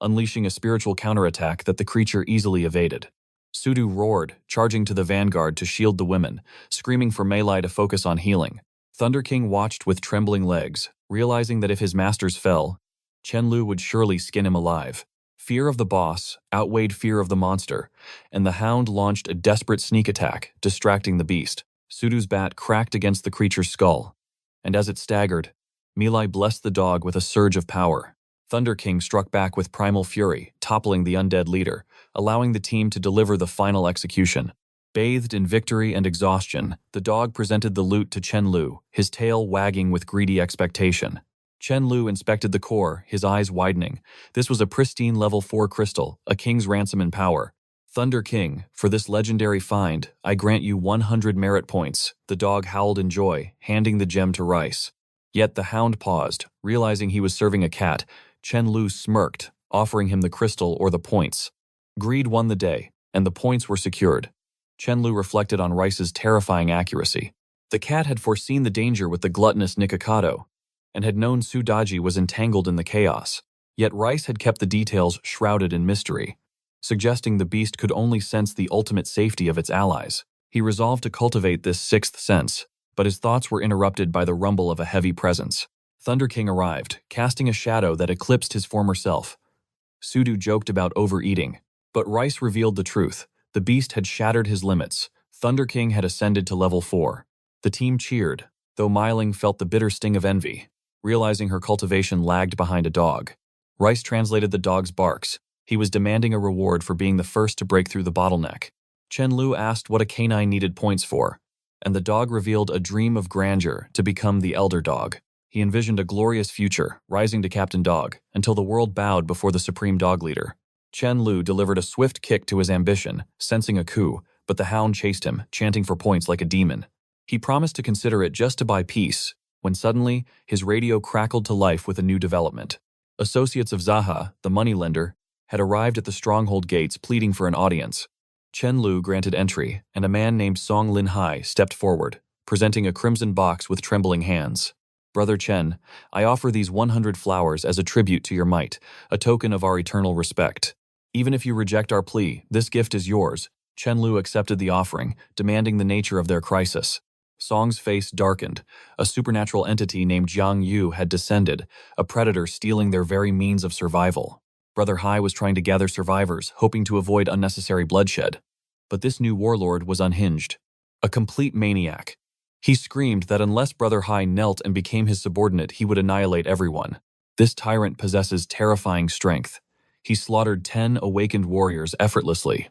unleashing a spiritual counterattack that the creature easily evaded. Sudu roared, charging to the vanguard to shield the women, screaming for Milai to focus on healing. Thunder King watched with trembling legs, realizing that if his masters fell, Chen Lu would surely skin him alive. Fear of the boss outweighed fear of the monster, and the hound launched a desperate sneak attack, distracting the beast. Sudu's bat cracked against the creature's skull, and as it staggered, Milai blessed the dog with a surge of power. Thunder King struck back with primal fury, toppling the undead leader, allowing the team to deliver the final execution. Bathed in victory and exhaustion, the dog presented the loot to Chen Lu, his tail wagging with greedy expectation. Chen Lu inspected the core, his eyes widening. This was a pristine level 4 crystal, a king's ransom in power. "Thunder King, for this legendary find, I grant you 100 merit points." The dog howled in joy, handing the gem to Rice. Yet the hound paused, realizing he was serving a cat. Chen Lu smirked, offering him the crystal or the points. Greed won the day, and the points were secured. Chen Lu reflected on Rice's terrifying accuracy. The cat had foreseen the danger with the gluttonous Nikocado, and had known Sudaji was entangled in the chaos. Yet Rice had kept the details shrouded in mystery, suggesting the beast could only sense the ultimate safety of its allies. He resolved to cultivate this sixth sense, but his thoughts were interrupted by the rumble of a heavy presence. Thunder King arrived, casting a shadow that eclipsed his former self. Sudu joked about overeating, but Rice revealed the truth. The beast had shattered his limits. Thunder King had ascended to level 4. The team cheered, though Meiling felt the bitter sting of envy, realizing her cultivation lagged behind a dog. Rice translated the dog's barks. He was demanding a reward for being the first to break through the bottleneck. Chen Lu asked what a canine needed points for. and the dog revealed a dream of grandeur to become the elder dog. He envisioned a glorious future, rising to captain dog, until the world bowed before the supreme dog leader. Chen Lu delivered a swift kick to his ambition, sensing a coup, but the hound chased him, chanting for points like a demon. He promised to consider it just to buy peace, when suddenly, his radio crackled to life with a new development. Associates of Zaha, the moneylender, had arrived at the stronghold gates pleading for an audience. Chen Lu granted entry, and a man named Song Lin Hai stepped forward, presenting a crimson box with trembling hands. Brother Chen, I offer these 100 flowers as a tribute to your might, a token of our eternal respect. Even if you reject our plea, this gift is yours. Chen Lu accepted the offering, demanding the nature of their crisis. Song's face darkened. A supernatural entity named Jiang Yu had descended, a predator stealing their very means of survival. Brother Hai was trying to gather survivors, hoping to avoid unnecessary bloodshed. But this new warlord was unhinged. A complete maniac. He screamed that unless Brother Hai knelt and became his subordinate, he would annihilate everyone. This tyrant possesses terrifying strength. He slaughtered 10 awakened warriors effortlessly.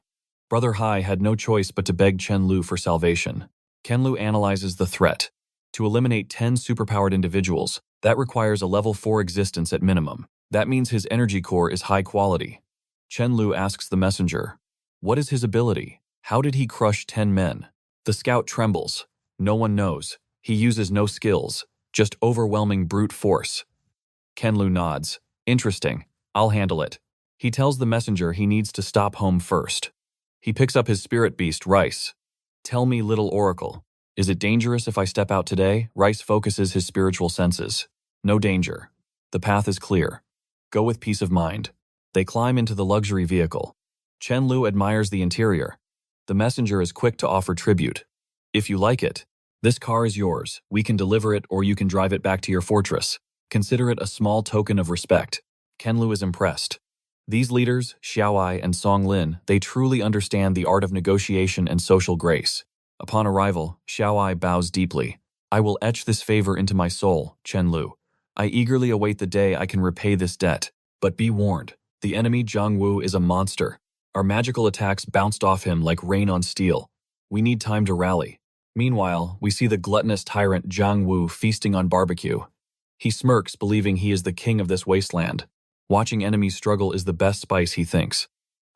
Brother Hai had no choice but to beg Chen Lu for salvation. Chen Lu analyzes the threat. To eliminate 10 superpowered individuals, that requires a level 4 existence at minimum. That means his energy core is high quality. Chen Lu asks the messenger, what is his ability? How did he crush 10 men? The scout trembles. No one knows. He uses no skills, just overwhelming brute force. Chen Lu nods. Interesting. I'll handle it. He tells the messenger he needs to stop home first. He picks up his spirit beast, Rice. Tell me, little oracle, is it dangerous if I step out today? Rice focuses his spiritual senses. No danger. The path is clear. Go with peace of mind. They climb into the luxury vehicle. Chen Lu admires the interior. The messenger is quick to offer tribute. If you like it, this car is yours. We can deliver it or you can drive it back to your fortress. Consider it a small token of respect. Chen Lu is impressed. These leaders, Xiaoai and Song Lin, they truly understand the art of negotiation and social grace. Upon arrival, Xiaoai bows deeply. I will etch this favor into my soul, Chen Lu. I eagerly await the day I can repay this debt. But be warned, the enemy Jiang Wu is a monster. Our magical attacks bounced off him like rain on steel. We need time to rally. Meanwhile, we see the gluttonous tyrant Jiang Wu feasting on barbecue. He smirks, believing he is the king of this wasteland. Watching enemies struggle is the best spice, he thinks.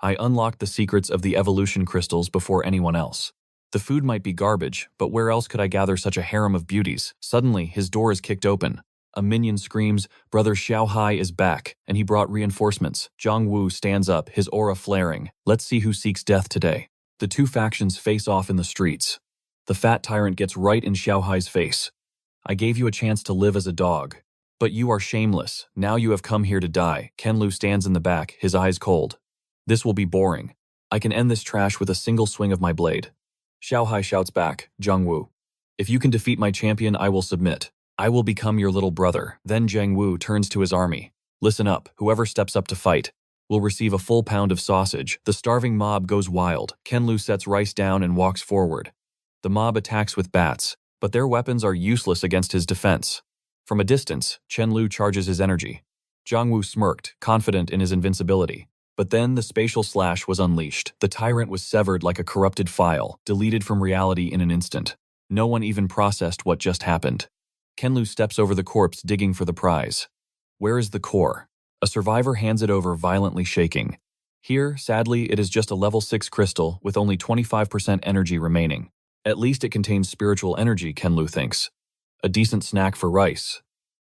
I unlocked the secrets of the evolution crystals before anyone else. The food might be garbage, but where else could I gather such a harem of beauties? Suddenly, his door is kicked open. A minion screams, Brother Xiao Hai is back, and he brought reinforcements. Jiang Wu stands up, his aura flaring. Let's see who seeks death today. The two factions face off in the streets. The fat tyrant gets right in Xiao Hai's face. I gave you a chance to live as a dog. But you are shameless. Now you have come here to die. Chen Lu stands in the back, his eyes cold. This will be boring. I can end this trash with a single swing of my blade. Xiao Hai shouts back, Jiang Wu. If you can defeat my champion, I will submit. I will become your little brother. Then Jiang Wu turns to his army. Listen up, whoever steps up to fight will receive a full pound of sausage. The starving mob goes wild. Chen Lu sets Rice down and walks forward. The mob attacks with bats, but their weapons are useless against his defense. From a distance, Chen Lu charges his energy. Jiang Wu smirked, confident in his invincibility. But then the spatial slash was unleashed. The tyrant was severed like a corrupted file, deleted from reality in an instant. No one even processed what just happened. Chen Lu steps over the corpse, digging for the prize. Where is the core? A survivor hands it over, violently shaking. Here, sadly, it is just a level 6 crystal with only 25% energy remaining. At least it contains spiritual energy, Chen Lu thinks. A decent snack for Rice.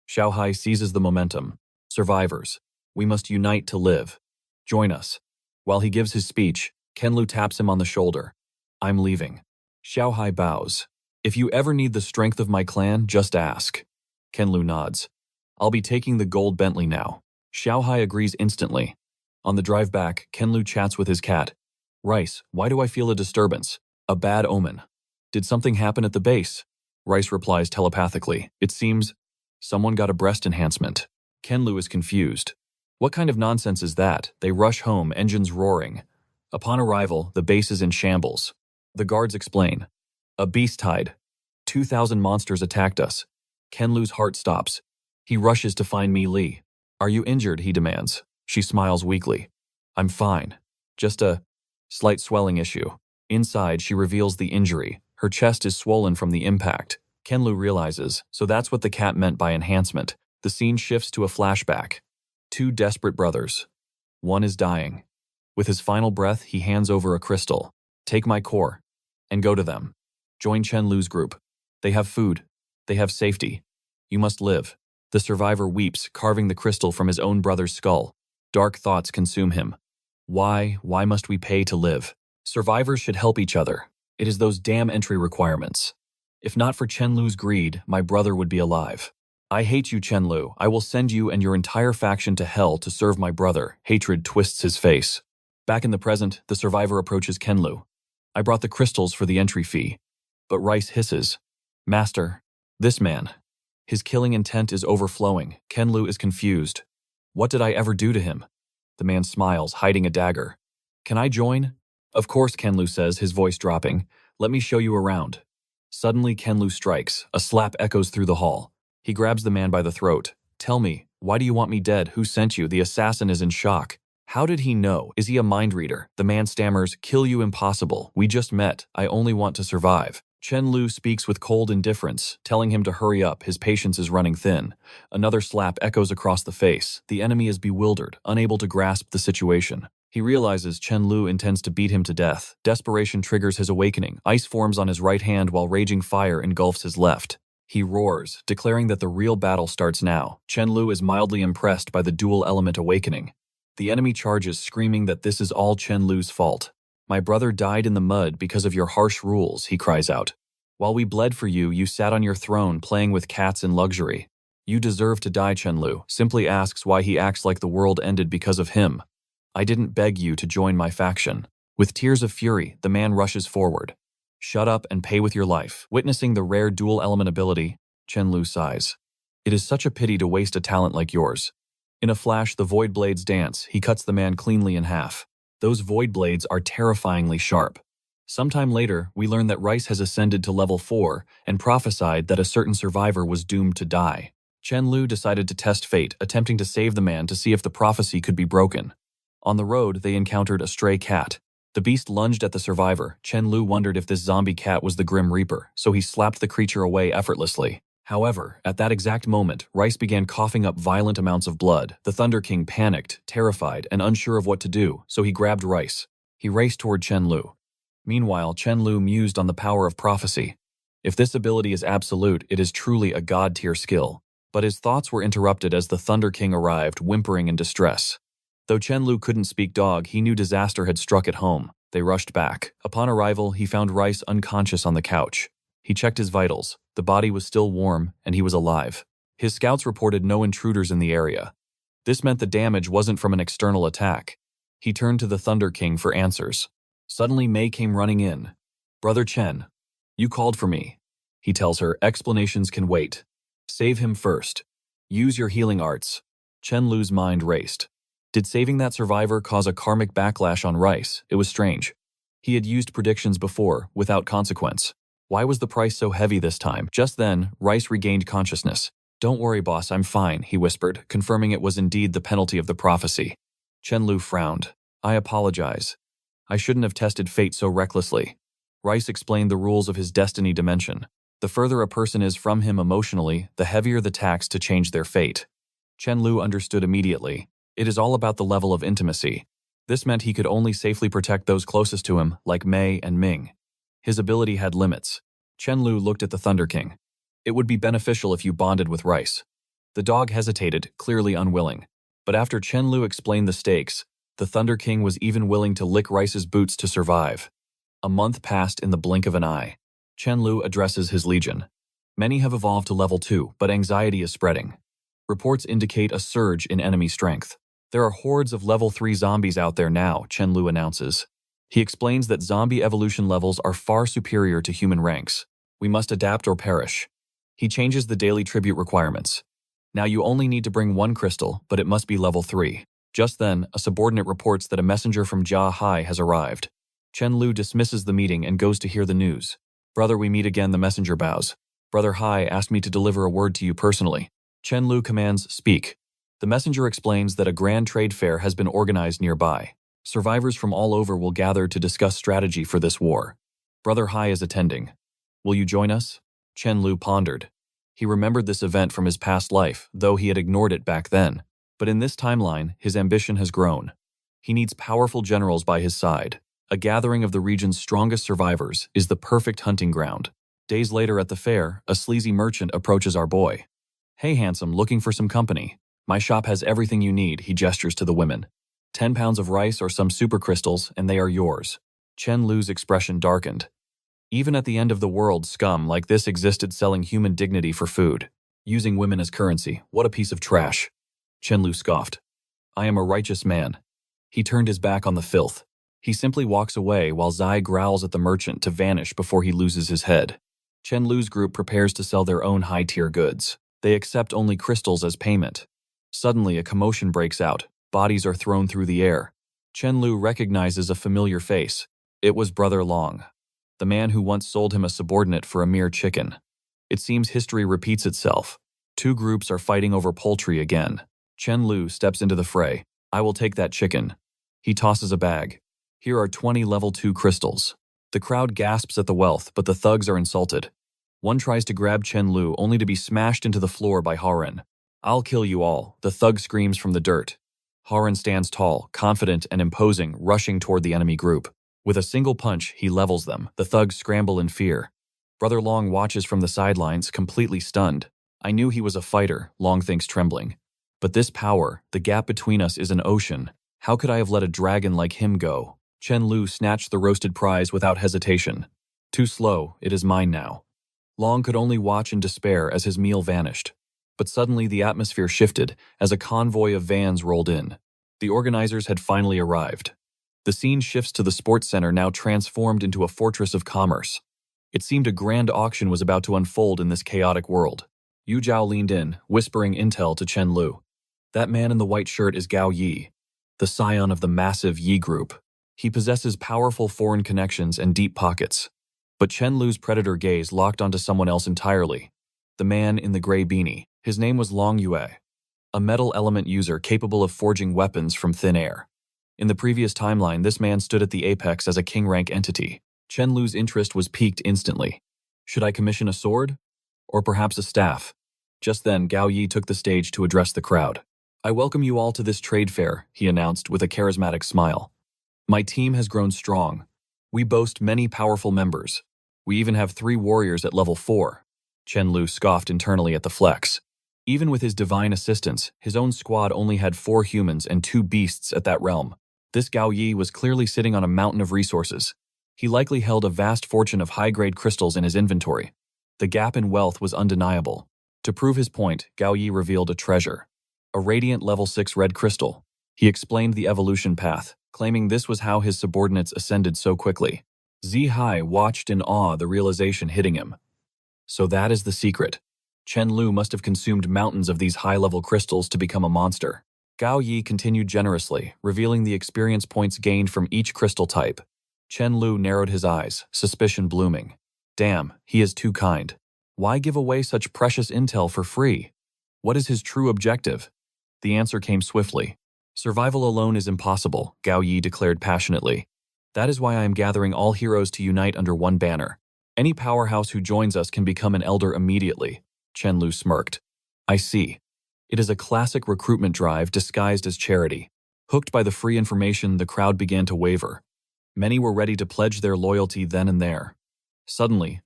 Xiao Hai seizes the momentum. Survivors, we must unite to live. Join us. While he gives his speech, Chen Lu taps him on the shoulder. I'm leaving. Xiao Hai bows. If you ever need the strength of my clan, just ask. Chen Lu nods. I'll be taking the gold Bentley now. Xiao Hai agrees instantly. On the drive back, Chen Lu chats with his cat. Rice, why do I feel a disturbance? A bad omen. Did something happen at the base? Rice replies telepathically. It seems someone got a breast enhancement. Chen Lu is confused. What kind of nonsense is that? They rush home, engines roaring. Upon arrival, the base is in shambles. The guards explain. A beast-tide. 2,000 monsters attacked us. Chen Lu's heart stops. He rushes to find Mi Li. Are you injured? He demands. She smiles weakly. I'm fine. Just a slight swelling issue. Inside, she reveals the injury. Her chest is swollen from the impact. Kenlu realizes, so that's what the cat meant by enhancement. The scene shifts to a flashback. Two desperate brothers. One is dying. With his final breath, he hands over a crystal. Take my core. And go to them. Join Chen-Lu's group. They have food. They have safety. You must live. The survivor weeps, carving the crystal from his own brother's skull. Dark thoughts consume him. Why must we pay to live? Survivors should help each other. It is those damn entry requirements. If not for Chen-Lu's greed, my brother would be alive. I hate you, Chen-Lu. I will send you and your entire faction to hell to serve my brother. Hatred twists his face. Back in the present, the survivor approaches Ken-Lu. I brought the crystals for the entry fee. But Rice hisses. Master, this man. His killing intent is overflowing. Ken-Lu is confused. What did I ever do to him? The man smiles, hiding a dagger. Can I join? Of course, Ken-Lu says, his voice dropping. Let me show you around. Suddenly, Ken-Lu strikes. A slap echoes through the hall. He grabs the man by the throat. Tell me, why do you want me dead? Who sent you? The assassin is in shock. How did he know? Is he a mind reader? The man stammers, kill you impossible. We just met. I only want to survive. Chen-Lu speaks with cold indifference, telling him to hurry up. His patience is running thin. Another slap echoes across the face. The enemy is bewildered, unable to grasp the situation. He realizes Chen-Lu intends to beat him to death. Desperation triggers his awakening. Ice forms on his right hand while raging fire engulfs his left. He roars, declaring that the real battle starts now. Chen-Lu is mildly impressed by the dual element awakening. The enemy charges, screaming that this is all Chen-Lu's fault. My brother died in the mud because of your harsh rules, he cries out. While we bled for you, you sat on your throne playing with cats in luxury. You deserve to die, Chen-Lu. Simply asks why he acts like the world ended because of him. I didn't beg you to join my faction. With tears of fury, the man rushes forward. Shut up and pay with your life. Witnessing the rare dual element ability, Chen-Lu sighs. It is such a pity to waste a talent like yours. In a flash, the void blades dance. He cuts the man cleanly in half. Those void blades are terrifyingly sharp. Sometime later, we learn that Rice has ascended to level 4 and prophesied that a certain survivor was doomed to die. Chen-Lu decided to test fate, attempting to save the man to see if the prophecy could be broken. On the road, they encountered a stray cat. The beast lunged at the survivor. Chen-Lu wondered if this zombie cat was the Grim Reaper, so he slapped the creature away effortlessly. However, at that exact moment, Rice began coughing up violent amounts of blood. The Thunder King panicked, terrified, and unsure of what to do, so he grabbed Rice. He raced toward Chen-Lu. Meanwhile, Chen-Lu mused on the power of prophecy. If this ability is absolute, it is truly a god-tier skill. But his thoughts were interrupted as the Thunder King arrived, whimpering in distress. Though Chen-Lu couldn't speak dog, he knew disaster had struck at home. They rushed back. Upon arrival, he found Rice unconscious on the couch. He checked his vitals. The body was still warm, and he was alive. His scouts reported no intruders in the area. This meant the damage wasn't from an external attack. He turned to the Thunder King for answers. Suddenly, Mei came running in. Brother Chen, you called for me. He tells her, explanations can wait. Save him first. Use your healing arts. Chen-Lu's mind raced. Did saving that survivor cause a karmic backlash on Rice? It was strange. He had used predictions before, without consequence. Why was the price so heavy this time? Just then, Rice regained consciousness. Don't worry, boss, I'm fine, he whispered, confirming it was indeed the penalty of the prophecy. Chen-Lu frowned. I apologize. I shouldn't have tested fate so recklessly. Rice explained the rules of his destiny dimension. The further a person is from him emotionally, the heavier the tax to change their fate. Chen-Lu understood immediately. It is all about the level of intimacy. This meant he could only safely protect those closest to him, like Mei and Ming. His ability had limits. Chen-Lu looked at the Thunder King. It would be beneficial if you bonded with Rice. The dog hesitated, clearly unwilling. But after Chen-Lu explained the stakes, the Thunder King was even willing to lick Rice's boots to survive. A month passed in the blink of an eye. Chen-Lu addresses his legion. Many have evolved to level 2, but anxiety is spreading. Reports indicate a surge in enemy strength. There are hordes of level 3 zombies out there now, Chen-Lu announces. He explains that zombie evolution levels are far superior to human ranks. We must adapt or perish. He changes the daily tribute requirements. Now you only need to bring 1 crystal, but it must be level 3. Just then, a subordinate reports that a messenger from Jia Hai has arrived. Chen-Lu dismisses the meeting and goes to hear the news. Brother, we meet again, the messenger bows. Brother Hai asked me to deliver a word to you personally. Chen-Lu commands, speak. The messenger explains that a grand trade fair has been organized nearby. Survivors from all over will gather to discuss strategy for this war. Brother Hai is attending. Will you join us? Chen Lu pondered. He remembered this event from his past life, though he had ignored it back then. But in this timeline, his ambition has grown. He needs powerful generals by his side. A gathering of the region's strongest survivors is the perfect hunting ground. Days later at the fair, a sleazy merchant approaches our boy. Hey handsome, looking for some company? My shop has everything you need, he gestures to the women. 10 pounds of rice or some supercrystals, and they are yours. Chen Lu's expression darkened. Even at the end of the world, scum like this existed selling human dignity for food. Using women as currency, what a piece of trash. Chen Lu scoffed. I am a righteous man. He turned his back on the filth. He simply walks away while Zai growls at the merchant to vanish before he loses his head. Chen Lu's group prepares to sell their own high-tier goods. They accept only crystals as payment. Suddenly, a commotion breaks out. Bodies are thrown through the air. Chen Lu recognizes a familiar face. It was Brother Long, the man who once sold him a subordinate for a mere chicken. It seems history repeats itself. Two groups are fighting over poultry again. Chen Lu steps into the fray. I will take that chicken. He tosses a bag. Here are 20 level 2 crystals. The crowd gasps at the wealth, but the thugs are insulted. One tries to grab Chen Lu only to be smashed into the floor by Haren. I'll kill you all, the thug screams from the dirt. Haren stands tall, confident and imposing, rushing toward the enemy group. With a single punch, he levels them. The thugs scramble in fear. Brother Long watches from the sidelines, completely stunned. I knew he was a fighter, Long thinks, trembling. But this power, the gap between us is an ocean. How could I have let a dragon like him go? Chen Lu snatched the roasted prize without hesitation. Too slow, it is mine now. Long could only watch in despair as his meal vanished. But suddenly the atmosphere shifted as a convoy of vans rolled in. The organizers had finally arrived. The scene shifts to the sports center, now transformed into a fortress of commerce. It seemed a grand auction was about to unfold in this chaotic world. Yu Zhao leaned in, whispering intel to Chen Lu. That man in the white shirt is Gao Yi, the scion of the massive Yi group. He possesses powerful foreign connections and deep pockets. But Chen Lu's predator gaze locked onto someone else entirely. The man in the gray beanie. His name was Long Yue, a metal element user capable of forging weapons from thin air. In the previous timeline, this man stood at the apex as a king-rank entity. Chen Lu's interest was piqued instantly. Should I commission a sword? Or perhaps a staff? Just then, Gao Yi took the stage to address the crowd. I welcome you all to this trade fair, he announced with a charismatic smile. My team has grown strong. We boast many powerful members. We even have 3 warriors at level 4. Chen Lu scoffed internally at the flex. Even with his divine assistance, his own squad only had 4 humans and 2 beasts at that realm. This Gao Yi was clearly sitting on a mountain of resources. He likely held a vast fortune of high-grade crystals in his inventory. The gap in wealth was undeniable. To prove his point, Gao Yi revealed a treasure. A radiant level 6 red crystal. He explained the evolution path, claiming this was how his subordinates ascended so quickly. Zihai watched in awe, the realization hitting him. So that is the secret. Chen Lu must have consumed mountains of these high-level crystals to become a monster. Gao Yi continued generously, revealing the experience points gained from each crystal type. Chen Lu narrowed his eyes, suspicion blooming. Damn, he is too kind. Why give away such precious intel for free? What is his true objective? The answer came swiftly. Survival alone is impossible, Gao Yi declared passionately. That is why I am gathering all heroes to unite under one banner. Any powerhouse who joins us can become an elder immediately. Chen Lu smirked. I see. It is a classic recruitment drive disguised as charity. Hooked by the free information, the crowd began to waver. Many were ready to pledge their loyalty then and there. Suddenly,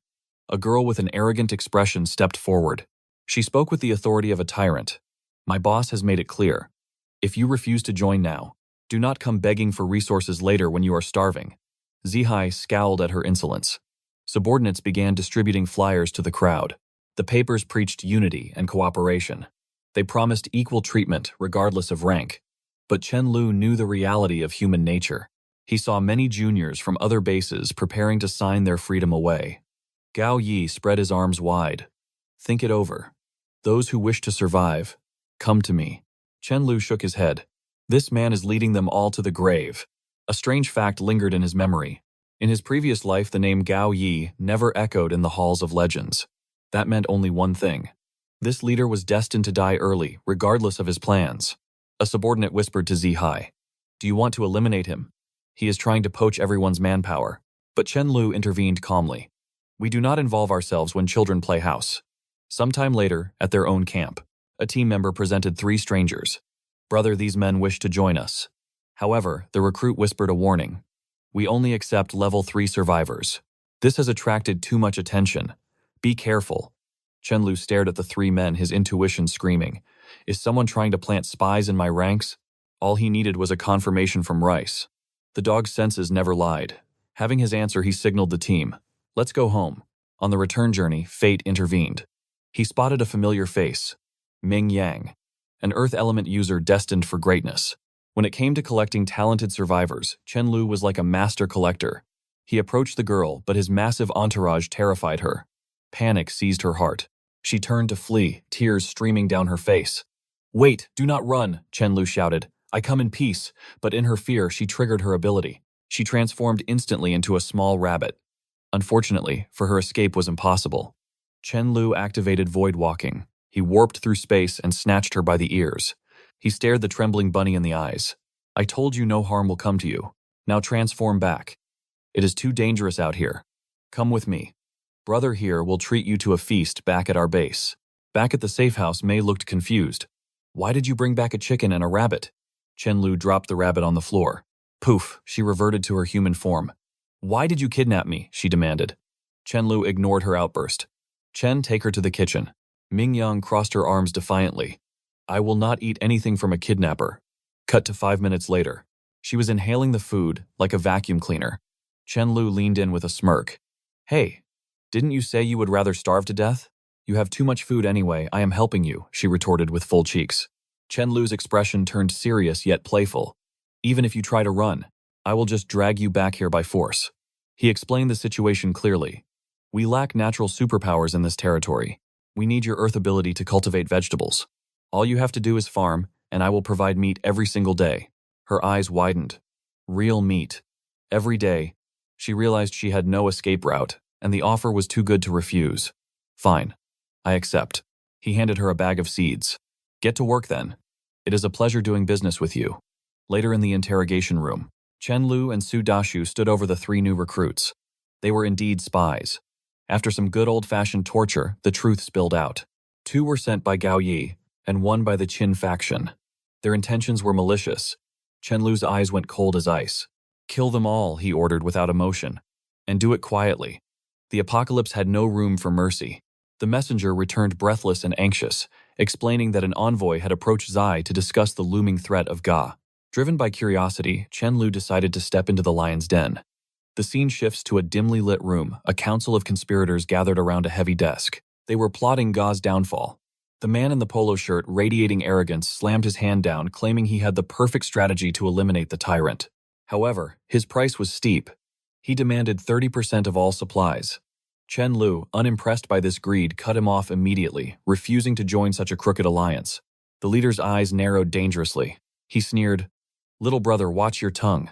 a girl with an arrogant expression stepped forward. She spoke with the authority of a tyrant. My boss has made it clear. If you refuse to join now, do not come begging for resources later when you are starving. Zihai scowled at her insolence. Subordinates began distributing flyers to the crowd. The papers preached unity and cooperation. They promised equal treatment regardless of rank. But Chen Lu knew the reality of human nature. He saw many juniors from other bases preparing to sign their freedom away. Gao Yi spread his arms wide. Think it over. Those who wish to survive, come to me. Chen Lu shook his head. This man is leading them all to the grave. A strange fact lingered in his memory. In his previous life, the name Gao Yi never echoed in the halls of legends. That meant only one thing. This leader was destined to die early, regardless of his plans. A subordinate whispered to Zihai. Do you want to eliminate him? He is trying to poach everyone's manpower. But Chen Lu intervened calmly. We do not involve ourselves when children play house. Sometime later, at their own camp, a team member presented 3 strangers. Brother, these men wish to join us. However, the recruit whispered a warning. We only accept level 3 survivors. This has attracted too much attention. Be careful. Chenlu stared at the 3 men, his intuition screaming. Is someone trying to plant spies in my ranks? All he needed was a confirmation from Rice. The dog's senses never lied. Having his answer, he signaled the team. Let's go home. On the return journey, fate intervened. He spotted a familiar face. Ming Yang, an Earth element user destined for greatness. When it came to collecting talented survivors, Chen Lu was like a master collector. He approached the girl, but his massive entourage terrified her. Panic seized her heart. She turned to flee, tears streaming down her face. Wait, do not run, Chen Lu shouted. I come in peace, but in her fear, she triggered her ability. She transformed instantly into a small rabbit. Unfortunately, for her escape was impossible. Chen Lu activated void walking. He warped through space and snatched her by the ears. He stared the trembling bunny in the eyes. I told you no harm will come to you. Now transform back. It is too dangerous out here. Come with me. Brother here will treat you to a feast back at our base. Back at the safe house, Mei looked confused. Why did you bring back a chicken and a rabbit? Chen Lu dropped the rabbit on the floor. Poof, she reverted to her human form. Why did you kidnap me? She demanded. Chen Lu ignored her outburst. Chen, take her to the kitchen. Ming Yang crossed her arms defiantly. I will not eat anything from a kidnapper. Cut to 5 minutes later. She was inhaling the food like a vacuum cleaner. Chen Lu leaned in with a smirk. Hey, didn't you say you would rather starve to death? You have too much food anyway, I am helping you, she retorted with full cheeks. Chen Lu's expression turned serious yet playful. Even if you try to run, I will just drag you back here by force. He explained the situation clearly. We lack natural superpowers in this territory. We need your Earth ability to cultivate vegetables. All you have to do is farm, and I will provide meat every single day. Her eyes widened. Real meat. Every day. She realized she had no escape route, and the offer was too good to refuse. Fine. I accept. He handed her a bag of seeds. Get to work then. It is a pleasure doing business with you. Later in the interrogation room, Chen Lu and Su Dashu stood over the 3 new recruits. They were indeed spies. After some good old-fashioned torture, the truth spilled out. 2 were sent by Gao Yi, and 1 by the Qin faction. Their intentions were malicious. Chen Lu's eyes went cold as ice. Kill them all, he ordered without emotion. And do it quietly. The apocalypse had no room for mercy. The messenger returned breathless and anxious, explaining that an envoy had approached Zai to discuss the looming threat of Ga. Driven by curiosity, Chen Lu decided to step into the lion's den. The scene shifts to a dimly lit room. A council of conspirators gathered around a heavy desk. They were plotting Ga's downfall. The man in the polo shirt, radiating arrogance, slammed his hand down, claiming he had the perfect strategy to eliminate the tyrant. However, his price was steep. He demanded 30% of all supplies. Chen Lu, unimpressed by this greed, cut him off immediately, refusing to join such a crooked alliance. The leader's eyes narrowed dangerously. He sneered, "Little brother, watch your tongue.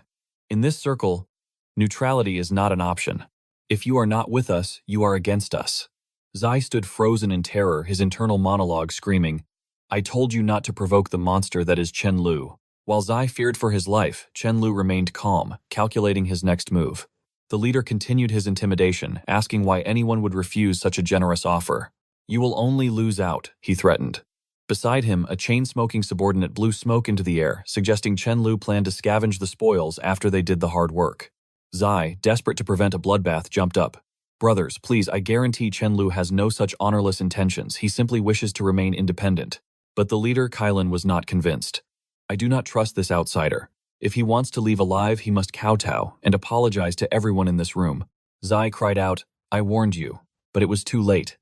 In this circle, neutrality is not an option. If you are not with us, you are against us." Zai stood frozen in terror, his internal monologue screaming, "I told you not to provoke the monster that is Chen Lu." While Zai feared for his life, Chen Lu remained calm, calculating his next move. The leader continued his intimidation, asking why anyone would refuse such a generous offer. "You will only lose out," he threatened. Beside him, a chain-smoking subordinate blew smoke into the air, suggesting Chen Lu planned to scavenge the spoils after they did the hard work. Zai, desperate to prevent a bloodbath, jumped up. "Brothers, please, I guarantee Chen Lu has no such honorless intentions. He simply wishes to remain independent." But the leader, Kylan, was not convinced. "I do not trust this outsider. If he wants to leave alive, he must kowtow and apologize to everyone in this room." Zai cried out, "I warned you," but it was too late.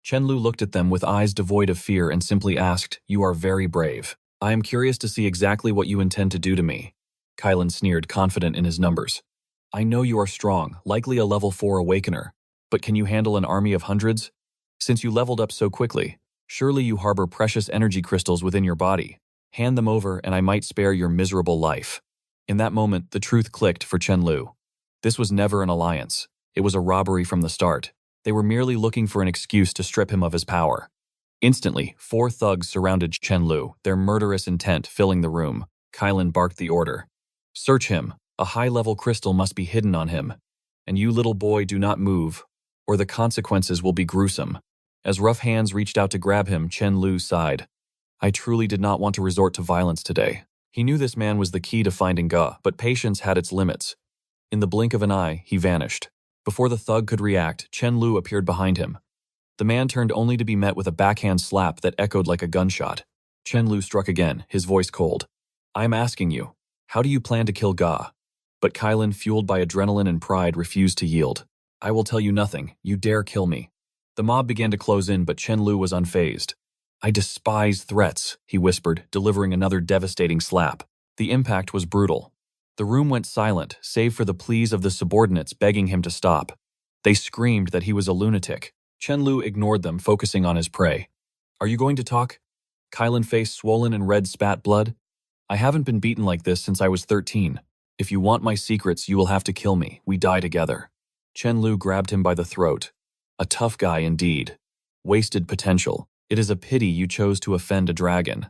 Chen Lu looked at them with eyes devoid of fear and simply asked, "You are very brave. I am curious to see exactly what you intend to do to me." Kylan sneered, confident in his numbers. "I know you are strong, likely a level 4 awakener, but can you handle an army of hundreds? Since you leveled up so quickly, surely you harbor precious energy crystals within your body. Hand them over and I might spare your miserable life." In that moment, the truth clicked for Chen Lu. This was never an alliance. It was a robbery from the start. They were merely looking for an excuse to strip him of his power. Instantly, 4 thugs surrounded Chen Lu, their murderous intent filling the room. Kylan barked the order. "Search him. A high-level crystal must be hidden on him. And you, little boy, do not move, or the consequences will be gruesome. As rough hands reached out to grab him, Chen Lu sighed. I truly did not want to resort to violence today. He knew this man was the key to finding Ga, but patience had its limits. In the blink of an eye, he vanished. Before the thug could react, Chen Lu appeared behind him. The man turned only to be met with a backhand slap that echoed like a gunshot. Chen Lu struck again, his voice cold. I'm asking you, how do you plan to kill Ga? But Kylan, fueled by adrenaline and pride, refused to yield. I will tell you nothing. You dare kill me. The mob began to close in, but Chen Lu was unfazed. I despise threats, he whispered, delivering another devastating slap. The impact was brutal. The room went silent, save for the pleas of the subordinates begging him to stop. They screamed that he was a lunatic. Chen Lu ignored them, focusing on his prey. Are you going to talk? Kylan, face swollen and red, spat blood. I haven't been beaten like this since I was 13. If you want my secrets, you will have to kill me. We die together. Chen Lu grabbed him by the throat. A tough guy indeed. Wasted potential. It is a pity you chose to offend a dragon.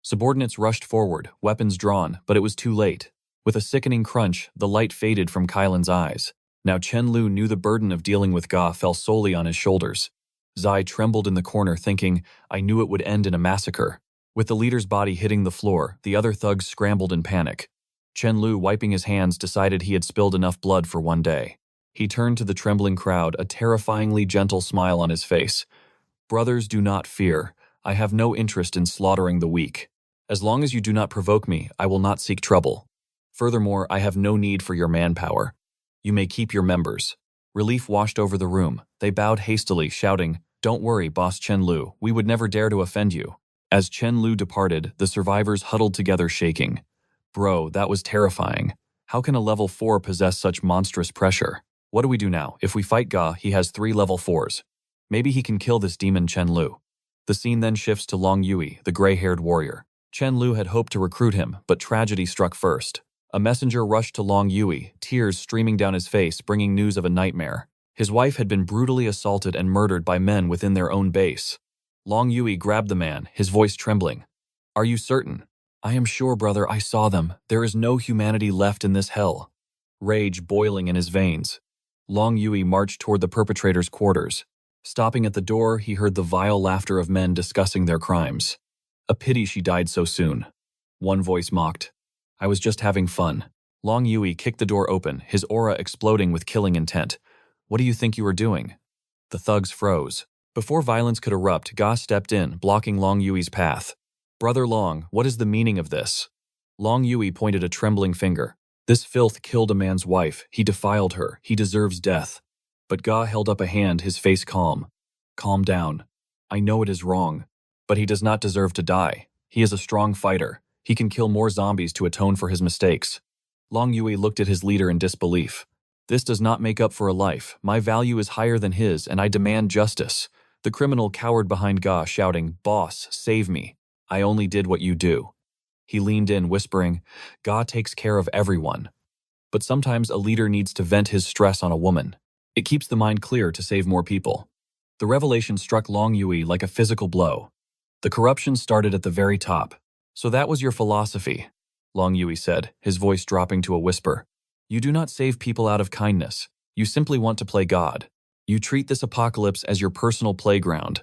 Subordinates rushed forward, weapons drawn, but it was too late. With a sickening crunch, the light faded from Kylan's eyes. Now Chen Lu knew the burden of dealing with Ga fell solely on his shoulders. Zai trembled in the corner, thinking, I knew it would end in a massacre. With the leader's body hitting the floor, the other thugs scrambled in panic. Chen Lu, wiping his hands, decided he had spilled enough blood for one day. He turned to the trembling crowd, a terrifyingly gentle smile on his face. Brothers, do not fear. I have no interest in slaughtering the weak. As long as you do not provoke me, I will not seek trouble. Furthermore, I have no need for your manpower. You may keep your members. Relief washed over the room. They bowed hastily, shouting, Don't worry, Boss Chen Lu, we would never dare to offend you. As Chen Lu departed, the survivors huddled together, shaking. Bro, that was terrifying. How can a level 4 possess such monstrous pressure? What do we do now? If we fight Ga, he has 3 level 4s. Maybe he can kill this demon Chen Lu. The scene then shifts to Long Yui, the gray-haired warrior. Chen Lu had hoped to recruit him, but tragedy struck first. A messenger rushed to Long Yui, tears streaming down his face, bringing news of a nightmare. His wife had been brutally assaulted and murdered by men within their own base. Long Yui grabbed the man, his voice trembling. Are you certain? I am sure, brother, I saw them. There is no humanity left in this hell. Rage boiling in his veins. Long Yui marched toward the perpetrator's quarters. Stopping at the door, he heard the vile laughter of men discussing their crimes. A pity she died so soon. One voice mocked. I was just having fun. Long Yui kicked the door open, his aura exploding with killing intent. What do you think you are doing? The thugs froze. Before violence could erupt, Ga stepped in, blocking Long Yui's path. Brother Long, what is the meaning of this? Long Yui pointed a trembling finger. This filth killed a man's wife. He defiled her. He deserves death. But Ga held up a hand, his face calm. Calm down. I know it is wrong, but he does not deserve to die. He is a strong fighter. He can kill more zombies to atone for his mistakes. Long Yui looked at his leader in disbelief. This does not make up for a life. My value is higher than his, and I demand justice. The criminal cowered behind Ga, shouting, Boss, save me. I only did what you do. He leaned in, whispering, Ga takes care of everyone. But sometimes a leader needs to vent his stress on a woman. It keeps the mind clear to save more people. The revelation struck Long Yui like a physical blow. The corruption started at the very top. So that was your philosophy, Long Yui said, his voice dropping to a whisper. You do not save people out of kindness. You simply want to play God. You treat this apocalypse as your personal playground.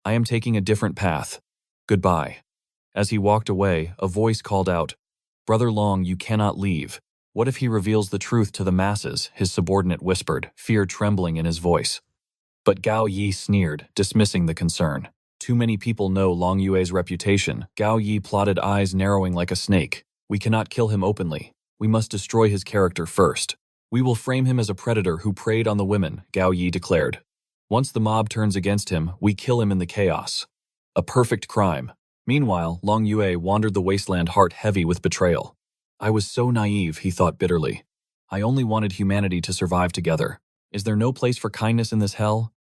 I am taking a different path. Goodbye. As he walked away, a voice called out, Brother Long, you cannot leave. What if he reveals the truth to the masses? His subordinate whispered, fear trembling in his voice. But Gao Yi sneered, dismissing the concern. Too many people know Long Yui's reputation. Gao Yi plotted, eyes narrowing like a snake. We cannot kill him openly. We must destroy his character first. We will frame him as a predator who preyed on the women, Gao Yi declared. Once the mob turns against him, we kill him in the chaos. A perfect crime. Meanwhile, Long Yui wandered the wasteland, heart heavy with betrayal. I was so naive, he thought bitterly. I only wanted humanity to survive together. Is there no place for kindness in this hell?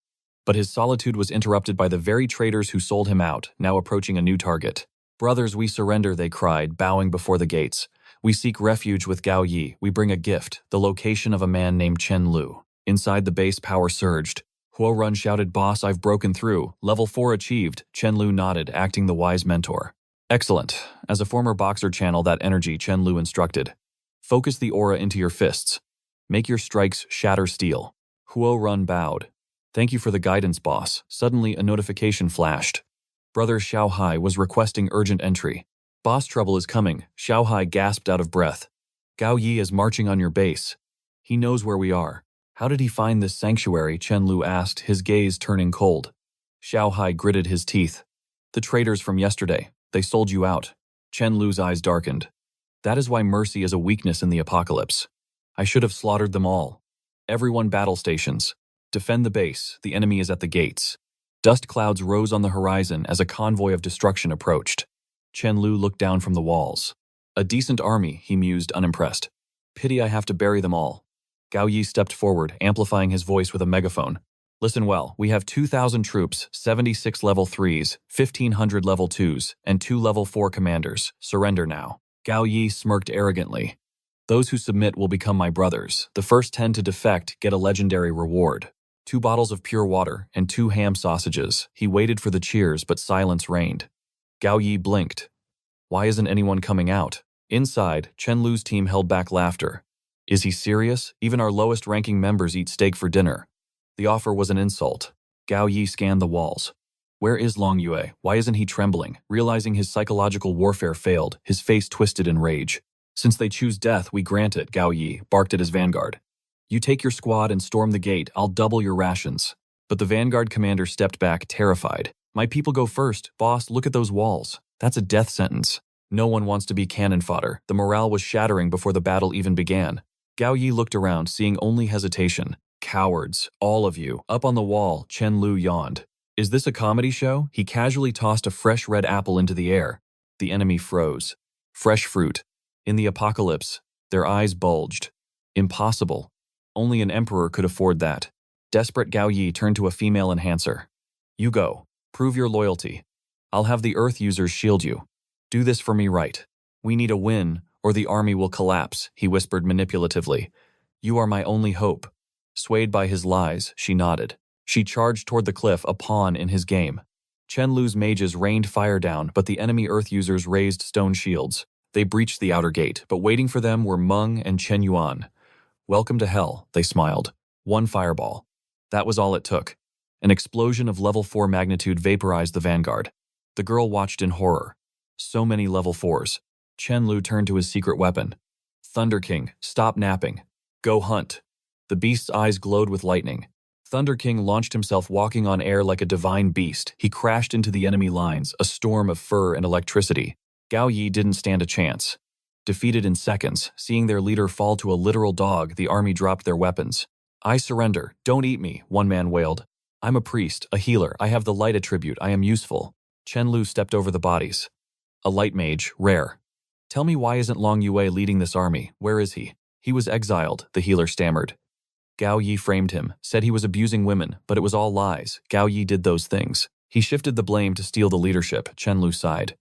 But his solitude was interrupted by the very traitors who sold him out, now approaching a new target. Brothers, we surrender, they cried, bowing before the gates. We seek refuge with Gao Yi. We bring a gift, the location of a man named Chen Lu. Inside the base, power surged. Huo Run shouted, Boss, I've broken through. Level 4 achieved. Chen Lu nodded, acting the wise mentor. Excellent. As a former boxer, channel that energy, Chen Lu instructed. Focus the aura into your fists. Make your strikes shatter steel. Huo Run bowed. Thank you for the guidance, boss. Suddenly, a notification flashed. Brother Xiao Hai was requesting urgent entry. Boss trouble is coming, Xiao Hai gasped out of breath. Gao Yi is marching on your base. He knows where we are. How did he find this sanctuary? Chen Lu asked, his gaze turning cold. Xiao Hai gritted his teeth. The traitors from yesterday. They sold you out. Chen Lu's eyes darkened. That is why mercy is a weakness in the apocalypse. I should have slaughtered them all. Everyone battle stations. Defend the base, the enemy is at the gates. Dust clouds rose on the horizon as a convoy of destruction approached. Chen Lu looked down from the walls. A decent army, he mused, unimpressed. Pity I have to bury them all. Gao Yi stepped forward, amplifying his voice with a megaphone. Listen well, we have 2,000 troops, 76 level 3s, 1,500 level 2s, and 2 level 4 commanders. Surrender now. Gao Yi smirked arrogantly. Those who submit will become my brothers. The first 10 to defect get a legendary reward. 2 bottles of pure water and 2 ham sausages. He waited for the cheers, but silence reigned. Gao Yi blinked. Why isn't anyone coming out? Inside, Chen Lu's team held back laughter. Is he serious? Even our lowest-ranking members eat steak for dinner. The offer was an insult. Gao Yi scanned the walls. Where is Long Yue? Why isn't he trembling? Realizing his psychological warfare failed, his face twisted in rage. Since they choose death, we grant it, Gao Yi barked at his vanguard. You take your squad and storm the gate, I'll double your rations. But the vanguard commander stepped back, terrified. My people go first. Boss, look at those walls. That's a death sentence. No one wants to be cannon fodder. The morale was shattering before the battle even began. Gao Yi looked around, seeing only hesitation. Cowards, all of you. Up on the wall, Chen Lu yawned. Is this a comedy show? He casually tossed a fresh red apple into the air. The enemy froze. Fresh fruit. In the apocalypse, their eyes bulged. Impossible. Only an emperor could afford that. Desperate Gao Yi turned to a female enhancer. You go. Prove your loyalty. I'll have the Earth users shield you. Do this for me right. We need a win, or the army will collapse, he whispered manipulatively. You are my only hope. Swayed by his lies, she nodded. She charged toward the cliff, a pawn in his game. Chen Lu's mages rained fire down, but the enemy Earth users raised stone shields. They breached the outer gate, but waiting for them were Meng and Chen Yuan. Welcome to hell, they smiled. 1 fireball. That was all it took. An explosion of level 4 magnitude vaporized the vanguard. The girl watched in horror. So many level 4s. Chen Lu turned to his secret weapon. Thunder King, stop napping. Go hunt. The beast's eyes glowed with lightning. Thunder King launched himself, walking on air like a divine beast. He crashed into the enemy lines, a storm of fur and electricity. Gao Yi didn't stand a chance. Defeated in seconds, seeing their leader fall to a literal dog, the army dropped their weapons. I surrender. Don't eat me, one man wailed. I'm a priest, a healer. I have the light attribute. I am useful. Chen Lu stepped over the bodies. A light mage, rare. Tell me, why isn't Long Yue leading this army? Where is he? He was exiled, the healer stammered. Gao Yi framed him, said he was abusing women, but it was all lies. Gao Yi did those things. He shifted the blame to steal the leadership, Chen Lu sighed.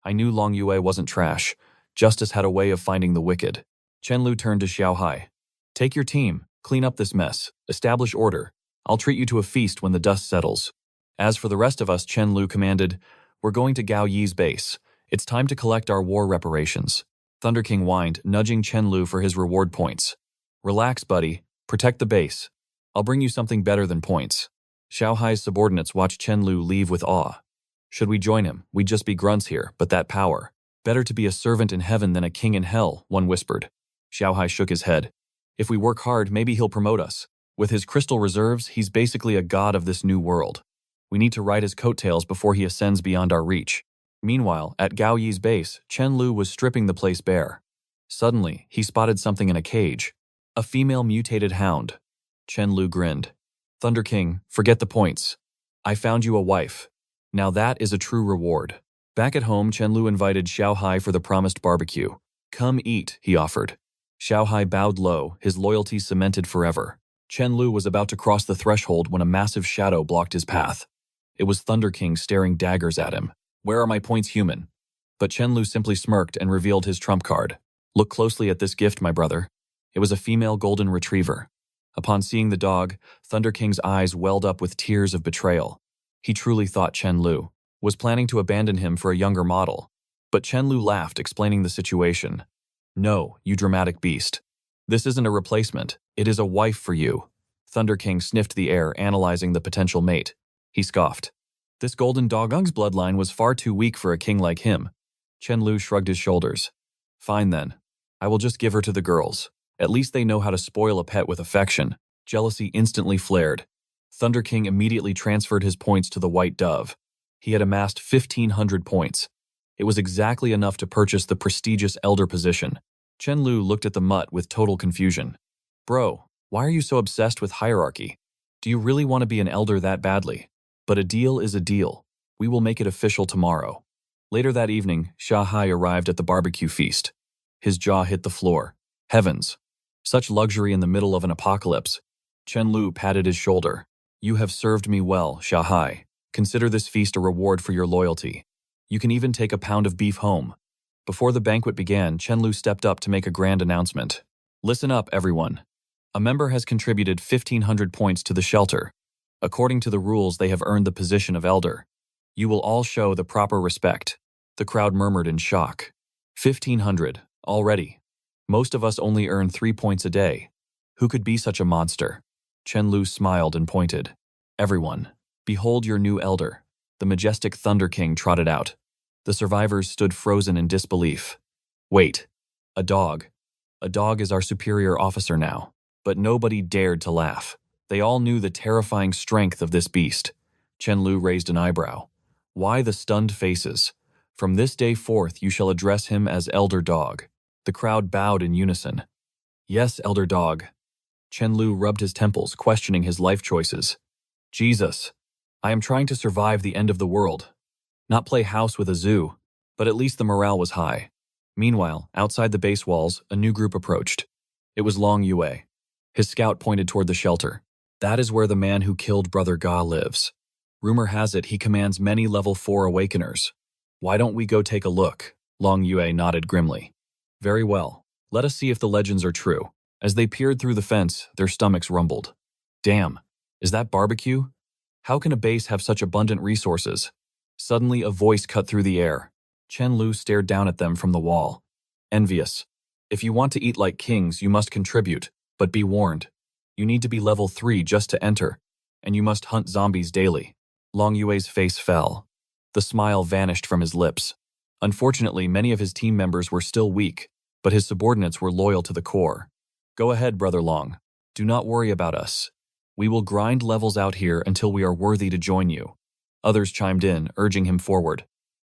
I knew Long Yue wasn't trash. Justice had a way of finding the wicked. Chen Lu turned to Xiao Hai. Take your team, clean up this mess, establish order. I'll treat you to a feast when the dust settles. As for the rest of us, Chen Lu commanded, we're going to Gao Yi's base. It's time to collect our war reparations. Thunder King whined, nudging Chen Lu for his reward points. Relax, buddy. Protect the base. I'll bring you something better than points. Xiao Hai's subordinates watched Chen Lu leave with awe. Should we join him? We'd just be grunts here, but that power. Better to be a servant in heaven than a king in hell, one whispered. Xiao Hai shook his head. If we work hard, maybe he'll promote us. With his crystal reserves, he's basically a god of this new world. We need to ride his coattails before he ascends beyond our reach. Meanwhile, at Gao Yi's base, Chen Lu was stripping the place bare. Suddenly, he spotted something in a cage. A female mutated hound. Chen Lu grinned. Thunder King, forget the points. I found you a wife. Now that is a true reward. Back at home, Chen Lu invited Xiao Hai for the promised barbecue. Come eat, he offered. Xiao Hai bowed low, his loyalty cemented forever. Chen Lu was about to cross the threshold when a massive shadow blocked his path. It was Thunder King staring daggers at him. Where are my points, human? But Chen Lu simply smirked and revealed his trump card. Look closely at this gift, my brother. It was a female golden retriever. Upon seeing the dog, Thunder King's eyes welled up with tears of betrayal. He truly thought Chen Lu was planning to abandon him for a younger model. But Chen Lu laughed, explaining the situation. No, you dramatic beast. This isn't a replacement. It is a wife for you. Thunder King sniffed the air, analyzing the potential mate. He scoffed. This golden dog's bloodline was far too weak for a king like him. Chen Lu shrugged his shoulders. Fine then. I will just give her to the girls. At least they know how to spoil a pet with affection. Jealousy instantly flared. Thunder King immediately transferred his points to the white dove. He had amassed 1,500 points. It was exactly enough to purchase the prestigious elder position. Chen Lu looked at the mutt with total confusion. Bro, why are you so obsessed with hierarchy? Do you really want to be an elder that badly? But a deal is a deal. We will make it official tomorrow. Later that evening, Sha Hai arrived at the barbecue feast. His jaw hit the floor. Heavens! Such luxury in the middle of an apocalypse. Chen Lu patted his shoulder. You have served me well, Sha Hai. Consider this feast a reward for your loyalty. You can even take a pound of beef home. Before the banquet began, Chen Lu stepped up to make a grand announcement. Listen up, everyone. A member has contributed 1,500 points to the shelter. According to the rules, they have earned the position of elder. You will all show the proper respect. The crowd murmured in shock. 1,500, already. Most of us only earn 3 points a day. Who could be such a monster? Chen Lu smiled and pointed. Everyone, behold your new elder. The majestic Thunder King trotted out. The survivors stood frozen in disbelief. Wait, a dog. A dog is our superior officer now. But nobody dared to laugh. They all knew the terrifying strength of this beast. Chen Lu raised an eyebrow. Why the stunned faces? From this day forth you shall address him as Elder Dog. The crowd bowed in unison. Yes, Elder Dog. Chen Lu rubbed his temples, questioning his life choices. Jesus, I am trying to survive the end of the world. Not play house with a zoo, but at least the morale was high. Meanwhile, outside the base walls, a new group approached. It was Long Yue. His scout pointed toward the shelter. That is where the man who killed Brother Ga lives. Rumor has it he commands many level 4 awakeners. Why don't we go take a look? Long Yue nodded grimly. Very well. Let us see if the legends are true. As they peered through the fence, their stomachs rumbled. Damn, is that barbecue? How can a base have such abundant resources? Suddenly, a voice cut through the air. Chen Lu stared down at them from the wall. Envious. If you want to eat like kings, you must contribute, but be warned. You need to be level 3 just to enter, and you must hunt zombies daily. Long Yue's face fell. The smile vanished from his lips. Unfortunately, many of his team members were still weak, but his subordinates were loyal to the core. Go ahead, Brother Long. Do not worry about us. We will grind levels out here until we are worthy to join you. Others chimed in, urging him forward.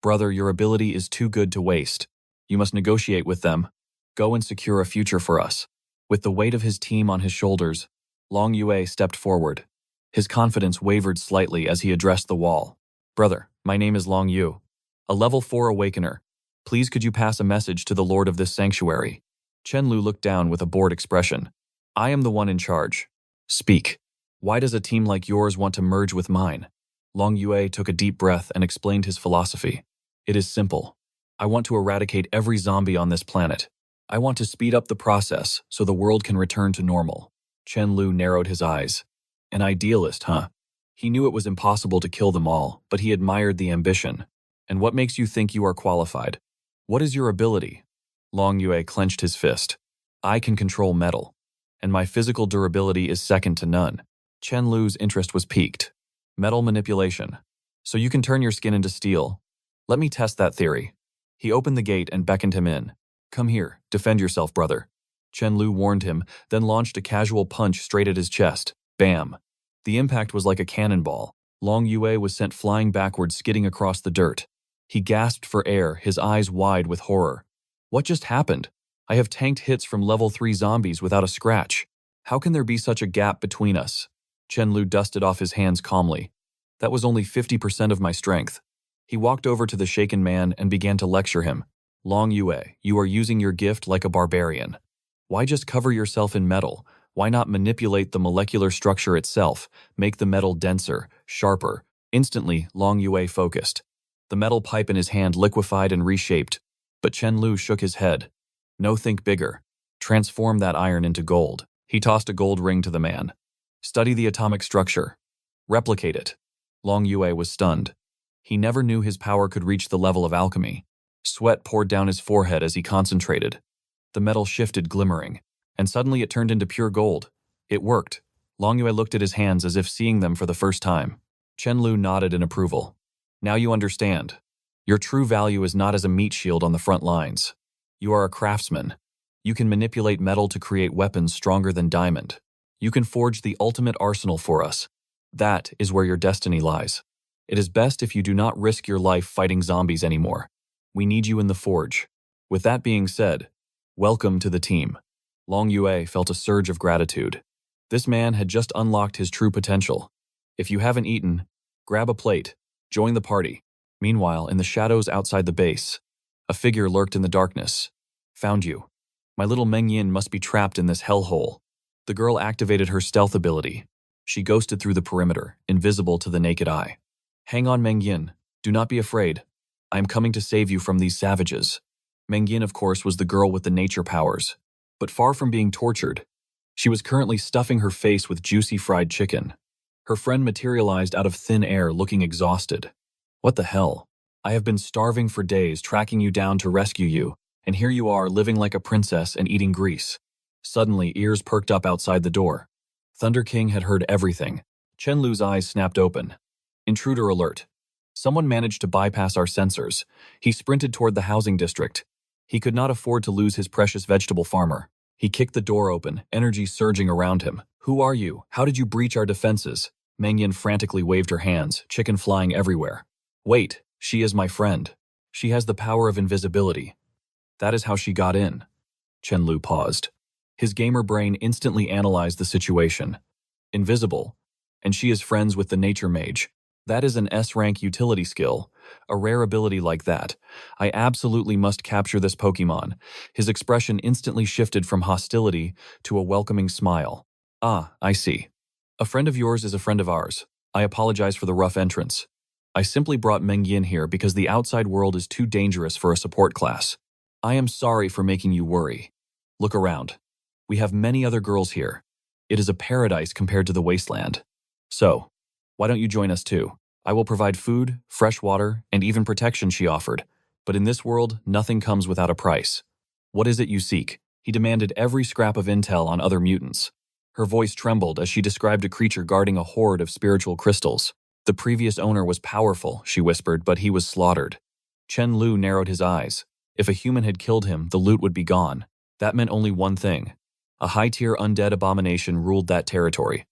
Brother, your ability is too good to waste. You must negotiate with them. Go and secure a future for us. With the weight of his team on his shoulders, Long Yue stepped forward. His confidence wavered slightly as he addressed the wall. Brother, my name is Long Yu, a level 4 awakener. Please could you pass a message to the lord of this sanctuary? Chen Lu looked down with a bored expression. I am the one in charge. Speak. Why does a team like yours want to merge with mine? Long Yue took a deep breath and explained his philosophy. It is simple. I want to eradicate every zombie on this planet. I want to speed up the process so the world can return to normal. Chen Lu narrowed his eyes. An idealist, huh? He knew it was impossible to kill them all, but he admired the ambition. And what makes you think you are qualified? What is your ability? Long Yue clenched his fist. I can control metal, and my physical durability is second to none. Chen Lu's interest was piqued. Metal manipulation. So you can turn your skin into steel. Let me test that theory. He opened the gate and beckoned him in. Come here, defend yourself, brother. Chen Lu warned him, then launched a casual punch straight at his chest. Bam! The impact was like a cannonball. Long Yue was sent flying backwards, skidding across the dirt. He gasped for air, his eyes wide with horror. What just happened? I have tanked hits from level 3 zombies without a scratch. How can there be such a gap between us? Chen Lu dusted off his hands calmly. That was only 50% of my strength. He walked over to the shaken man and began to lecture him. Long Yue, you are using your gift like a barbarian. Why just cover yourself in metal? Why not manipulate the molecular structure itself, make the metal denser, sharper? Instantly, Long Yue focused. The metal pipe in his hand liquefied and reshaped, but Chen Lu shook his head. No, think bigger. Transform that iron into gold. He tossed a gold ring to the man. Study the atomic structure. Replicate it. Long Yue was stunned. He never knew his power could reach the level of alchemy. Sweat poured down his forehead as he concentrated. The metal shifted, glimmering, and suddenly it turned into pure gold. It worked. Long Yue looked at his hands as if seeing them for the first time. Chen Lu nodded in approval. Now you understand. Your true value is not as a meat shield on the front lines. You are a craftsman. You can manipulate metal to create weapons stronger than diamond. You can forge the ultimate arsenal for us. That is where your destiny lies. It is best if you do not risk your life fighting zombies anymore. We need you in the forge. With that being said, welcome to the team. Long Yue felt a surge of gratitude. This man had just unlocked his true potential. If you haven't eaten, grab a plate, join the party. Meanwhile, in the shadows outside the base, a figure lurked in the darkness. Found you. My little Meng Yin must be trapped in this hellhole. The girl activated her stealth ability. She ghosted through the perimeter, invisible to the naked eye. Hang on, Meng Yin. Do not be afraid. I am coming to save you from these savages. Meng Yin, of course, was the girl with the nature powers. But far from being tortured, she was currently stuffing her face with juicy fried chicken. Her friend materialized out of thin air, looking exhausted. What the hell? I have been starving for days, tracking you down to rescue you, and here you are living like a princess and eating grease. Suddenly, ears perked up outside the door. Thunder King had heard everything. Chen Lu's eyes snapped open. Intruder alert. Someone managed to bypass our sensors. He sprinted toward the housing district. He could not afford to lose his precious vegetable farmer. He kicked the door open, energy surging around him. Who are you? How did you breach our defenses? Meng Yin frantically waved her hands, chicken flying everywhere. Wait, she is my friend. She has the power of invisibility. That is how she got in. Chen Lu paused. His gamer brain instantly analyzed the situation. Invisible. And she is friends with the nature mage. That is an S-rank utility skill. A rare ability like that. I absolutely must capture this Pokemon. His expression instantly shifted from hostility to a welcoming smile. Ah, I see. A friend of yours is a friend of ours. I apologize for the rough entrance. I simply brought Meng Yin here because the outside world is too dangerous for a support class. I am sorry for making you worry. Look around. We have many other girls here. It is a paradise compared to the wasteland. So, why don't you join us too? I will provide food, fresh water, and even protection, she offered. But in this world, nothing comes without a price. What is it you seek? He demanded every scrap of intel on other mutants. Her voice trembled as she described a creature guarding a hoard of spiritual crystals. The previous owner was powerful, she whispered, but he was slaughtered. Chen Lu narrowed his eyes. If a human had killed him, the loot would be gone. That meant only one thing. A high-tier undead abomination ruled that territory.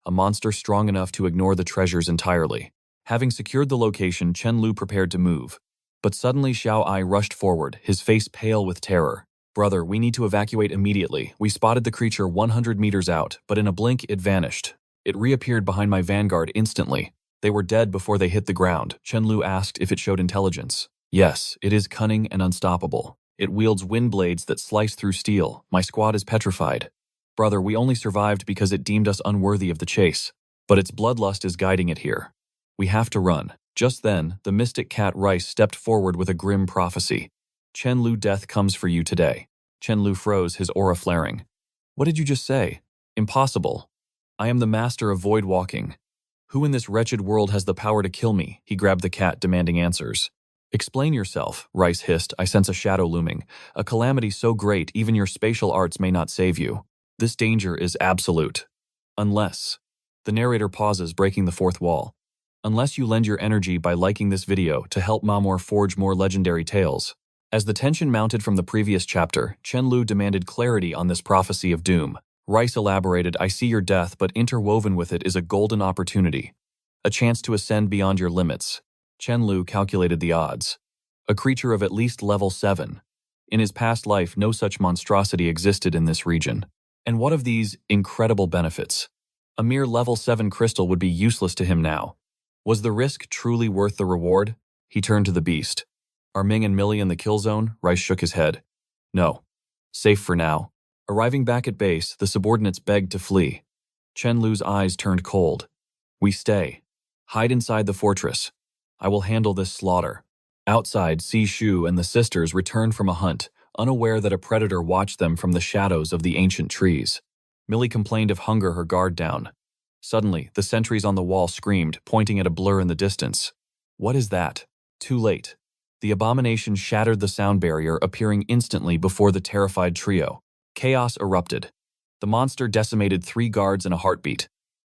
A monster strong enough to ignore the treasures entirely. Having secured the location, Chen Lu prepared to move. But suddenly Xiao Ai rushed forward, his face pale with terror. Brother, we need to evacuate immediately. We spotted the creature 100 meters out, but in a blink it vanished. It reappeared behind my vanguard instantly. They were dead before they hit the ground. Chen Lu asked if it showed intelligence. Yes, it is cunning and unstoppable. It wields wind blades that slice through steel. My squad is petrified. Brother, we only survived because it deemed us unworthy of the chase. But its bloodlust is guiding it here. We have to run. Just then, the mystic cat Rice stepped forward with a grim prophecy. Chen Lu, death comes for you today. Chen Lu froze, his aura flaring. What did you just say? Impossible. I am the master of void walking. Who in this wretched world has the power to kill me? He grabbed the cat, demanding answers. Explain yourself, Rice hissed. I sense a shadow looming. A calamity so great, even your spatial arts may not save you. This danger is absolute. Unless. The narrator pauses, breaking the fourth wall. Unless you lend your energy by liking this video to help Mamor forge more legendary tales. As the tension mounted from the previous chapter, Chen Lu demanded clarity on this prophecy of doom. Rice elaborated, I see your death, but interwoven with it is a golden opportunity. A chance to ascend beyond your limits. Chen Lu calculated the odds. A creature of at least level 7. In his past life, no such monstrosity existed in this region. And what of these incredible benefits? A mere level 7 crystal would be useless to him now. Was the risk truly worth the reward? He turned to the beast. Are Ming and Millie in the kill zone? Rice shook his head. No. Safe for now. Arriving back at base, the subordinates begged to flee. Chen Lu's eyes turned cold. We stay. Hide inside the fortress. I will handle this slaughter. Outside, Si Shu and the sisters returned from a hunt, unaware that a predator watched them from the shadows of the ancient trees. Millie complained of hunger, her guard down. Suddenly, the sentries on the wall screamed, pointing at a blur in the distance. What is that? Too late. The abomination shattered the sound barrier, appearing instantly before the terrified trio. Chaos erupted. The monster decimated 3 guards in a heartbeat.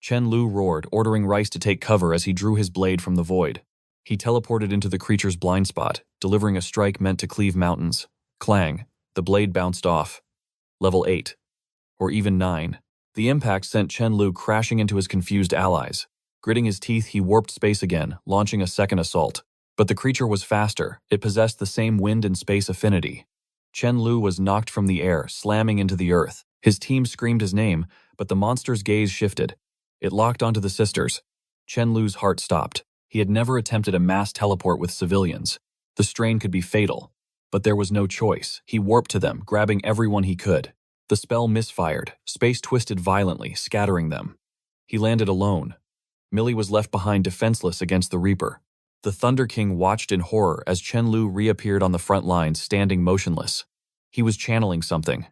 Chen Lu roared, ordering Rice to take cover as he drew his blade from the void. He teleported into the creature's blind spot, delivering a strike meant to cleave mountains. Clang. The blade bounced off. Level 8. Or even 9. The impact sent Chen Lu crashing into his confused allies. Gritting his teeth, he warped space again, launching a second assault. But the creature was faster. It possessed the same wind and space affinity. Chen Lu was knocked from the air, slamming into the earth. His team screamed his name, but the monster's gaze shifted. It locked onto the sisters. Chen Lu's heart stopped. He had never attempted a mass teleport with civilians. The strain could be fatal. But there was no choice. He warped to them, grabbing everyone he could. The spell misfired. Space twisted violently, scattering them. He landed alone. Millie was left behind defenseless against the Reaper. The Thunder King watched in horror as Chen Lu reappeared on the front lines, standing motionless. He was channeling something.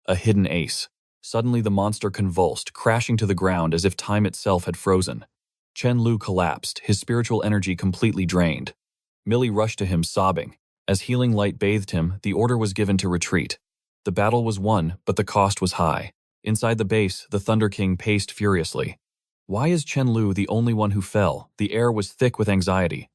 A hidden ace. Suddenly the monster convulsed, crashing to the ground as if time itself had frozen. Chen Lu collapsed, his spiritual energy completely drained. Millie rushed to him, sobbing. As healing light bathed him, the order was given to retreat. The battle was won, but the cost was high. Inside the base, the Thunder King paced furiously. Why is Chen Lu the only one who fell? The air was thick with anxiety.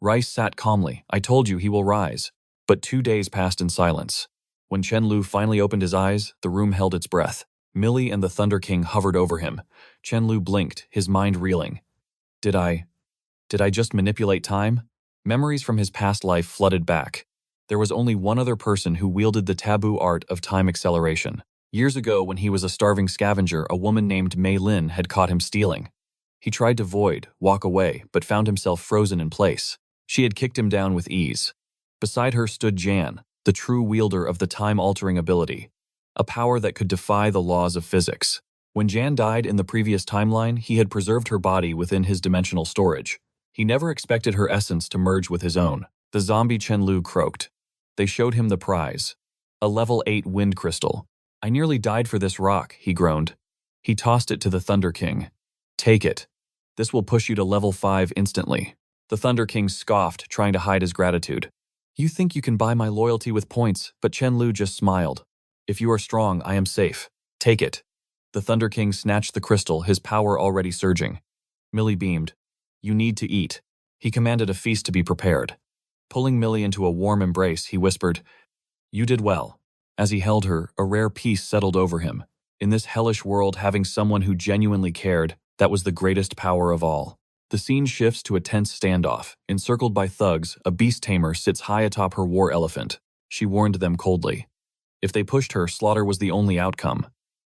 Rice sat calmly. I told you he will rise. But 2 days passed in silence. When Chen Lu finally opened his eyes, the room held its breath. Millie and the Thunder King hovered over him. Chen Lu blinked, his mind reeling. Did I just manipulate time? Memories from his past life flooded back. There was only one other person who wielded the taboo art of time acceleration. Years ago, when he was a starving scavenger, a woman named Mei Lin had caught him stealing. He tried to walk away, but found himself frozen in place. She had kicked him down with ease. Beside her stood Jan, the true wielder of the time-altering ability, a power that could defy the laws of physics. When Jan died in the previous timeline, he had preserved her body within his dimensional storage. He never expected her essence to merge with his own. The zombie Chen Lu croaked. They showed him the prize. A level 8 wind crystal. I nearly died for this rock, he groaned. He tossed it to the Thunder King. Take it. This will push you to level 5 instantly. The Thunder King scoffed, trying to hide his gratitude. You think you can buy my loyalty with points, but Chen Lu just smiled. If you are strong, I am safe. Take it. The Thunder King snatched the crystal, his power already surging. Millie beamed. You need to eat. He commanded a feast to be prepared. Pulling Millie into a warm embrace, he whispered, You did well. As he held her, a rare peace settled over him. In this hellish world, having someone who genuinely cared, that was the greatest power of all. The scene shifts to a tense standoff. Encircled by thugs, a beast tamer sits high atop her war elephant. She warned them coldly. If they pushed her, slaughter was the only outcome.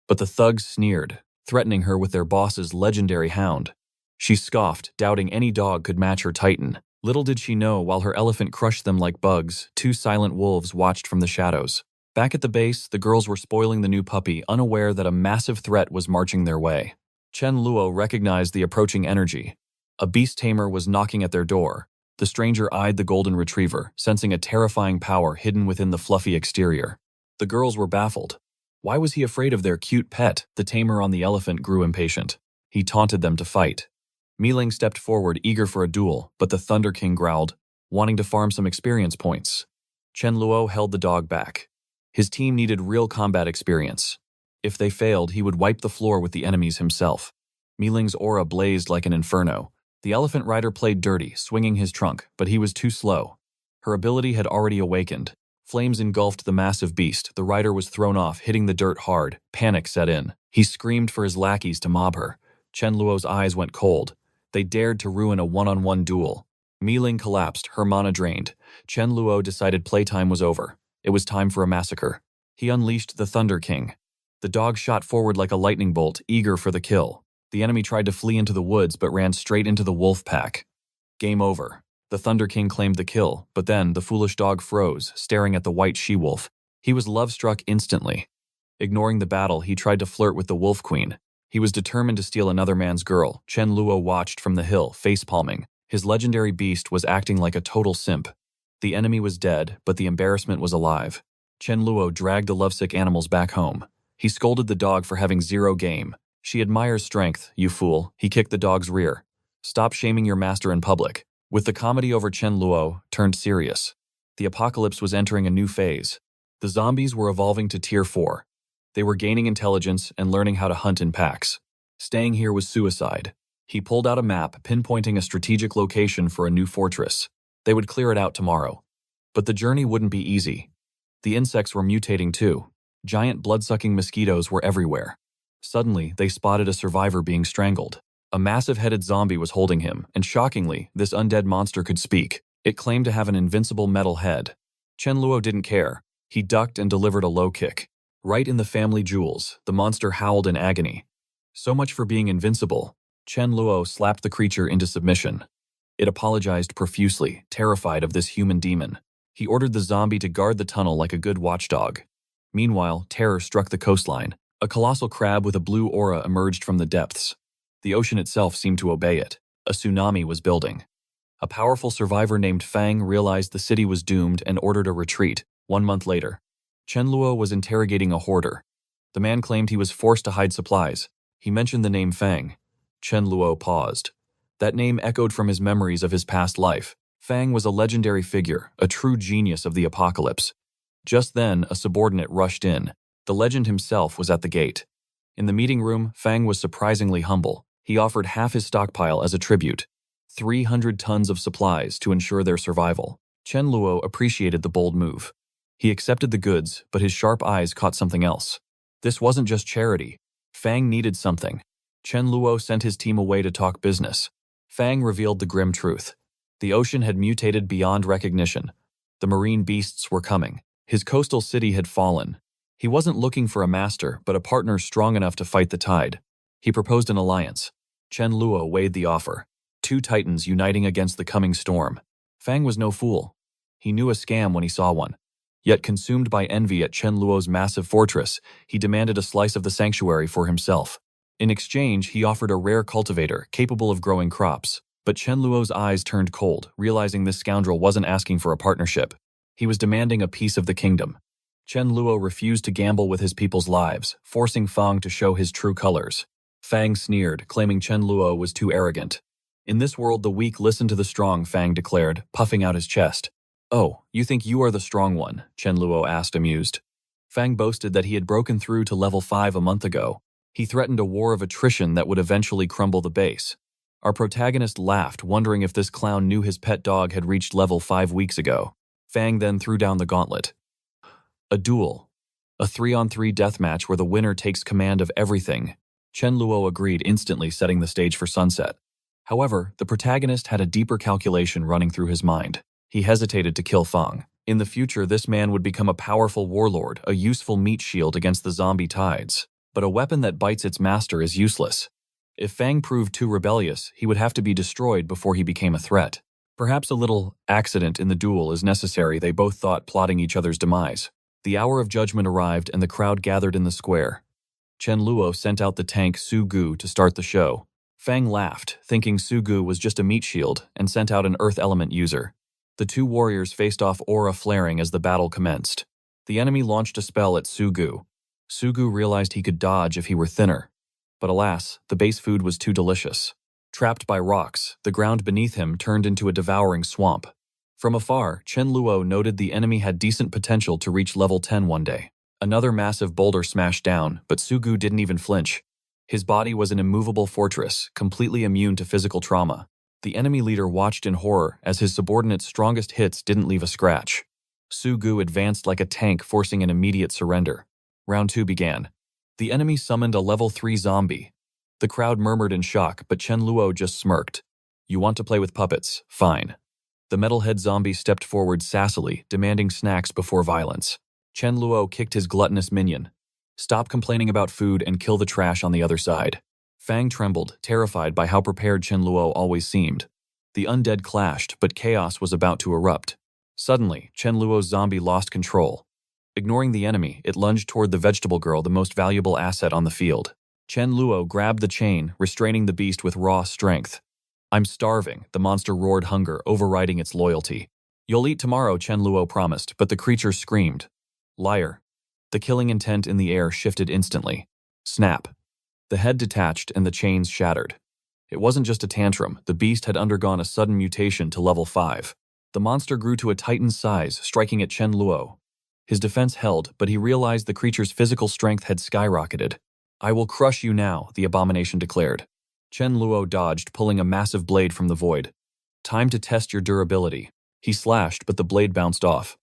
But the thugs sneered, threatening her with their boss's legendary hound. She scoffed, doubting any dog could match her titan. Little did she know, while her elephant crushed them like bugs, 2 silent wolves watched from the shadows. Back at the base, the girls were spoiling the new puppy, unaware that a massive threat was marching their way. Chen Luo recognized the approaching energy. A beast tamer was knocking at their door. The stranger eyed the golden retriever, sensing a terrifying power hidden within the fluffy exterior. The girls were baffled. Why was he afraid of their cute pet? The tamer on the elephant grew impatient. He taunted them to fight. Miling stepped forward, eager for a duel, but the Thunder King growled, wanting to farm some experience points. Chen Luo held the dog back. His team needed real combat experience. If they failed, he would wipe the floor with the enemies himself. Miling's aura blazed like an inferno. The elephant rider played dirty, swinging his trunk, but he was too slow. Her ability had already awakened. Flames engulfed the massive beast. The rider was thrown off, hitting the dirt hard. Panic set in. He screamed for his lackeys to mob her. Chen Luo's eyes went cold. They dared to ruin a one-on-one duel. Miling collapsed, her mana drained. Chen Luo decided playtime was over. It was time for a massacre. He unleashed the Thunder King. The dog shot forward like a lightning bolt, eager for the kill. The enemy tried to flee into the woods but ran straight into the wolf pack. Game over. The Thunder King claimed the kill, but then the foolish dog froze, staring at the white she-wolf. He was love-struck instantly. Ignoring the battle, he tried to flirt with the Wolf Queen. He was determined to steal another man's girl. Chen Luo watched from the hill, face-palming. His legendary beast was acting like a total simp. The enemy was dead, but the embarrassment was alive. Chen Luo dragged the lovesick animals back home. He scolded the dog for having 0 game. She admires strength, you fool. He kicked the dog's rear. Stop shaming your master in public. With the comedy over, Chen Luo turned serious. The apocalypse was entering a new phase. The zombies were evolving to Tier 4. They were gaining intelligence and learning how to hunt in packs. Staying here was suicide. He pulled out a map, pinpointing a strategic location for a new fortress. They would clear it out tomorrow. But the journey wouldn't be easy. The insects were mutating too. Giant blood-sucking mosquitoes were everywhere. Suddenly, they spotted a survivor being strangled. A massive-headed zombie was holding him, and shockingly, this undead monster could speak. It claimed to have an invincible metal head. Chen Luo didn't care. He ducked and delivered a low kick. Right in the family jewels, the monster howled in agony. So much for being invincible. Chen Luo slapped the creature into submission. It apologized profusely, terrified of this human demon. He ordered the zombie to guard the tunnel like a good watchdog. Meanwhile, terror struck the coastline. A colossal crab with a blue aura emerged from the depths. The ocean itself seemed to obey it. A tsunami was building. A powerful survivor named Fang realized the city was doomed and ordered a retreat. 1 month later, Chen Luo was interrogating a hoarder. The man claimed he was forced to hide supplies. He mentioned the name Fang. Chen Luo paused. That name echoed from his memories of his past life. Fang was a legendary figure, a true genius of the apocalypse. Just then, a subordinate rushed in. The legend himself was at the gate. In the meeting room, Fang was surprisingly humble. He offered half his stockpile as a tribute. 300 tons of supplies to ensure their survival. Chen Luo appreciated the bold move. He accepted the goods, but his sharp eyes caught something else. This wasn't just charity. Fang needed something. Chen Luo sent his team away to talk business. Fang revealed the grim truth. The ocean had mutated beyond recognition. The marine beasts were coming. His coastal city had fallen. He wasn't looking for a master, but a partner strong enough to fight the tide. He proposed an alliance. Chen Luo weighed the offer. 2 titans uniting against the coming storm. Fang was no fool. He knew a scam when he saw one. Yet consumed by envy at Chen Luo's massive fortress, he demanded a slice of the sanctuary for himself. In exchange, he offered a rare cultivator capable of growing crops. But Chen Luo's eyes turned cold, realizing this scoundrel wasn't asking for a partnership. He was demanding a piece of the kingdom. Chen Luo refused to gamble with his people's lives, forcing Fang to show his true colors. Fang sneered, claiming Chen Luo was too arrogant. In this world, the weak listen to the strong, Fang declared, puffing out his chest. Oh, you think you are the strong one? Chen Luo asked, amused. Fang boasted that he had broken through to level 5 a month ago. He threatened a war of attrition that would eventually crumble the base. Our protagonist laughed, wondering if this clown knew his pet dog had reached level 5 weeks ago. Fang then threw down the gauntlet. A duel. A 3-on-3 deathmatch where the winner takes command of everything. Chen Luo agreed, instantly setting the stage for sunset. However, the protagonist had a deeper calculation running through his mind. He hesitated to kill Fang. In the future, this man would become a powerful warlord, a useful meat shield against the zombie tides. But a weapon that bites its master is useless. If Fang proved too rebellious, he would have to be destroyed before he became a threat. Perhaps a little accident in the duel is necessary, they both thought, plotting each other's demise. The hour of judgment arrived and the crowd gathered in the square. Chen Luo sent out the tank Su Gu to start the show. Fang laughed, thinking Su Gu was just a meat shield, and sent out an earth element user. The 2 warriors faced off, aura flaring as the battle commenced. The enemy launched a spell at Su Gu. Su Gu realized he could dodge if he were thinner. But alas, the base food was too delicious. Trapped by rocks, the ground beneath him turned into a devouring swamp. From afar, Chen Luo noted the enemy had decent potential to reach level 10 one day. Another massive boulder smashed down, but Su Gu didn't even flinch. His body was an immovable fortress, completely immune to physical trauma. The enemy leader watched in horror as his subordinate's strongest hits didn't leave a scratch. Su Gu advanced like a tank, forcing an immediate surrender. Round 2 began. The enemy summoned a level 3 zombie. The crowd murmured in shock, but Chen Luo just smirked. You want to play with puppets? Fine. The metalhead zombie stepped forward sassily, demanding snacks before violence. Chen Luo kicked his gluttonous minion. Stop complaining about food and kill the trash on the other side. Fang trembled, terrified by how prepared Chen Luo always seemed. The undead clashed, but chaos was about to erupt. Suddenly, Chen Luo's zombie lost control. Ignoring the enemy, it lunged toward the vegetable girl, the most valuable asset on the field. Chen Luo grabbed the chain, restraining the beast with raw strength. I'm starving, the monster roared, hunger overriding its loyalty. You'll eat tomorrow, Chen Luo promised, but the creature screamed. Liar. The killing intent in the air shifted instantly. Snap. The head detached and the chains shattered. It wasn't just a tantrum, the beast had undergone a sudden mutation to level 5. The monster grew to a titan's size, striking at Chen Luo. His defense held, but he realized the creature's physical strength had skyrocketed. I will crush you now, the abomination declared. Chen Luo dodged, pulling a massive blade from the void. Time to test your durability. He slashed, but the blade bounced off.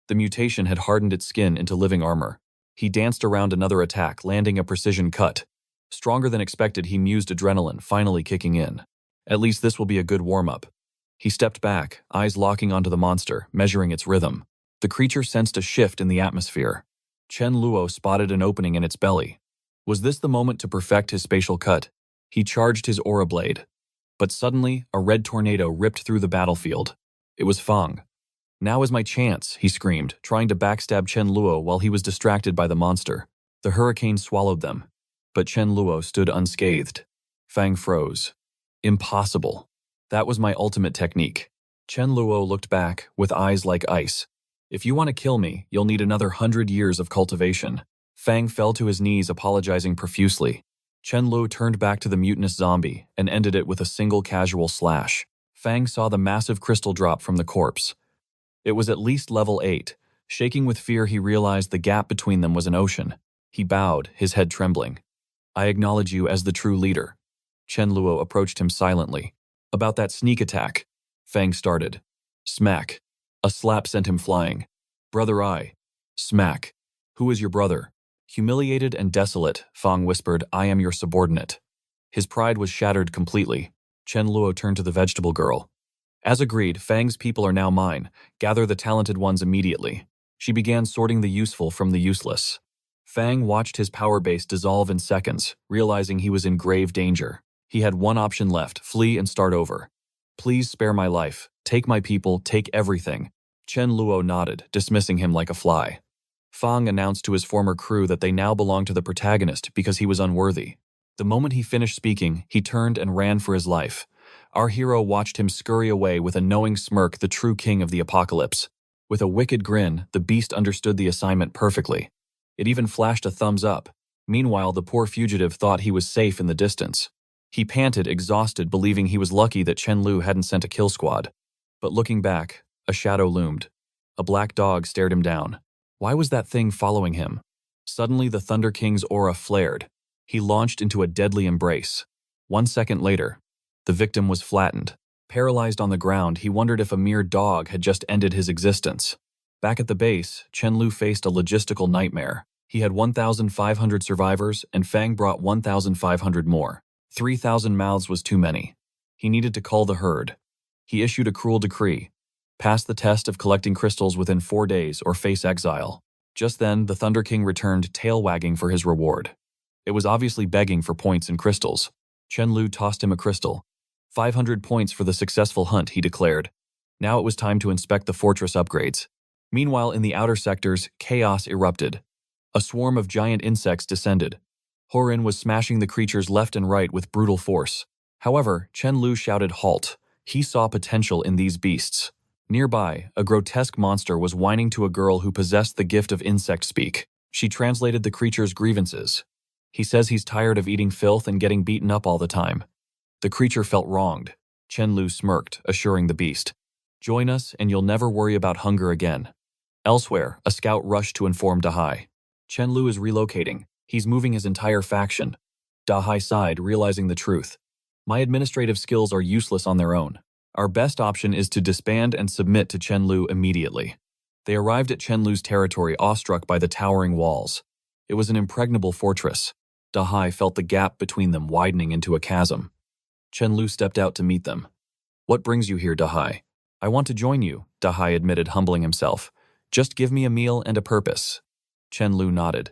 The mutation had hardened its skin into living armor. He danced around another attack, landing a precision cut. Stronger than expected, he mused, adrenaline finally kicking in. At least this will be a good warm-up. He stepped back, eyes locking onto the monster, measuring its rhythm. The creature sensed a shift in the atmosphere. Chen Luo spotted an opening in its belly. Was this the moment to perfect his spatial cut? He charged his aura blade. But suddenly, a red tornado ripped through the battlefield. It was Fang. Now is my chance, he screamed, trying to backstab Chen Luo while he was distracted by the monster. The hurricane swallowed them. But Chen Luo stood unscathed. Fang froze. Impossible. That was my ultimate technique. Chen Luo looked back, with eyes like ice. If you want to kill me, you'll need another 100 years of cultivation. Fang fell to his knees, apologizing profusely. Chen Luo turned back to the mutinous zombie and ended it with a single casual slash. Fang saw the massive crystal drop from the corpse. It was at least level 8. Shaking with fear, he realized the gap between them was an ocean. He bowed, his head trembling. I acknowledge you as the true leader. Chen Luo approached him silently. About that sneak attack. Fang started. Smack. A slap sent him flying. Brother I. Smack. Who is your brother? Humiliated and desolate, Fang whispered, I am your subordinate. His pride was shattered completely. Chen Luo turned to the vegetable girl. As agreed, Fang's people are now mine. Gather the talented ones immediately. She began sorting the useful from the useless. Fang watched his power base dissolve in seconds, realizing he was in grave danger. He had one option left, flee and start over. Please spare my life. Take my people, take everything. Chen Luo nodded, dismissing him like a fly. Fang announced to his former crew that they now belonged to the protagonist because he was unworthy. The moment he finished speaking, he turned and ran for his life. Our hero watched him scurry away with a knowing smirk, the true king of the apocalypse. With a wicked grin, the beast understood the assignment perfectly. It even flashed a thumbs up. Meanwhile, the poor fugitive thought he was safe in the distance. He panted, exhausted, believing he was lucky that Chen Lu hadn't sent a kill squad. But looking back, a shadow loomed. A black dog stared him down. Why was that thing following him? Suddenly, the Thunder King's aura flared. He launched into a deadly embrace. 1 second later, the victim was flattened. Paralyzed on the ground, he wondered if a mere dog had just ended his existence. Back at the base, Chen Lu faced a logistical nightmare. He had 1,500 survivors, and Fang brought 1,500 more. 3,000 mouths was too many. He needed to cull the herd. He issued a cruel decree. Pass the test of collecting crystals within 4 days or face exile. Just then, the Thunder King returned, tail wagging for his reward. It was obviously begging for points and crystals. Chen Lu tossed him a crystal. 500 points for the successful hunt, he declared. Now it was time to inspect the fortress upgrades. Meanwhile, in the outer sectors, chaos erupted. A swarm of giant insects descended. Horin was smashing the creatures left and right with brutal force. However, Chen Lu shouted halt. He saw potential in these beasts. Nearby, a grotesque monster was whining to a girl who possessed the gift of insect speak. She translated the creature's grievances. He says he's tired of eating filth and getting beaten up all the time. The creature felt wronged. Chen Lu smirked, assuring the beast. Join us and you'll never worry about hunger again. Elsewhere, a scout rushed to inform Dahai. Chen Lu is relocating. He's moving his entire faction. Dahai sighed, realizing the truth. My administrative skills are useless on their own. Our best option is to disband and submit to Chen Lu immediately. They arrived at Chen Lu's territory, awestruck by the towering walls. It was an impregnable fortress. Dahai felt the gap between them widening into a chasm. Chen Lu stepped out to meet them. What brings you here, Dahai? I want to join you, Dahai admitted, humbling himself. Just give me a meal and a purpose. Chen Lu nodded.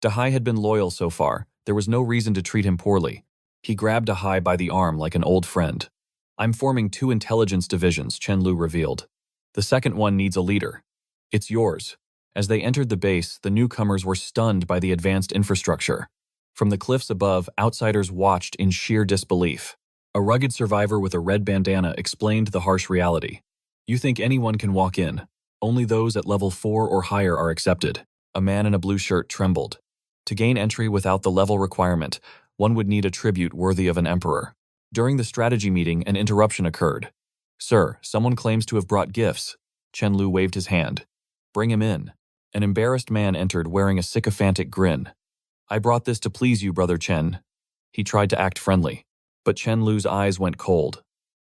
Dahai had been loyal so far. There was no reason to treat him poorly. He grabbed Dahai by the arm like an old friend. I'm forming 2 intelligence divisions, Chen Lu revealed. The second one needs a leader. It's yours. As they entered the base, the newcomers were stunned by the advanced infrastructure. From the cliffs above, outsiders watched in sheer disbelief. A rugged survivor with a red bandana explained the harsh reality. You think anyone can walk in. Only those at level 4 or higher are accepted. A man in a blue shirt trembled. To gain entry without the level requirement, one would need a tribute worthy of an emperor. During the strategy meeting, an interruption occurred. Sir, someone claims to have brought gifts. Chen Lu waved his hand. Bring him in. An embarrassed man entered wearing a sycophantic grin. I brought this to please you, Brother Chen. He tried to act friendly, but Chen Lu's eyes went cold.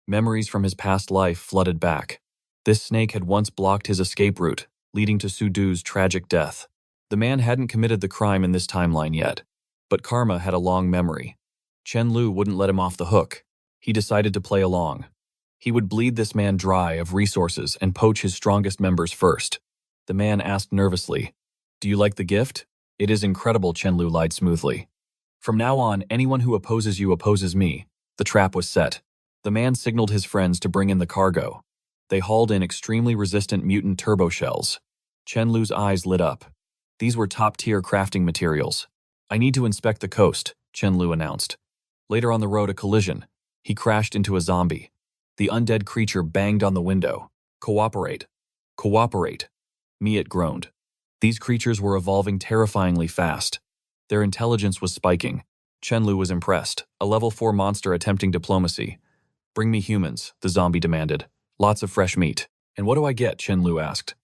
Memories from his past life flooded back. This snake had once blocked his escape route, leading to Sudu's tragic death. The man hadn't committed the crime in this timeline yet, but karma had a long memory. Chen Lu wouldn't let him off the hook. He decided to play along. He would bleed this man dry of resources and poach his strongest members first. The man asked nervously, "Do you like the gift?" "It is incredible," Chen Lu lied smoothly. "From now on, anyone who opposes you opposes me." The trap was set. The man signaled his friends to bring in the cargo. They hauled in extremely resistant mutant turbo shells. Chen Lu's eyes lit up. These were top-tier crafting materials. "I need to inspect the coast," Chen Lu announced. Later on the road, a collision. He crashed into a zombie. The undead creature banged on the window. "Cooperate. Cooperate." Miet groaned. These creatures were evolving terrifyingly fast. Their intelligence was spiking. Chen Lu was impressed. A level 4 monster attempting diplomacy. "Bring me humans," the zombie demanded. "Lots of fresh meat." "And what do I get?" Chen Lu asked.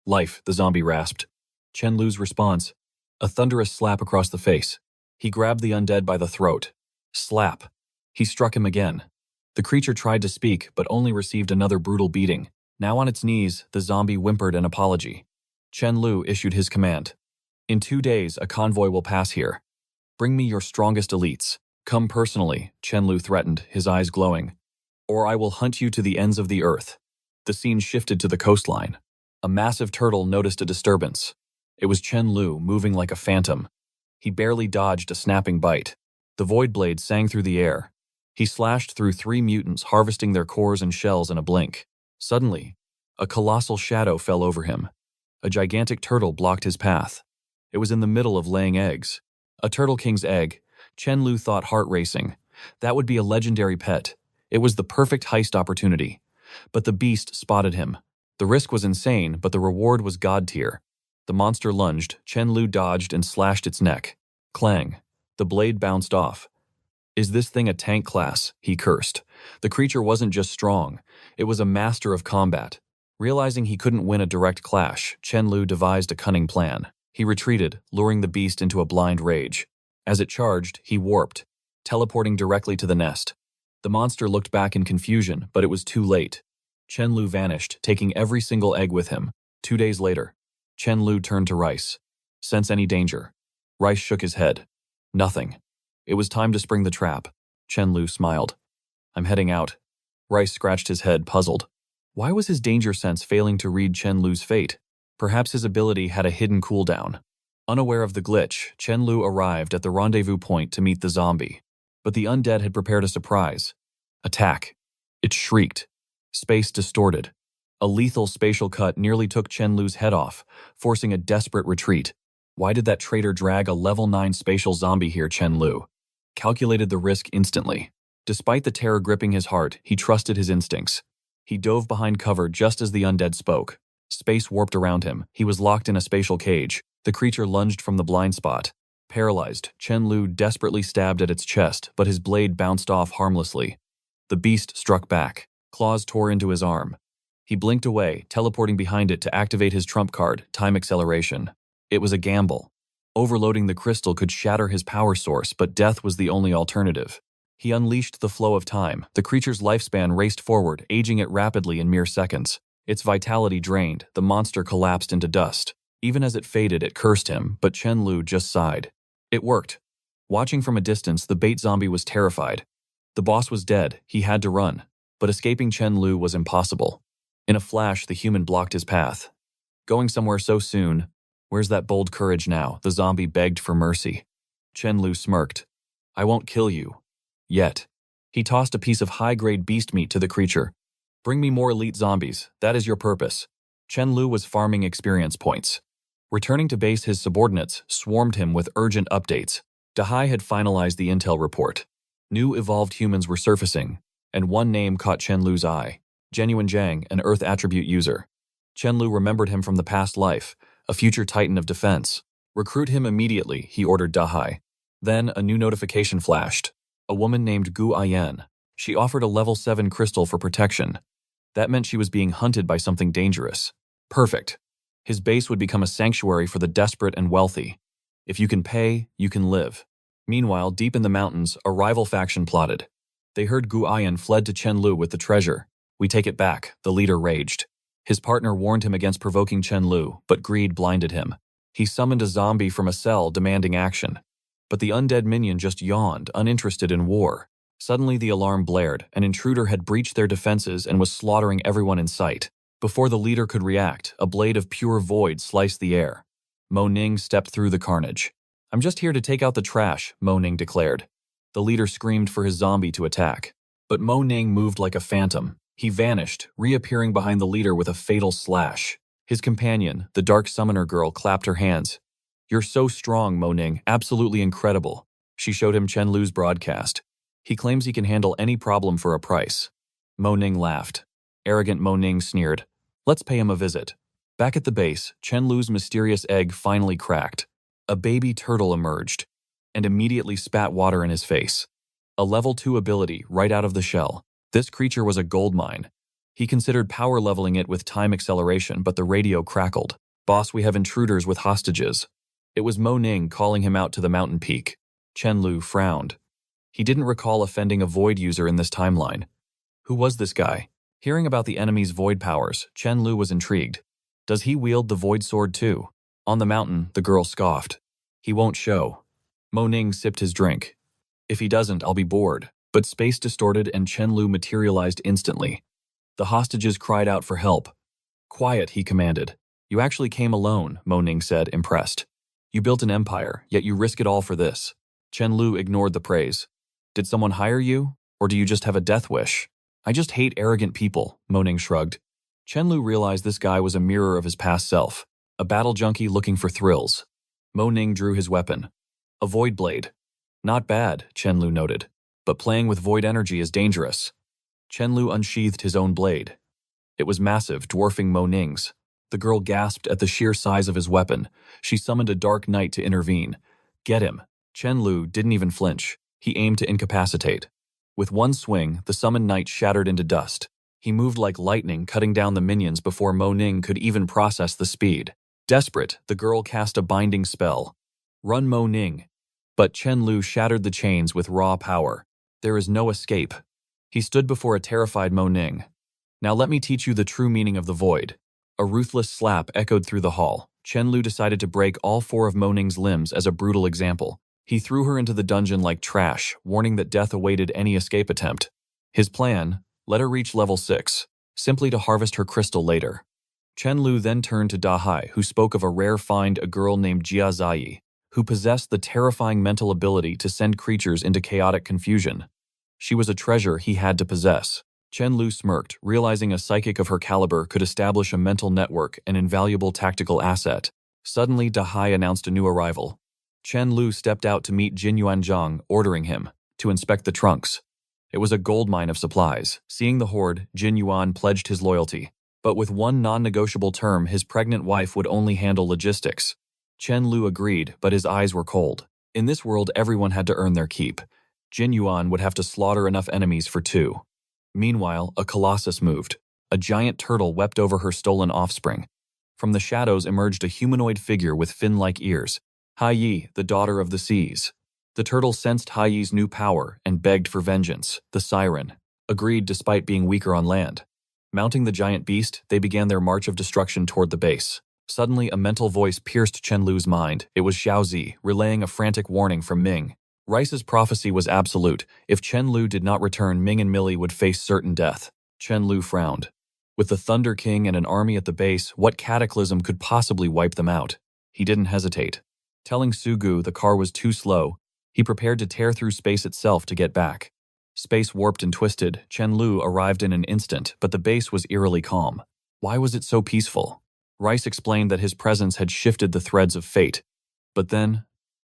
"Life," the zombie rasped. Chen Lu's response: a thunderous slap across the face. He grabbed the undead by the throat. Slap. He struck him again. The creature tried to speak, but only received another brutal beating. Now on its knees, the zombie whimpered an apology. Chen Lu issued his command. "In 2 days, a convoy will pass here. Bring me your strongest elites. Come personally," Chen Lu threatened, his eyes glowing. "Or I will hunt you to the ends of the earth." The scene shifted to the coastline. A massive turtle noticed a disturbance. It was Chen Lu, moving like a phantom. He barely dodged a snapping bite. The void blade sang through the air. He slashed through 3 mutants, harvesting their cores and shells in a blink. Suddenly, a colossal shadow fell over him. A gigantic turtle blocked his path. It was in the middle of laying eggs. A turtle king's egg. Chen Lu thought, heart racing. That would be a legendary pet. It was the perfect heist opportunity. But the beast spotted him. The risk was insane, but the reward was god tier. The monster lunged. Chen Lu dodged and slashed its neck. Clang. The blade bounced off. "Is this thing a tank class?" he cursed. The creature wasn't just strong. It was a master of combat. Realizing he couldn't win a direct clash, Chen Lu devised a cunning plan. He retreated, luring the beast into a blind rage. As it charged, he warped, teleporting directly to the nest. The monster looked back in confusion, but it was too late. Chen Lu vanished, taking every single egg with him. 2 days later, Chen Lu turned to Rice. "Sense any danger?" Rice shook his head. "Nothing." It was time to spring the trap. Chen Lu smiled. "I'm heading out." Rice scratched his head, puzzled. Why was his danger sense failing to read Chen Lu's fate? Perhaps his ability had a hidden cooldown. Unaware of the glitch, Chen Lu arrived at the rendezvous point to meet the zombie. But the undead had prepared a surprise. Attack. It shrieked. Space distorted. A lethal spatial cut nearly took Chen Lu's head off, forcing a desperate retreat. Why did that traitor drag a level 9 spatial zombie here? Chen Lu calculated the risk instantly. Despite the terror gripping his heart, he trusted his instincts. He dove behind cover just as the undead spoke. Space warped around him. He was locked in a spatial cage. The creature lunged from the blind spot. Paralyzed, Chen Lu desperately stabbed at its chest, but his blade bounced off harmlessly. The beast struck back. Claws tore into his arm. He blinked away, teleporting behind it to activate his trump card, time acceleration. It was a gamble. Overloading the crystal could shatter his power source, but death was the only alternative. He unleashed the flow of time. The creature's lifespan raced forward, aging it rapidly in mere seconds. Its vitality drained, the monster collapsed into dust. Even as it faded, it cursed him, but Chen Lu just sighed. It worked. Watching from a distance, the bait zombie was terrified. The boss was dead, he had to run. But escaping Chen Lu was impossible. In a flash, the human blocked his path. Going somewhere so soon, where's that bold courage now? The zombie begged for mercy. Chen Lu smirked. I won't kill you. Yet. He tossed a piece of high-grade beast meat to the creature. Bring me more elite zombies, that is your purpose. Chen Lu was farming experience points. Returning to base, his subordinates swarmed him with urgent updates. Dahai had finalized the intel report. New evolved humans were surfacing, and one name caught Chen Lu's eye. Genuine Zhang, an Earth attribute user. Chen Lu remembered him from the past life, a future titan of defense. Recruit him immediately, he ordered Dahai. Then a new notification flashed. A woman named Gu Ayan. She offered a level 7 crystal for protection. That meant she was being hunted by something dangerous. Perfect. His base would become a sanctuary for the desperate and wealthy. If you can pay, you can live. Meanwhile, deep in the mountains, a rival faction plotted. They heard Gu Ayan fled to Chen Lu with the treasure. We take it back, the leader raged. His partner warned him against provoking Chen Lu, but greed blinded him. He summoned a zombie from a cell demanding action. But the undead minion just yawned, uninterested in war. Suddenly the alarm blared. An intruder had breached their defenses and was slaughtering everyone in sight. Before the leader could react, a blade of pure void sliced the air. Mo Ning stepped through the carnage. I'm just here to take out the trash, Mo Ning declared. The leader screamed for his zombie to attack. But Mo Ning moved like a phantom. He vanished, reappearing behind the leader with a fatal slash. His companion, the dark summoner girl, clapped her hands. You're so strong, Mo Ning, absolutely incredible. She showed him Chen Lu's broadcast. He claims he can handle any problem for a price. Mo Ning laughed. Arrogant Mo Ning sneered. Let's pay him a visit. Back at the base, Chen Lu's mysterious egg finally cracked. A baby turtle emerged, and immediately spat water in his face. A level 2 ability right out of the shell. This creature was a goldmine. He considered power leveling it with time acceleration, but the radio crackled. Boss, we have intruders with hostages. It was Mo Ning calling him out to the mountain peak. Chen Lu frowned. He didn't recall offending a void user in this timeline. Who was this guy? Hearing about the enemy's void powers, Chen Lu was intrigued. Does he wield the void sword too? On the mountain, the girl scoffed. He won't show. Mo Ning sipped his drink. If he doesn't, I'll be bored. But space distorted and Chen Lu materialized instantly. The hostages cried out for help. Quiet, he commanded. You actually came alone, Mo Ning said, impressed. You built an empire, yet you risk it all for this. Chen Lu ignored the praise. Did someone hire you? Or do you just have a death wish? I just hate arrogant people, Mo Ning shrugged. Chen Lu realized this guy was a mirror of his past self, a battle junkie looking for thrills. Mo Ning drew his weapon. A void blade. Not bad, Chen Lu noted, but playing with void energy is dangerous. Chen Lu unsheathed his own blade. It was massive, dwarfing Mo Ning's. The girl gasped at the sheer size of his weapon. She summoned a dark knight to intervene. Get him. Chen Lu didn't even flinch. He aimed to incapacitate. With one swing, the summoned knight shattered into dust. He moved like lightning, cutting down the minions before Mo Ning could even process the speed. Desperate, the girl cast a binding spell. Run, Mo Ning. But Chen Lu shattered the chains with raw power. There is no escape. He stood before a terrified Mo Ning. Now let me teach you the true meaning of the void. A ruthless slap echoed through the hall. Chen Lu decided to break all 4 of Mo Ning's limbs as a brutal example. He threw her into the dungeon like trash, warning that death awaited any escape attempt. His plan, let her reach level 6, simply to harvest her crystal later. Chen Lu then turned to Dahai, who spoke of a rare find, a girl named Jia Zai, who possessed the terrifying mental ability to send creatures into chaotic confusion. She was a treasure he had to possess. Chen Lu smirked, realizing a psychic of her caliber could establish a mental network, an invaluable tactical asset. Suddenly, Dahai announced a new arrival. Chen Lu stepped out to meet Jin Yuanzhang, ordering him to inspect the trunks. It was a goldmine of supplies. Seeing the horde, Jin Yuan pledged his loyalty. But with one non-negotiable term, his pregnant wife would only handle logistics. Chen Lu agreed, but his eyes were cold. In this world, everyone had to earn their keep. Jin Yuan would have to slaughter enough enemies for 2. Meanwhile, a colossus moved. A giant turtle wept over her stolen offspring. From the shadows emerged a humanoid figure with fin-like ears. Hai Yi, the daughter of the seas. The turtle sensed Hai Yi's new power and begged for vengeance. The siren agreed despite being weaker on land. Mounting the giant beast, they began their march of destruction toward the base. Suddenly, a mental voice pierced Chen Lu's mind. It was Xiaozi, relaying a frantic warning from Ming. Rice's prophecy was absolute. If Chen Lu did not return, Ming and Millie would face certain death. Chen Lu frowned. With the Thunder King and an army at the base, what cataclysm could possibly wipe them out? He didn't hesitate. Telling Sugu the car was too slow, he prepared to tear through space itself to get back. Space warped and twisted, Chen Lu arrived in an instant, but the base was eerily calm. Why was it so peaceful? Rice explained that his presence had shifted the threads of fate. But then,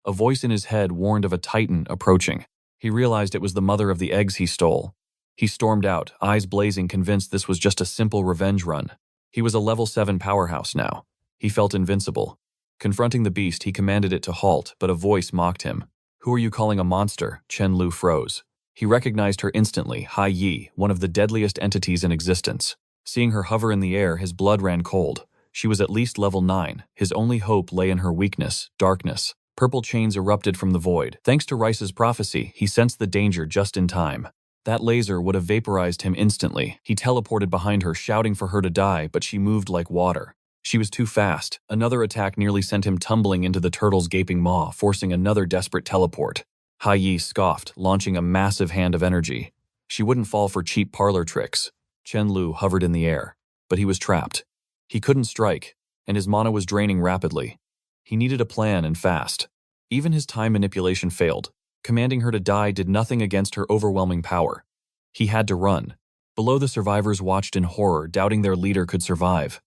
a voice in his head warned of a titan approaching. He realized it was the mother of the eggs he stole. He stormed out, eyes blazing, convinced this was just a simple revenge run. He was a level 7 powerhouse now. He felt invincible. Confronting the beast, he commanded it to halt, but a voice mocked him. Who are you calling a monster? Chen Lu froze. He recognized her instantly, Hai Yi, one of the deadliest entities in existence. Seeing her hover in the air, his blood ran cold. She was at least level 9. His only hope lay in her weakness, darkness. Purple chains erupted from the void. Thanks to Rice's prophecy, he sensed the danger just in time. That laser would have vaporized him instantly. He teleported behind her, shouting for her to die, but she moved like water. She was too fast. Another attack nearly sent him tumbling into the turtle's gaping maw, forcing another desperate teleport. Hai Yi scoffed, launching a massive hand of energy. She wouldn't fall for cheap parlor tricks. Chen Lu hovered in the air, but he was trapped. He couldn't strike, and his mana was draining rapidly. He needed a plan and fast. Even his time manipulation failed. Commanding her to die did nothing against her overwhelming power. He had to run. Below, the survivors watched in horror, doubting their leader could survive.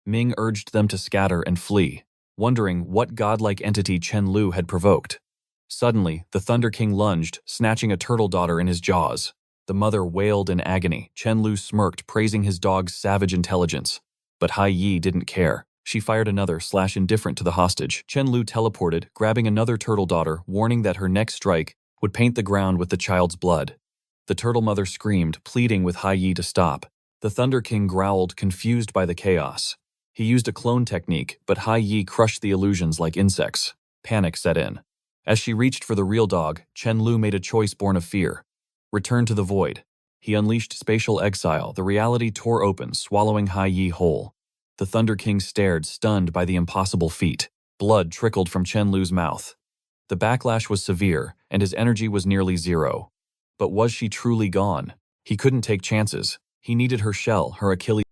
Ming urged them to scatter and flee, wondering what godlike entity Chen Lu had provoked. Suddenly, the Thunder King lunged, snatching a turtle daughter in his jaws. The mother wailed in agony. Chen Lu smirked, praising his dog's savage intelligence. But Hai Yi didn't care. She fired another slash indifferent to the hostage. Chen Lu teleported, grabbing another turtle daughter, warning that her next strike would paint the ground with the child's blood. The turtle mother screamed, pleading with Hai Yi to stop. The Thunder King growled, confused by the chaos. He used a clone technique, but Hai Yi crushed the illusions like insects. Panic set in. As she reached for the real dog, Chen Lu made a choice born of fear. Return to the void. He unleashed spatial exile. The reality tore open, swallowing Hai Yi whole. The Thunder King stared, stunned by the impossible feat. Blood trickled from Chen Lu's mouth. The backlash was severe, and his energy was nearly zero. But was she truly gone? He couldn't take chances. He needed her shell, her Achilles